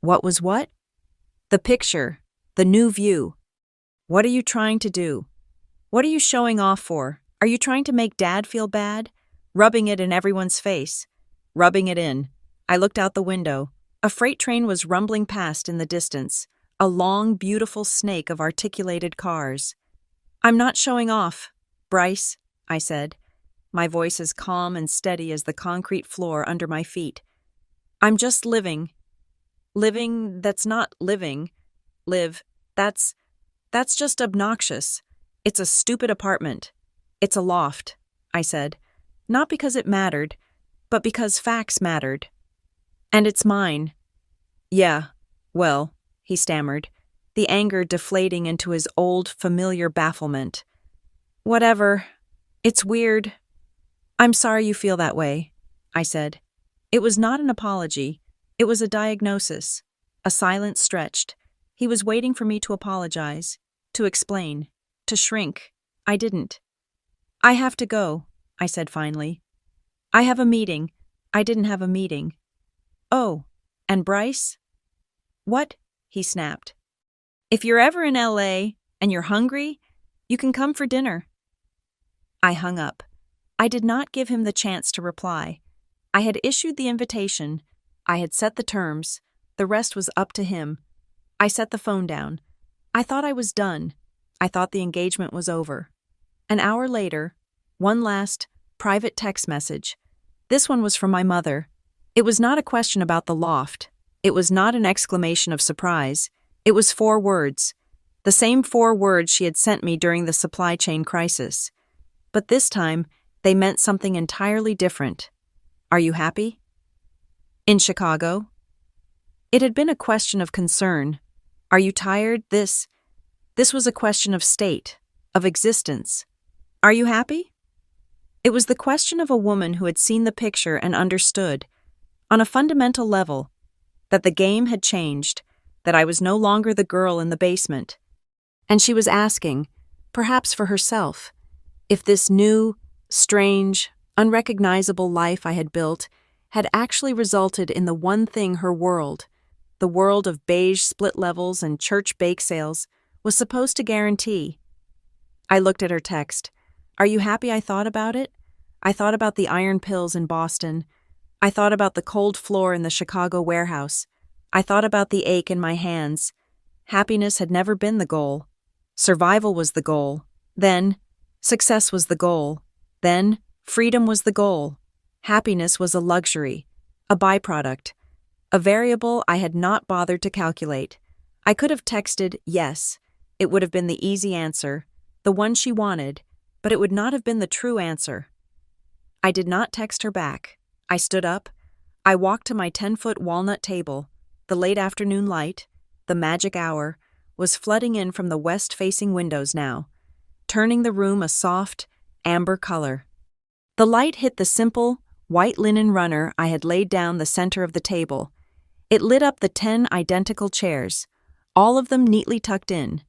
What was what? The picture, the new view. What are you trying to do? What are you showing off for? Are you trying to make Dad feel bad? Rubbing it in everyone's face. Rubbing it in. I looked out the window. A freight train was rumbling past in the distance, a long, beautiful snake of articulated cars. I'm not showing off, Bryce, I said, my voice as calm and steady as the concrete floor under my feet. I'm just living. Living that's not living. Live, that's just obnoxious. It's a stupid apartment. It's a loft, I said, not because it mattered, but because facts mattered. And it's mine. Yeah, well, he stammered, the anger deflating into his old, familiar bafflement. Whatever. It's weird. I'm sorry you feel that way, I said. It was not an apology. It was a diagnosis. A silence stretched. He was waiting for me to apologize, to explain, to shrink. I didn't. I have to go, I said finally. I have a meeting. I didn't have a meeting. Oh, and Bryce? What? He snapped. If you're ever in LA and you're hungry, you can come for dinner. I hung up. I did not give him the chance to reply. I had issued the invitation. I had set the terms. The rest was up to him. I set the phone down. I thought I was done. I thought the engagement was over. An hour later, one last, private text message. This one was from my mother. It was not a question about the loft. It was not an exclamation of surprise. It was 4 words. The same 4 words she had sent me during the supply chain crisis. But this time, they meant something entirely different. Are you happy? In Chicago? It had been a question of concern. Are you tired? This was a question of state, of existence. Are you happy? It was the question of a woman who had seen the picture and understood, on a fundamental level, that the game had changed, that I was no longer the girl in the basement. And she was asking, perhaps for herself, if this new, strange, unrecognizable life I had built had actually resulted in the one thing her world, the world of beige split levels and church bake sales, was supposed to guarantee. I looked at her text. Are you happy I thought about it? I thought about the iron pills in Boston. I thought about the cold floor in the Chicago warehouse. I thought about the ache in my hands. Happiness had never been the goal. Survival was the goal. Then, success was the goal. Then, freedom was the goal. Happiness was a luxury, a byproduct, a variable I had not bothered to calculate. I could have texted yes. It would have been the easy answer, the one she wanted, but it would not have been the true answer. I did not text her back. I stood up. I walked to my 10-foot walnut table. The late afternoon light, the magic hour, was flooding in from the west-facing windows now, turning the room a soft, amber color. The light hit the simple, white linen runner I had laid down the center of the table. It lit up the 10 identical chairs, all of them neatly tucked in.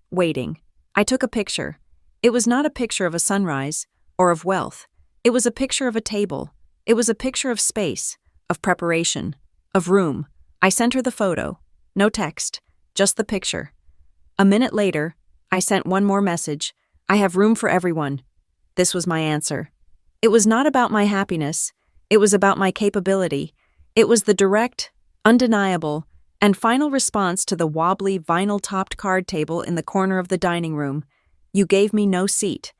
Waiting. I took a picture. It was not a picture of a sunrise, or of wealth. It was a picture of a table. It was a picture of space, of preparation, of room. I sent her the photo. No text, just the picture. A minute later, I sent one more message. I have room for everyone. This was my answer. It was not about my happiness. It was about my capability. It was the direct, undeniable, and final response to the wobbly, vinyl-topped card table in the corner of the dining room. You gave me no seat.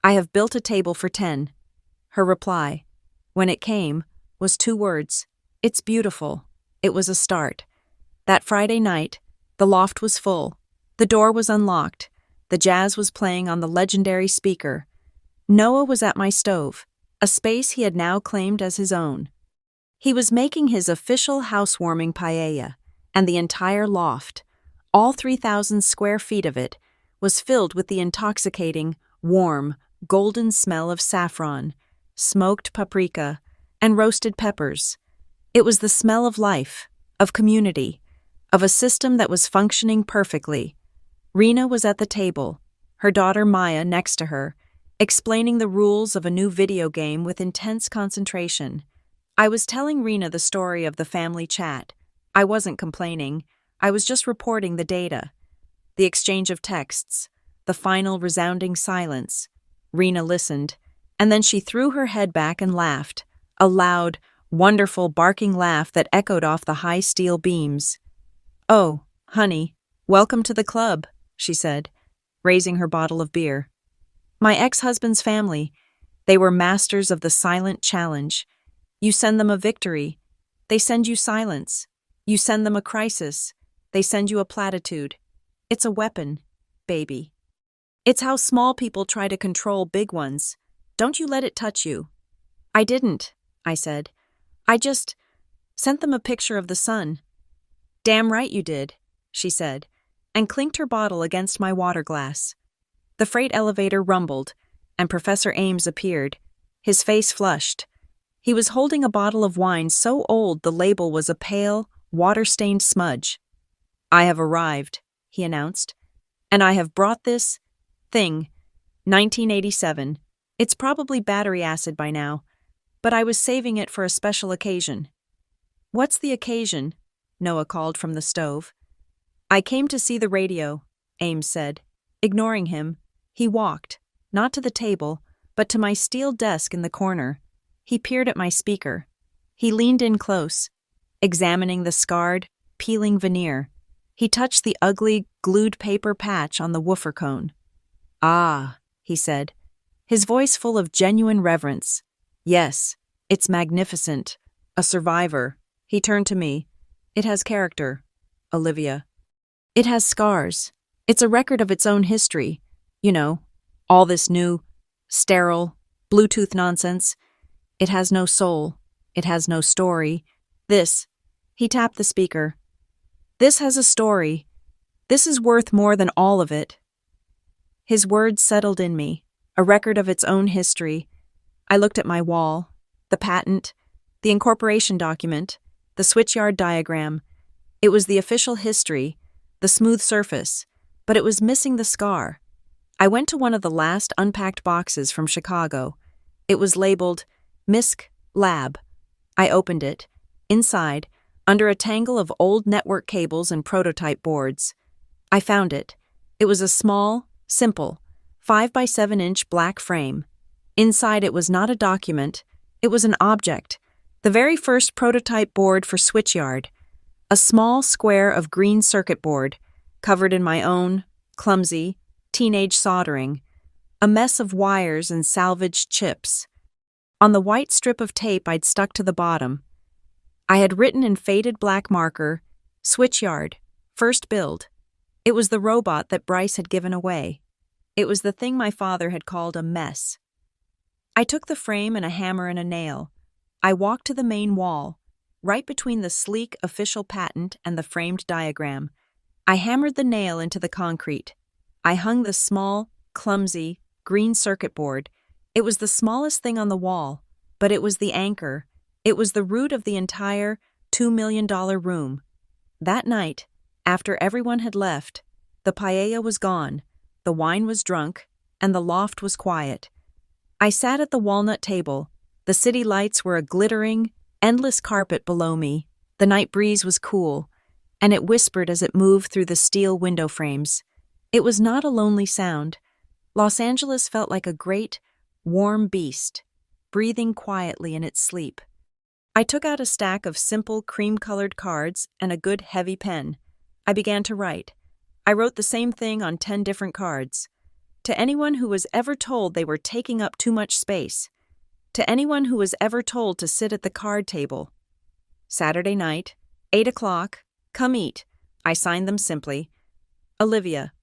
I have built a table for 10. Her reply, when it came, was 2 words. It's beautiful. It was a start. That Friday night, the loft was full. The door was unlocked. The jazz was playing on the legendary speaker. Noah was at my stove, a space he had now claimed as his own. He was making his official housewarming paella, and the entire loft, all 3,000 square feet of it, was filled with the intoxicating, warm, golden smell of saffron, smoked paprika, and roasted peppers. It was the smell of life, of community, of a system that was functioning perfectly. Rena was at the table, her daughter Maya next to her, explaining the rules of a new video game with intense concentration. I was telling Rena the story of the family chat. I wasn't complaining. I was just reporting the data. The exchange of texts, the final resounding silence. Rena listened, and then she threw her head back and laughed, a loud, wonderful barking laugh that echoed off the high steel beams. "Oh, honey, welcome to the club," she said, raising her bottle of beer. "My ex-husband's family, they were masters of the silent challenge. You send them a victory, they send you silence. You send them a crisis, they send you a platitude. It's a weapon, baby. It's how small people try to control big ones. Don't you let it touch you." "I didn't," I said. "I just sent them a picture of the sun." "Damn right you did," she said, and clinked her bottle against my water glass. The freight elevator rumbled, and Professor Ames appeared, his face flushed. He was holding a bottle of wine so old the label was a pale, water-stained smudge. "I have arrived," he announced, "and I have brought this thing, 1987. It's probably battery acid by now, but I was saving it for a special occasion." "What's the occasion?" Noah called from the stove. "I came to see the radio," Ames said. Ignoring him, he walked, not to the table, but to my steel desk in the corner. He peered at my speaker. He leaned in close, examining the scarred, peeling veneer. He touched the ugly, glued paper patch on the woofer cone. "Ah," he said, his voice full of genuine reverence. "Yes, it's magnificent. A survivor." He turned to me. "It has character, Olivia. It has scars. It's a record of its own history. You know, all this new, sterile, Bluetooth nonsense. It has no soul. It has no story. This," he tapped the speaker. "This has a story. This is worth more than all of it." His words settled in me, a record of its own history. I looked at my wall, the patent, the incorporation document, the switchyard diagram. It was the official history, the smooth surface, but it was missing the scar. I went to one of the last unpacked boxes from Chicago. It was labeled MISC Lab. I opened it. Inside, under a tangle of old network cables and prototype boards, I found it. It was a small, simple, 5x7-inch black frame. Inside it was not a document, it was an object, the very first prototype board for switchyard, a small square of green circuit board, covered in my own, clumsy, teenage soldering, a mess of wires and salvaged chips. On the white strip of tape I'd stuck to the bottom, I had written in faded black marker, "Switchyard, first build." It was the robot that Bryce had given away. It was the thing my father had called a mess. I took the frame and a hammer and a nail. I walked to the main wall, right between the sleek official patent and the framed diagram. I hammered the nail into the concrete. I hung the small, clumsy, green circuit board. It was the smallest thing on the wall, but it was the anchor. It was the root of the entire $2 million room. That night, after everyone had left, the paella was gone, the wine was drunk, and the loft was quiet. I sat at the walnut table. The city lights were a glittering, endless carpet below me. The night breeze was cool, and it whispered as it moved through the steel window frames. It was not a lonely sound. Los Angeles felt like a great, warm beast, breathing quietly in its sleep. I took out a stack of simple cream-colored cards and a good heavy pen. I began to write. I wrote the same thing on 10 different cards. To anyone who was ever told they were taking up too much space. To anyone who was ever told to sit at the card table. Saturday night, 8 o'clock, come eat. I signed them simply. Olivia.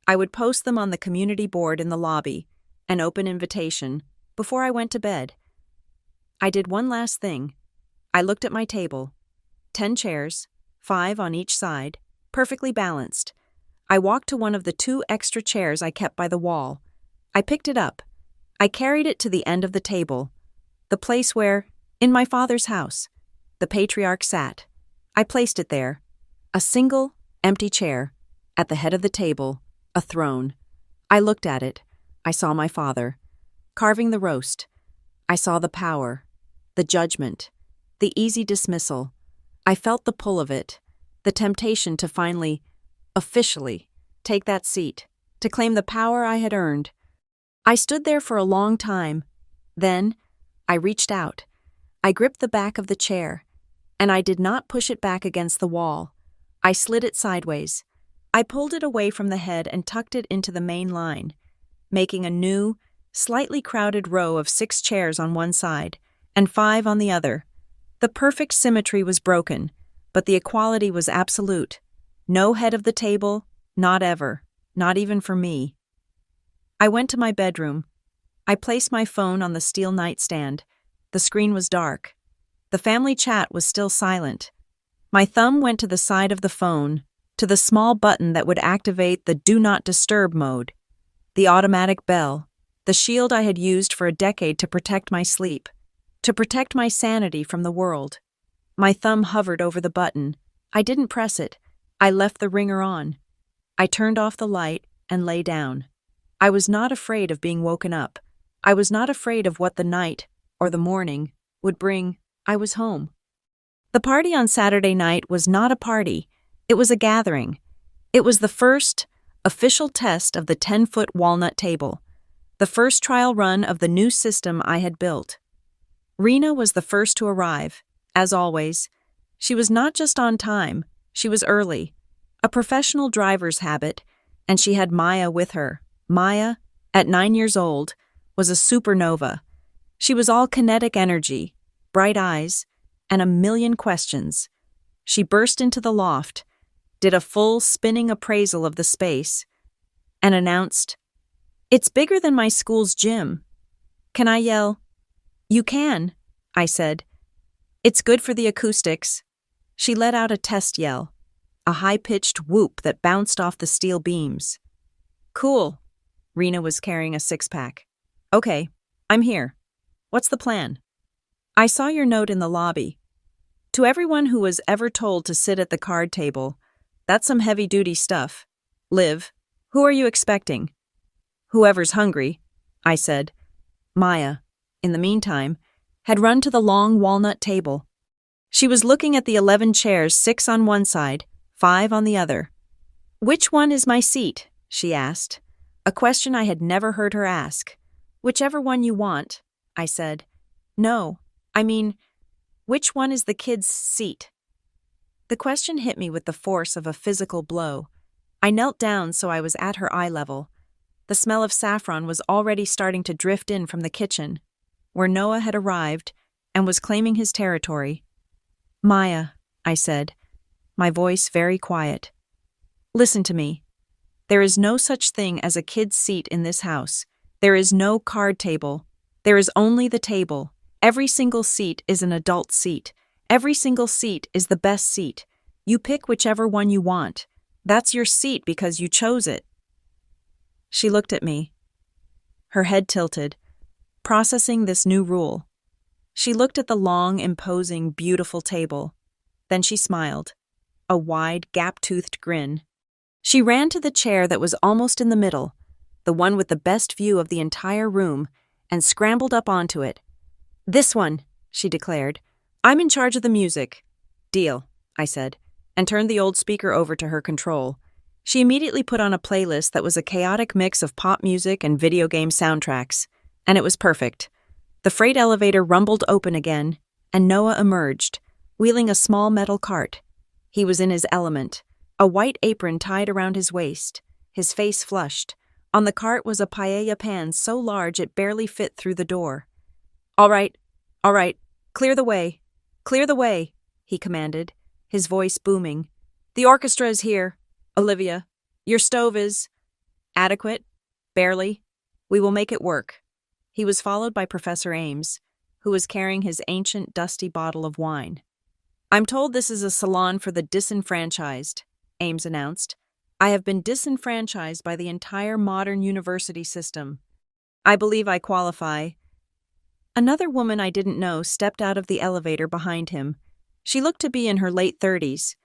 I would post them on the community board in the lobby, an open invitation, before I went to bed. I did one last thing. I looked at my table. 10 chairs, 5 on each side, perfectly balanced. I walked to one of the 2 extra chairs I kept by the wall. I picked it up. I carried it to the end of the table, the place where, in my father's house, the patriarch sat. I placed it there. A single, empty chair. At the head of the table, a throne. I looked at it. I saw my father, carving the roast. I saw the power, the judgment, the easy dismissal. I felt the pull of it, the temptation to finally, officially, take that seat, to claim the power I had earned. I stood there for a long time. Then, I reached out. I gripped the back of the chair, and I did not push it back against the wall. I slid it sideways. I pulled it away from the head and tucked it into the main line, making a new, slightly crowded row of 6 chairs on one side and 5 on the other. The perfect symmetry was broken, but the equality was absolute. No head of the table, not ever, not even for me. I went to my bedroom. I placed my phone on the steel nightstand. The screen was dark. The family chat was still silent. My thumb went to the side of the phone, to the small button that would activate the Do Not Disturb mode. The automatic bell, the shield I had used for a decade to protect my sleep, to protect my sanity from the world. My thumb hovered over the button. I didn't press it. I left the ringer on. I turned off the light and lay down. I was not afraid of being woken up. I was not afraid of what the night, or the morning, would bring. I was home. The party on Saturday night was not a party. It was a gathering. It was the first official test of the 10-foot walnut table, the first trial run of the new system I had built. Rena was the first to arrive, as always. She was not just on time, she was early, a professional driver's habit, and she had Maya with her. Maya, at 9 years old, was a supernova. She was all kinetic energy, bright eyes, and a million questions. She burst into the loft, did a full spinning appraisal of the space, and announced, "It's bigger than my school's gym. Can I yell?" "You can," I said. "It's good for the acoustics." She let out a test yell, a high-pitched whoop that bounced off the steel beams. "Cool." Rena was carrying a 6-pack. "Okay, I'm here. What's the plan?" "I saw your note in the lobby. To everyone who was ever told to sit at the card table, that's some heavy-duty stuff. Liv, who are you expecting?" "Whoever's hungry," I said. Maya, in the meantime, had run to the long walnut table. She was looking at the 11 chairs, 6 on one side, 5 on the other. "Which one is my seat?" she asked, a question I had never heard her ask. "Whichever one you want," I said. "No, I mean, which one is the kid's seat?" The question hit me with the force of a physical blow. I knelt down so I was at her eye level. The smell of saffron was already starting to drift in from the kitchen, where Noah had arrived and was claiming his territory. "Maya," I said, my voice very quiet. "Listen to me. There is no such thing as a kid's seat in this house. There is no card table. There is only the table. Every single seat is an adult seat. Every single seat is the best seat. You pick whichever one you want. That's your seat because you chose it." She looked at me, her head tilted, processing this new rule. She looked at the long, imposing, beautiful table. Then she smiled, a wide, gap-toothed grin. She ran to the chair that was almost in the middle, the one with the best view of the entire room, and scrambled up onto it. "This one," she declared. "I'm in charge of the music." "Deal," I said, and turned the old speaker over to her control. She immediately put on a playlist that was a chaotic mix of pop music and video game soundtracks, and it was perfect. The freight elevator rumbled open again, and Noah emerged, wheeling a small metal cart. He was in his element, a white apron tied around his waist, his face flushed. On the cart was a paella pan so large it barely fit through the door. All right, clear the way, he commanded, his voice booming. "The orchestra is here. Olivia, your stove is adequate, barely. We will make it work." He was followed by Professor Ames, who was carrying his ancient, dusty bottle of wine. "I'm told this is a salon for the disenfranchised," Ames announced. "I have been disenfranchised by the entire modern university system. I believe I qualify." Another woman I didn't know stepped out of the elevator behind him. She looked to be in her late 30s,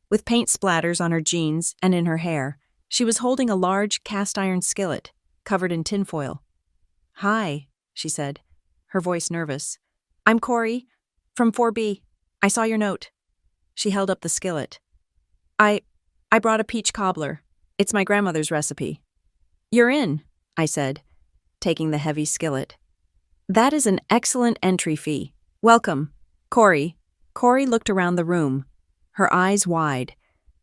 with paint splatters on her jeans and in her hair. She was holding a large cast-iron skillet, covered in tinfoil. "Hi," she said, her voice nervous. "I'm Corey, from 4B. I saw your note." She held up the skillet. I brought a peach cobbler. It's my grandmother's recipe." "You're in," I said, taking the heavy skillet. That is an excellent entry fee. Welcome. Corey. Corey looked around the room, her eyes wide.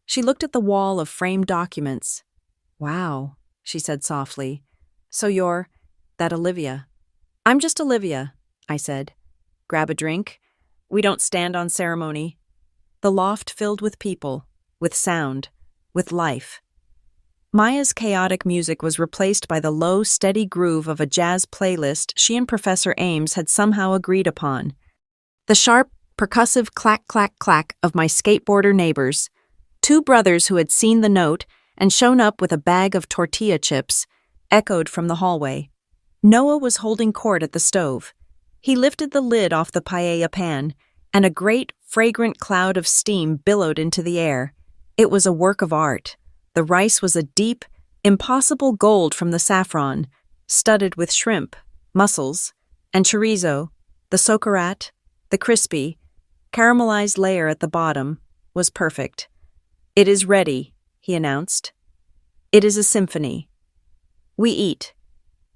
She looked at the wall of framed documents. Wow, she said softly. So you're that Olivia. I'm just Olivia, I said. Grab a drink. We don't stand on ceremony. The loft filled with people, with sound, with life. Maya's chaotic music was replaced by the low, steady groove of a jazz playlist she and Professor Ames had somehow agreed upon. The sharp, percussive clack-clack-clack of my skateboarder neighbors, two brothers who had seen the note and shown up with a bag of tortilla chips, echoed from the hallway. Noah was holding court at the stove. He lifted the lid off the paella pan, and a great, fragrant cloud of steam billowed into the air. It was a work of art. The rice was a deep, impossible gold from the saffron, studded with shrimp, mussels, and chorizo. The socarat, the crispy, caramelized layer at the bottom, was perfect. It is ready, he announced. It is a symphony. We eat.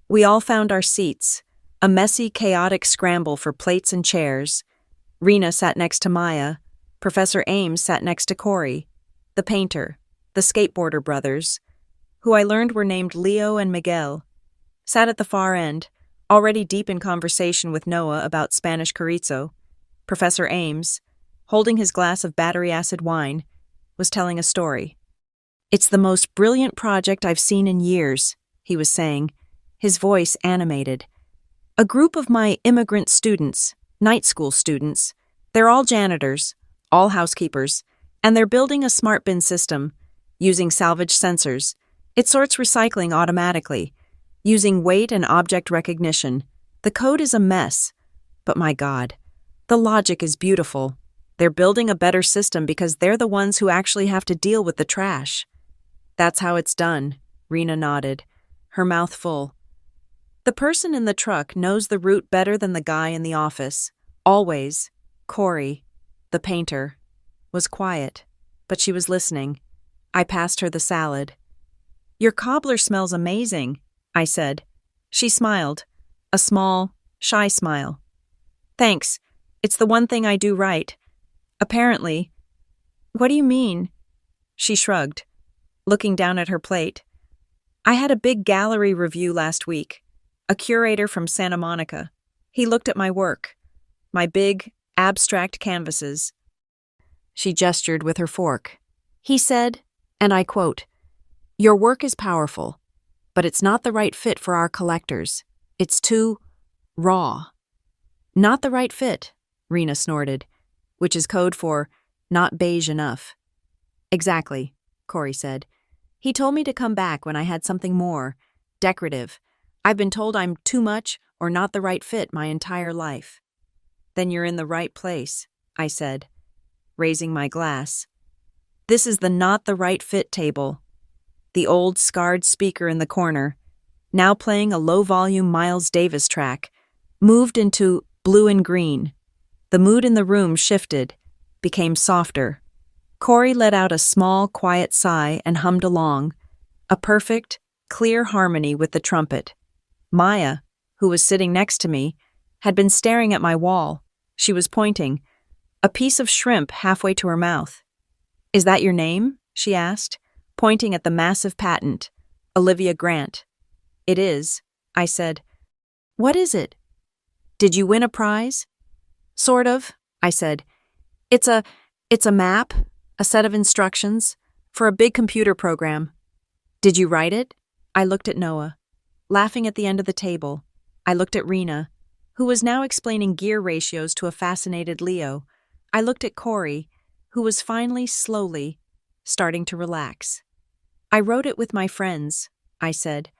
We all found our seats, a messy, chaotic scramble for plates and chairs. Rena sat next to Maya. Professor Ames sat next to Corey, the painter. The skateboarder brothers, who I learned were named Leo and Miguel, sat at the far end, already deep in conversation with Noah about Spanish chorizo. Professor Ames, holding his glass of battery acid wine, was telling a story. It's the most brilliant project I've seen in years, he was saying, his voice animated. A group of my immigrant students, night school students, they're all janitors, all housekeepers, and they're building a smart bin system, using salvage sensors. It sorts recycling automatically, using weight and object recognition. The code is a mess, but my God, the logic is beautiful. They're building a better system because they're the ones who actually have to deal with the trash. That's how it's done, Rena nodded, her mouth full. The person in the truck knows the route better than the guy in the office. Always. Corey, the painter, was quiet, but she was listening. I passed her the salad. Your cobbler smells amazing, I said. She smiled, a small, shy smile. Thanks. It's the one thing I do right. Apparently. What do you mean? She shrugged, looking down at her plate. I had a big gallery review last week. A curator from Santa Monica. He looked at my work, my big, abstract canvases. She gestured with her fork. He said, and I quote, "Your work is powerful, but it's not the right fit for our collectors. It's too raw." Not the right fit, Rena snorted, which is code for not beige enough. Exactly, Corey said. He told me to come back when I had something more, decorative. I've been told I'm too much or not the right fit my entire life. Then you're in the right place, I said, raising my glass. This is the not the right fit table. The old scarred speaker in the corner, now playing a low-volume Miles Davis track, moved into blue and green. The mood in the room shifted, became softer. Corey let out a small, quiet sigh and hummed along, a perfect, clear harmony with the trumpet. Maya, who was sitting next to me, had been staring at my wall. She was pointing, a piece of shrimp halfway to her mouth. Is that your name? She asked, pointing at the massive patent, Olivia Grant. It is, I said. What is it? Did you win a prize? Sort of, I said. It's a map, a set of instructions, for a big computer program. Did you write it? I looked at Noah, laughing at the end of the table. I looked at Rena, who was now explaining gear ratios to a fascinated Leo. I looked at Corey, who was finally, slowly, starting to relax. I wrote it with my friends, I said.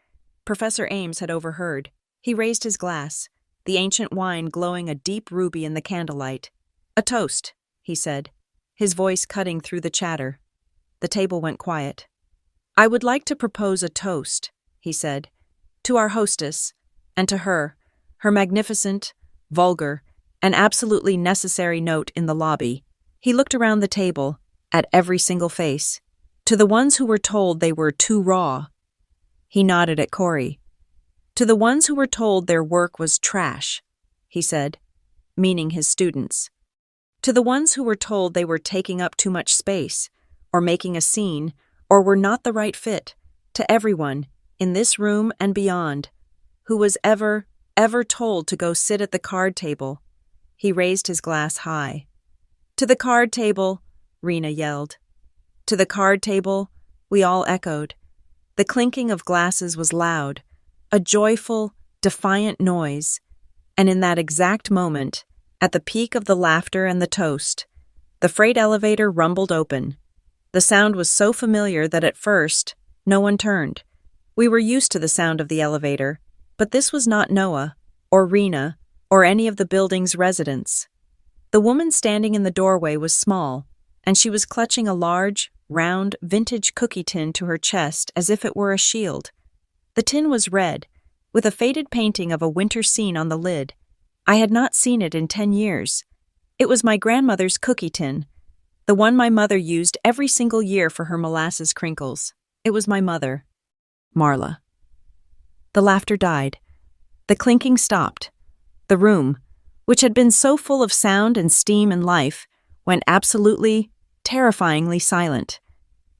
Professor Ames had overheard. He raised his glass, the ancient wine glowing a deep ruby in the candlelight. A toast, he said, his voice cutting through the chatter. The table went quiet. I would like to propose a toast, he said, to our hostess, and to her magnificent, vulgar, and absolutely necessary note in the lobby. He looked around the table, at every single face, to the ones who were told they were too raw. He nodded at Corey. To the ones who were told their work was trash, he said, meaning his students. To the ones who were told they were taking up too much space, or making a scene, or were not the right fit, to everyone, in this room and beyond, who was ever told to go sit at the card table. He raised his glass high. To the card table, Rena yelled. To the card table, we all echoed. The clinking of glasses was loud, a joyful, defiant noise, and in that exact moment, at the peak of the laughter and the toast, the freight elevator rumbled open. The sound was so familiar that at first, no one turned. We were used to the sound of the elevator, but this was not Noah, or Rena, or any of the building's residents. The woman standing in the doorway was small, and she was clutching a large, round, vintage cookie tin to her chest as if it were a shield. The tin was red, with a faded painting of a winter scene on the lid. I had not seen it in 10 years. It was my grandmother's cookie tin, the one my mother used every single year for her molasses crinkles. It was my mother, Marla. The laughter died. The clinking stopped. The room, which had been so full of sound and steam and life, went absolutely, terrifyingly silent.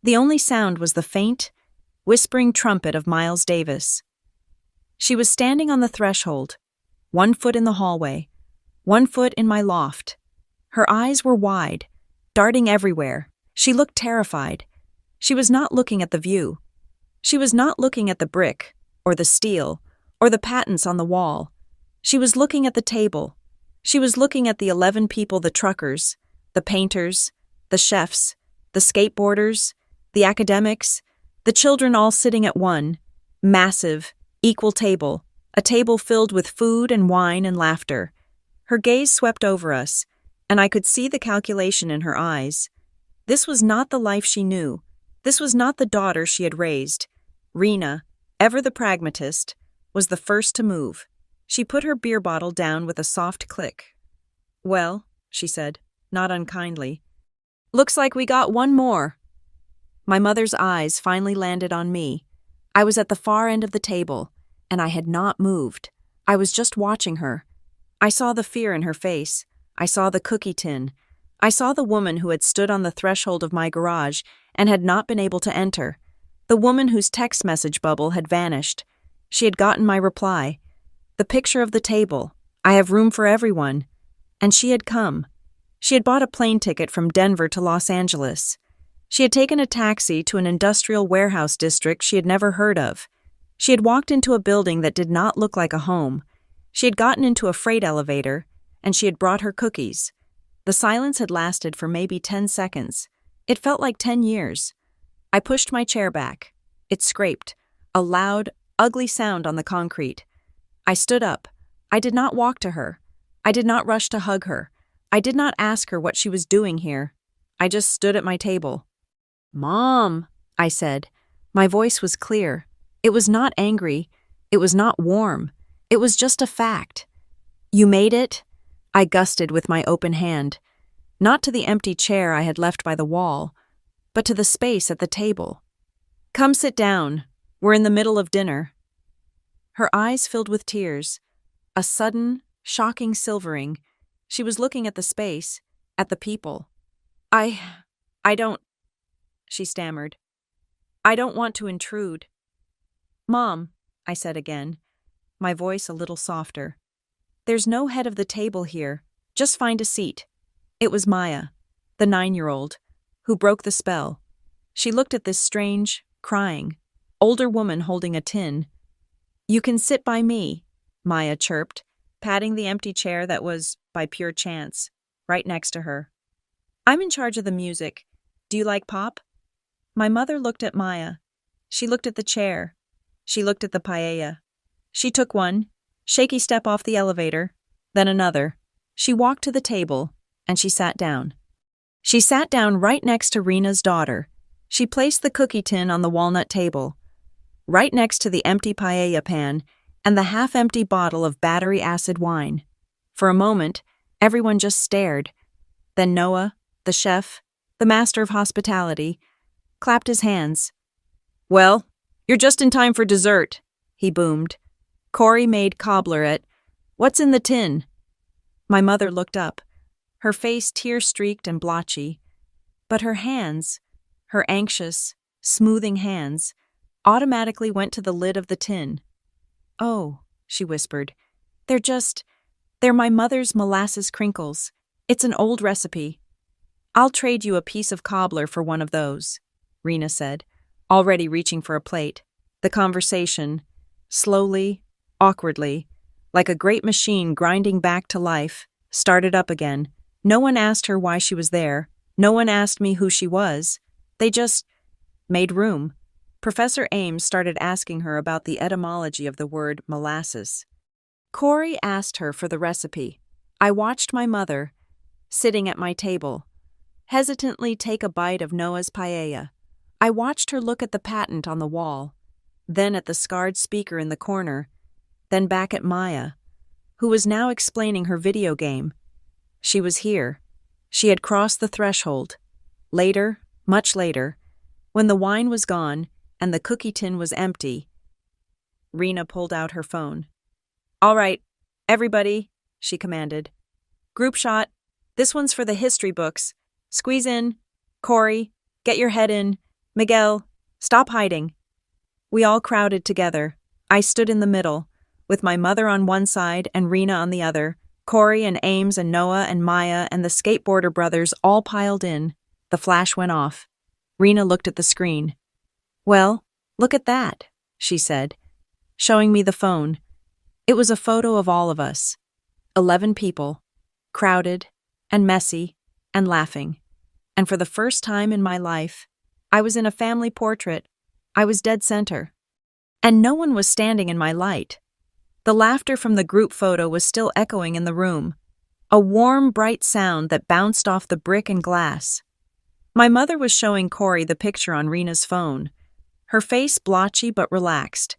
The only sound was the faint, whispering trumpet of Miles Davis. She was standing on the threshold, 1 foot in the hallway, 1 foot in my loft. Her eyes were wide, darting everywhere. She looked terrified. She was not looking at the view. She was not looking at the brick, or the steel, or the patents on the wall. She was looking at the table. She was looking at the 11 people, the truckers, the painters, the chefs, the skateboarders, the academics, the children all sitting at one, massive, equal table, a table filled with food and wine and laughter. Her gaze swept over us, and I could see the calculation in her eyes. This was not the life she knew. This was not the daughter she had raised. Rena, ever the pragmatist, was the first to move. She put her beer bottle down with a soft click. "Well," she said, not unkindly, "looks like we got one more." My mother's eyes finally landed on me. I was at the far end of the table, and I had not moved. I was just watching her. I saw the fear in her face. I saw the cookie tin. I saw the woman who had stood on the threshold of my garage and had not been able to enter. The woman whose text message bubble had vanished. She had gotten my reply. The picture of the table. I have room for everyone. And she had come. She had bought a plane ticket from Denver to Los Angeles. She had taken a taxi to an industrial warehouse district she had never heard of. She had walked into a building that did not look like a home. She had gotten into a freight elevator, and she had brought her cookies. The silence had lasted for maybe 10 seconds. It felt like 10 years. I pushed my chair back. It scraped, a loud, ugly sound on the concrete. I stood up. I did not walk to her. I did not rush to hug her. I did not ask her what she was doing here. I just stood at my table. "Mom," I said. My voice was clear. It was not angry. It was not warm. It was just a fact. "You made it?" I gusted with my open hand. Not to the empty chair I had left by the wall, but to the space at the table. "Come sit down. We're in the middle of dinner." Her eyes filled with tears. A sudden, shocking silvering. She was looking at the space, at the people. I don't," she stammered. "I don't want to intrude." "Mom," I said again, my voice a little softer. "There's no head of the table here. Just find a seat." It was Maya, the 9-year-old, who broke the spell. She looked at this strange, crying, older woman holding a tin. "You can sit by me," Maya chirped, patting the empty chair that was, by pure chance, right next to her. "I'm in charge of the music. Do you like pop?" My mother looked at Maya. She looked at the chair. She looked at the paella. She took one, shaky step off the elevator, then another. She walked to the table, and she sat down. She sat down right next to Rena's daughter. She placed the cookie tin on the walnut table, right next to the empty paella pan and the half-empty bottle of battery acid wine. For a moment, everyone just stared. Then Noah, the chef, the master of hospitality, clapped his hands. "Well, you're just in time for dessert," he boomed. Corey made cobbler at, "What's in the tin?" My mother looked up, her face tear-streaked and blotchy, but her hands, her anxious, smoothing hands, automatically went to the lid of the tin. "Oh," she whispered, they're my mother's molasses crinkles. It's an old recipe." "I'll trade you a piece of cobbler for one of those," Rena said, already reaching for a plate. The conversation, slowly, awkwardly, like a great machine grinding back to life, started up again. No one asked her why she was there. No one asked me who she was. They just made room. Professor Ames started asking her about the etymology of the word molasses. Corey asked her for the recipe. I watched my mother, sitting at my table, hesitantly take a bite of Noah's paella. I watched her look at the patent on the wall, then at the scarred speaker in the corner, then back at Maya, who was now explaining her video game. She was here. She had crossed the threshold. Later, much later, when the wine was gone and the cookie tin was empty, Rena pulled out her phone. "All right, everybody," she commanded. "Group shot. This one's for the history books. Squeeze in. Corey, get your head in. Miguel, stop hiding." We all crowded together. I stood in the middle, with my mother on one side and Rena on the other. Corey and Ames and Noah and Maya and the skateboarder brothers all piled in. The flash went off. Rena looked at the screen. "Well, look at that," she said, showing me the phone. It was a photo of all of us. 11 people, crowded and messy and laughing. And for the first time in my life, I was in a family portrait. I was dead center. And no one was standing in my light. The laughter from the group photo was still echoing in the room, a warm, bright sound that bounced off the brick and glass. My mother was showing Corey the picture on Rena's phone, her face blotchy but relaxed,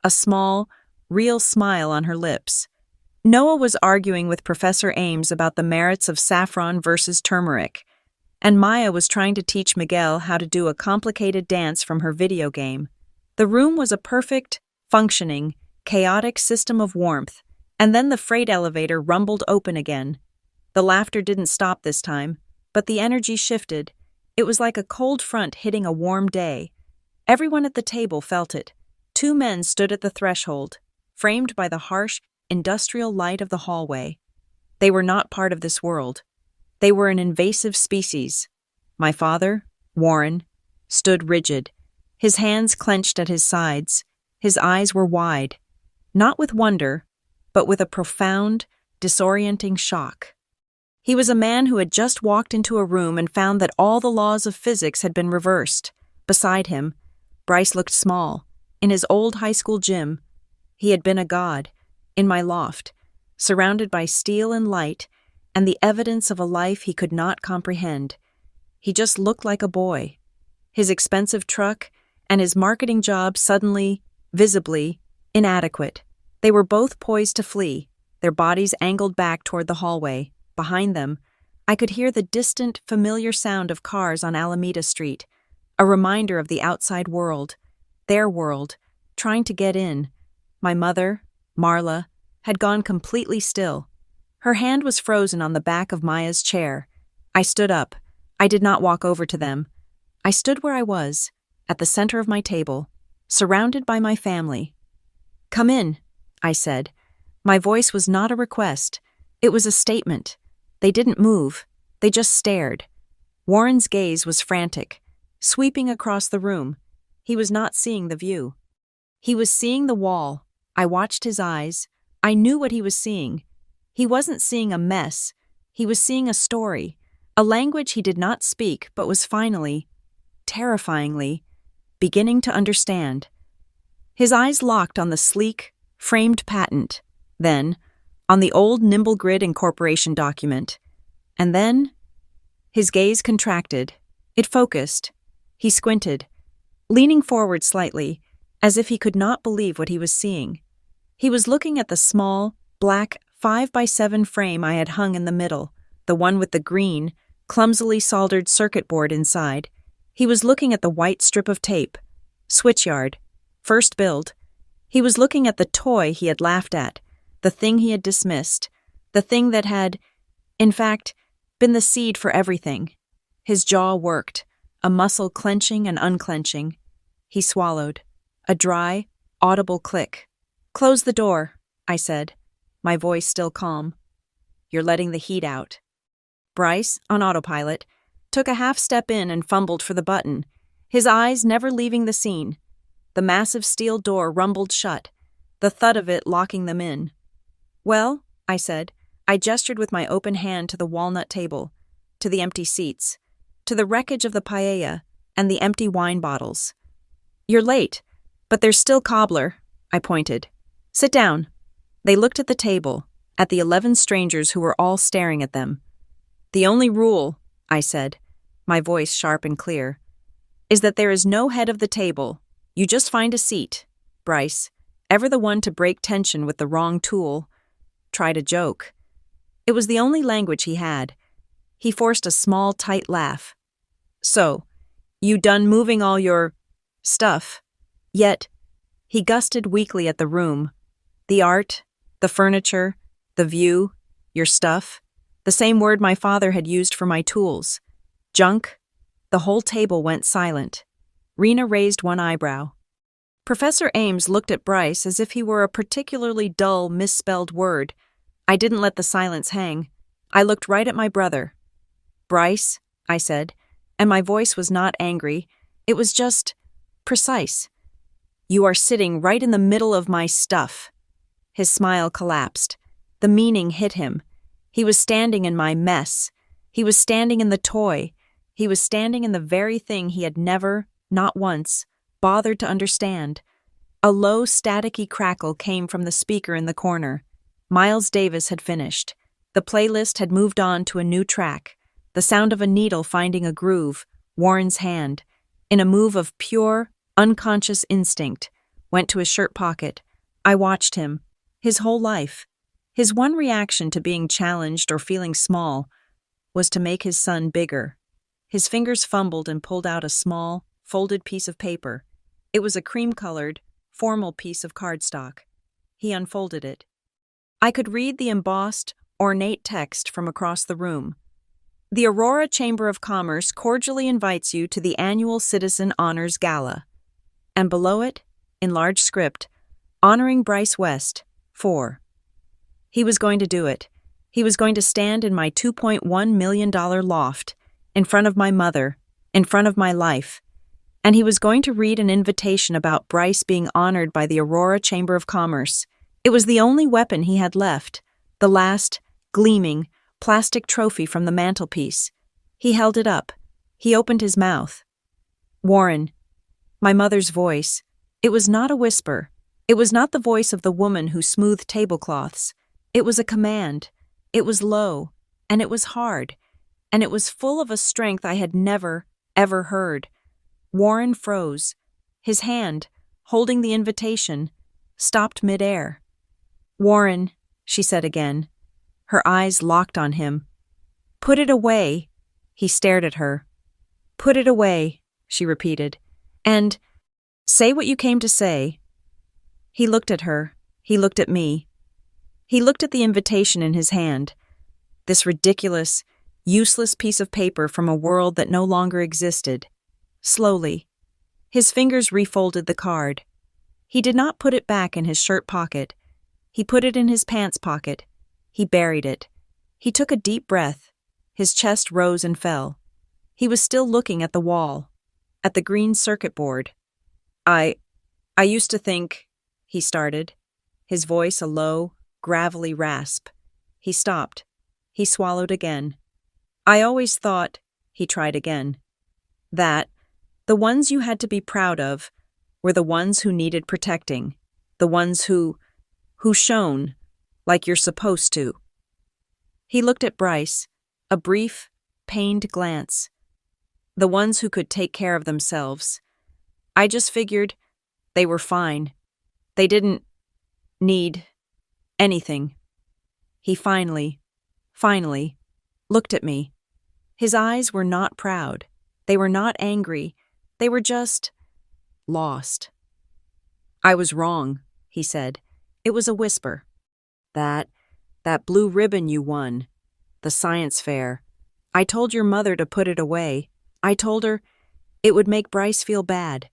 a small, real smile on her lips. Noah was arguing with Professor Ames about the merits of saffron versus turmeric, and Maya was trying to teach Miguel how to do a complicated dance from her video game. The room was a perfect, functioning, chaotic system of warmth, and then the freight elevator rumbled open again. The laughter didn't stop this time, but the energy shifted. It was like a cold front hitting a warm day. Everyone at the table felt it. 2 men stood at the threshold, framed by the harsh, industrial light of the hallway. They were not part of this world. They were an invasive species. My father, Warren, stood rigid, his hands clenched at his sides. His eyes were wide, not with wonder, but with a profound, disorienting shock. He was a man who had just walked into a room and found that all the laws of physics had been reversed. Beside him, Bryce looked small. In his old high school gym, he had been a god. In my loft, surrounded by steel and light and the evidence of a life he could not comprehend. He just looked like a boy. His expensive truck and his marketing job suddenly, visibly, inadequate. They were both poised to flee, their bodies angled back toward the hallway. Behind them, I could hear the distant, familiar sound of cars on Alameda Street, a reminder of the outside world, their world, trying to get in. My mother, Marla, had gone completely still. Her hand was frozen on the back of Maya's chair. I stood up. I did not walk over to them. I stood where I was, at the center of my table, surrounded by my family. "Come in," I said. My voice was not a request. It was a statement. They didn't move. They just stared. Warren's gaze was frantic, sweeping across the room. He was not seeing the view. He was seeing the wall. I watched his eyes. I knew what he was seeing. He wasn't seeing a mess. He was seeing a story, a language he did not speak but was finally, terrifyingly, beginning to understand. His eyes locked on the sleek, framed patent, then on the old Nimble Grid Incorporation document. And then his gaze contracted. It focused. He squinted, leaning forward slightly, as if he could not believe what he was seeing. He was looking at the small, black 5x7 frame I had hung in the middle, the one with the green, clumsily soldered circuit board inside. He was looking at the white strip of tape. Switchyard. First build. He was looking at the toy he had laughed at, the thing he had dismissed, the thing that had, in fact, been the seed for everything. His jaw worked, a muscle clenching and unclenching. He swallowed. A dry, audible click. "Close the door," I said, my voice still calm. "You're letting the heat out." Bryce, on autopilot, took a half step in and fumbled for the button, his eyes never leaving the scene. The massive steel door rumbled shut, the thud of it locking them in. "Well," I said. I gestured with my open hand to the walnut table, to the empty seats, to the wreckage of the paella and the empty wine bottles. "You're late, but there's still cobbler," I pointed. "Sit down." They looked at the table, at the 11 strangers who were all staring at them. "The only rule," I said, my voice sharp and clear, "is that there is no head of the table. You just find a seat. Bryce, ever the one to break tension with the wrong tool, tried a joke." It was the only language he had. He forced a small, tight laugh. "So, you done moving all your stuff?" Yet, he gusted weakly at the room. "The art, the furniture, the view, your stuff," the same word my father had used for my tools. "Junk." The whole table went silent. Rena raised one eyebrow. Professor Ames looked at Bryce as if he were a particularly dull, misspelled word. I didn't let the silence hang. I looked right at my brother. "Bryce," I said, and my voice was not angry. It was just precise. "You are sitting right in the middle of my stuff." His smile collapsed. The meaning hit him. He was standing in my mess. He was standing in the toy. He was standing in the very thing he had never, not once, bothered to understand. A low, staticky crackle came from the speaker in the corner. Miles Davis had finished. The playlist had moved on to a new track. The sound of a needle finding a groove, Warren's hand, in a move of pure, unconscious instinct, went to his shirt pocket. I watched him. His whole life. His one reaction to being challenged or feeling small was to make his son bigger. His fingers fumbled and pulled out a small, folded piece of paper. It was a cream-colored, formal piece of cardstock. He unfolded it. I could read the embossed, ornate text from across the room. "The Aurora Chamber of Commerce cordially invites you to the annual Citizen Honors Gala." And below it, in large script, "Honoring Bryce West, 4. He was going to do it. He was going to stand in my $2.1 million loft, in front of my mother, in front of my life. And he was going to read an invitation about Bryce being honored by the Aurora Chamber of Commerce. It was the only weapon he had left, the last, gleaming, plastic trophy from the mantelpiece. He held it up. He opened his mouth. "Warren." My mother's voice. It was not a whisper. It was not the voice of the woman who smoothed tablecloths. It was a command. It was low, and it was hard, and it was full of a strength I had never, ever heard. Warren froze. His hand, holding the invitation, stopped midair. "Warren," she said again. Her eyes locked on him. "Put it away." He stared at her. "Put it away," she repeated. "And say what you came to say." He looked at her. He looked at me. He looked at the invitation in his hand. This ridiculous, useless piece of paper from a world that no longer existed. Slowly. His fingers refolded the card. He did not put it back in his shirt pocket. He put it in his pants pocket. He buried it. He took a deep breath. His chest rose and fell. He was still looking at the wall, at the green circuit board. I used to think," he started, his voice a low, gravelly rasp. He stopped. He swallowed again. "I always thought," he tried again, "that the ones you had to be proud of were the ones who needed protecting, the ones who shone like you're supposed to." He looked at Bryce, a brief, pained glance. "The ones who could take care of themselves. I just figured they were fine. They didn't need anything." He finally looked at me. His eyes were not proud. They were not angry. They were just lost. "I was wrong," he said. It was a whisper. That blue ribbon you won. The science fair. I told your mother to put it away. I told her it would make Bryce feel bad.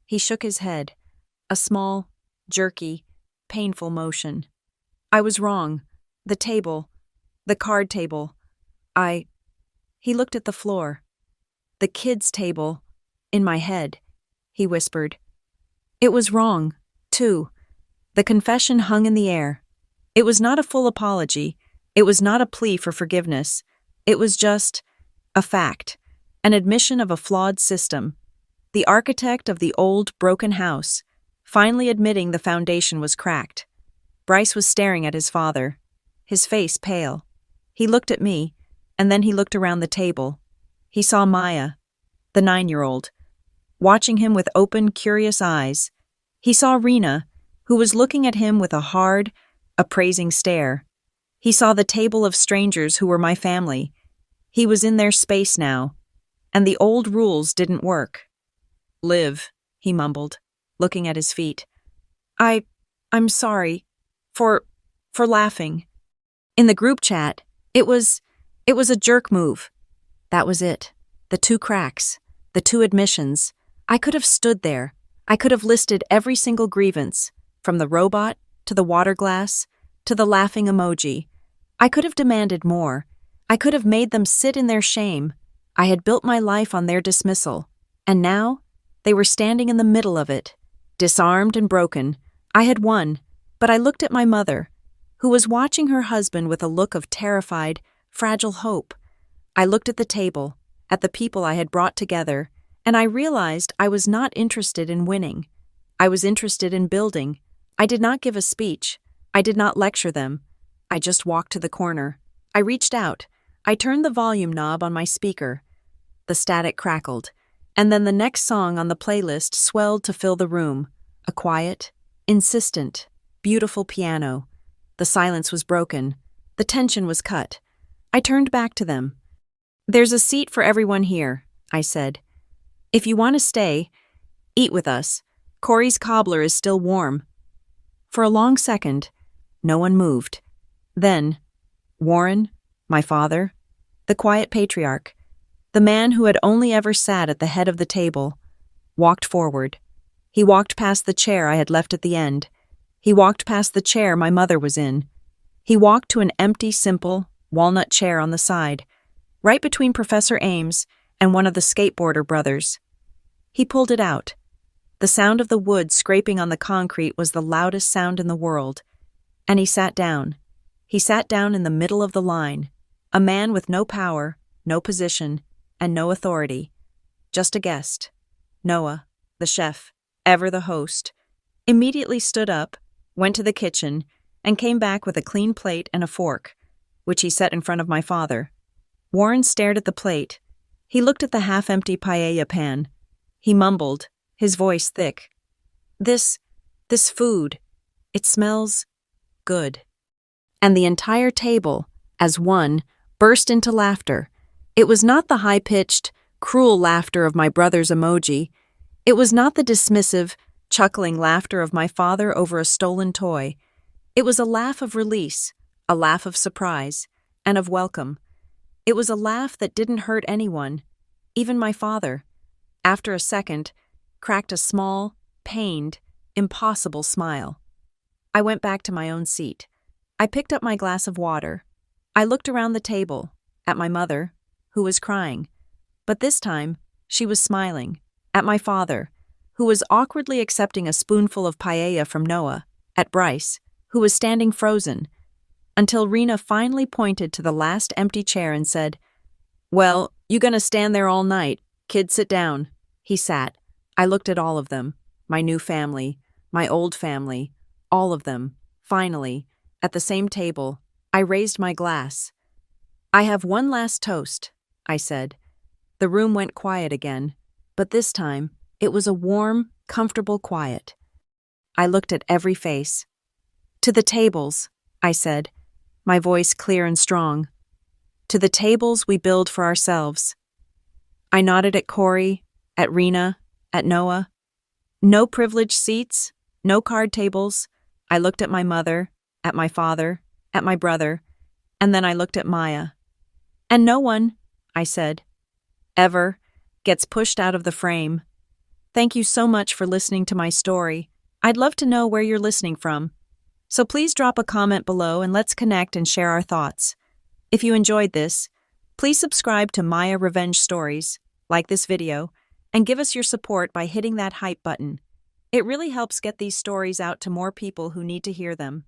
He shook his head, a small, jerky, painful motion. I was wrong. The table. The card table. He looked at the floor. The kids' table. In my head, he whispered. It was wrong, too. The confession hung in the air. It was not a full apology. It was not a plea for forgiveness. It was just a fact, an admission of a flawed system. The architect of the old, broken house, finally admitting the foundation was cracked. Bryce was staring at his father, his face pale. He looked at me, and then he looked around the table. He saw Maya, the 9-year-old, watching him with open, curious eyes. He saw Rena, who was looking at him with a hard, appraising stare. He saw the table of strangers who were my family. He was in their space now, and the old rules didn't work. Liv, he mumbled, looking at his feet. I'm sorry for laughing. In the group chat, it was a jerk move. That was it. The 2 cracks, the 2 admissions. I could have stood there. I could have listed every single grievance, from the robot to the water glass to the laughing emoji. I could have demanded more. I could have made them sit in their shame. I had built my life on their dismissal, and now they were standing in the middle of it, disarmed and broken. I had won, but I looked at my mother, who was watching her husband with a look of terrified, fragile hope. I looked at the table, at the people I had brought together, and I realized I was not interested in winning. I was interested in building. I did not give a speech. I did not lecture them. I just walked to the corner. I reached out. I turned the volume knob on my speaker. The static crackled, and then the next song on the playlist swelled to fill the room. A quiet, insistent, beautiful piano. The silence was broken. The tension was cut. I turned back to them. There's a seat for everyone here, I said. If you want to stay, eat with us. Corey's cobbler is still warm. For a long second, no one moved. Then, Warren, my father, the quiet patriarch, the man who had only ever sat at the head of the table, walked forward. He walked past the chair I had left at the end. He walked past the chair my mother was in. He walked to an empty, simple, walnut chair on the side, right between Professor Ames and one of the skateboarder brothers. He pulled it out. The sound of the wood scraping on the concrete was the loudest sound in the world. And he sat down. He sat down in the middle of the line, a man with no power, no position, and no authority. Just a guest. Noah, the chef, ever the host, immediately stood up, went to the kitchen, and came back with a clean plate and a fork, which he set in front of my father. Warren stared at the plate. He looked at the half-empty paella pan. He mumbled, his voice thick. This food, it smells good. And the entire table, as one, burst into laughter. It was not the high-pitched, cruel laughter of my brother's emoji. It was not the dismissive, chuckling laughter of my father over a stolen toy. It was a laugh of release, a laugh of surprise, and of welcome. It was a laugh that didn't hurt anyone, even my father. After a second, cracked a small, pained, impossible smile. I went back to my own seat. I picked up my glass of water. I looked around the table, at my mother, who was crying. But this time, she was smiling. At my father, who was awkwardly accepting a spoonful of paella from Noah. At Bryce, who was standing frozen. Until Rena finally pointed to the last empty chair and said, "Well, you gonna stand there all night? Kid, sit down." He sat. I looked at all of them, my new family, my old family, all of them. Finally, at the same table, I raised my glass. "I have one last toast," I said. The room went quiet again, but this time, it was a warm, comfortable quiet. I looked at every face. "To the tables," I said, my voice clear and strong. "To the tables we build for ourselves." I nodded at Corey, at Rena, at Noah. No privileged seats, No card tables. I looked at my mother, at my father, at my brother, and then I looked at Maya. And no one, I said, ever gets pushed out of the frame. Thank you so much for listening to my story. I'd love to know where you're listening from. So please drop a comment below and let's connect and share our thoughts. If you enjoyed this, please subscribe to Maya Revenge Stories, like this video, and give us your support by hitting that hype button. It really helps get these stories out to more people who need to hear them.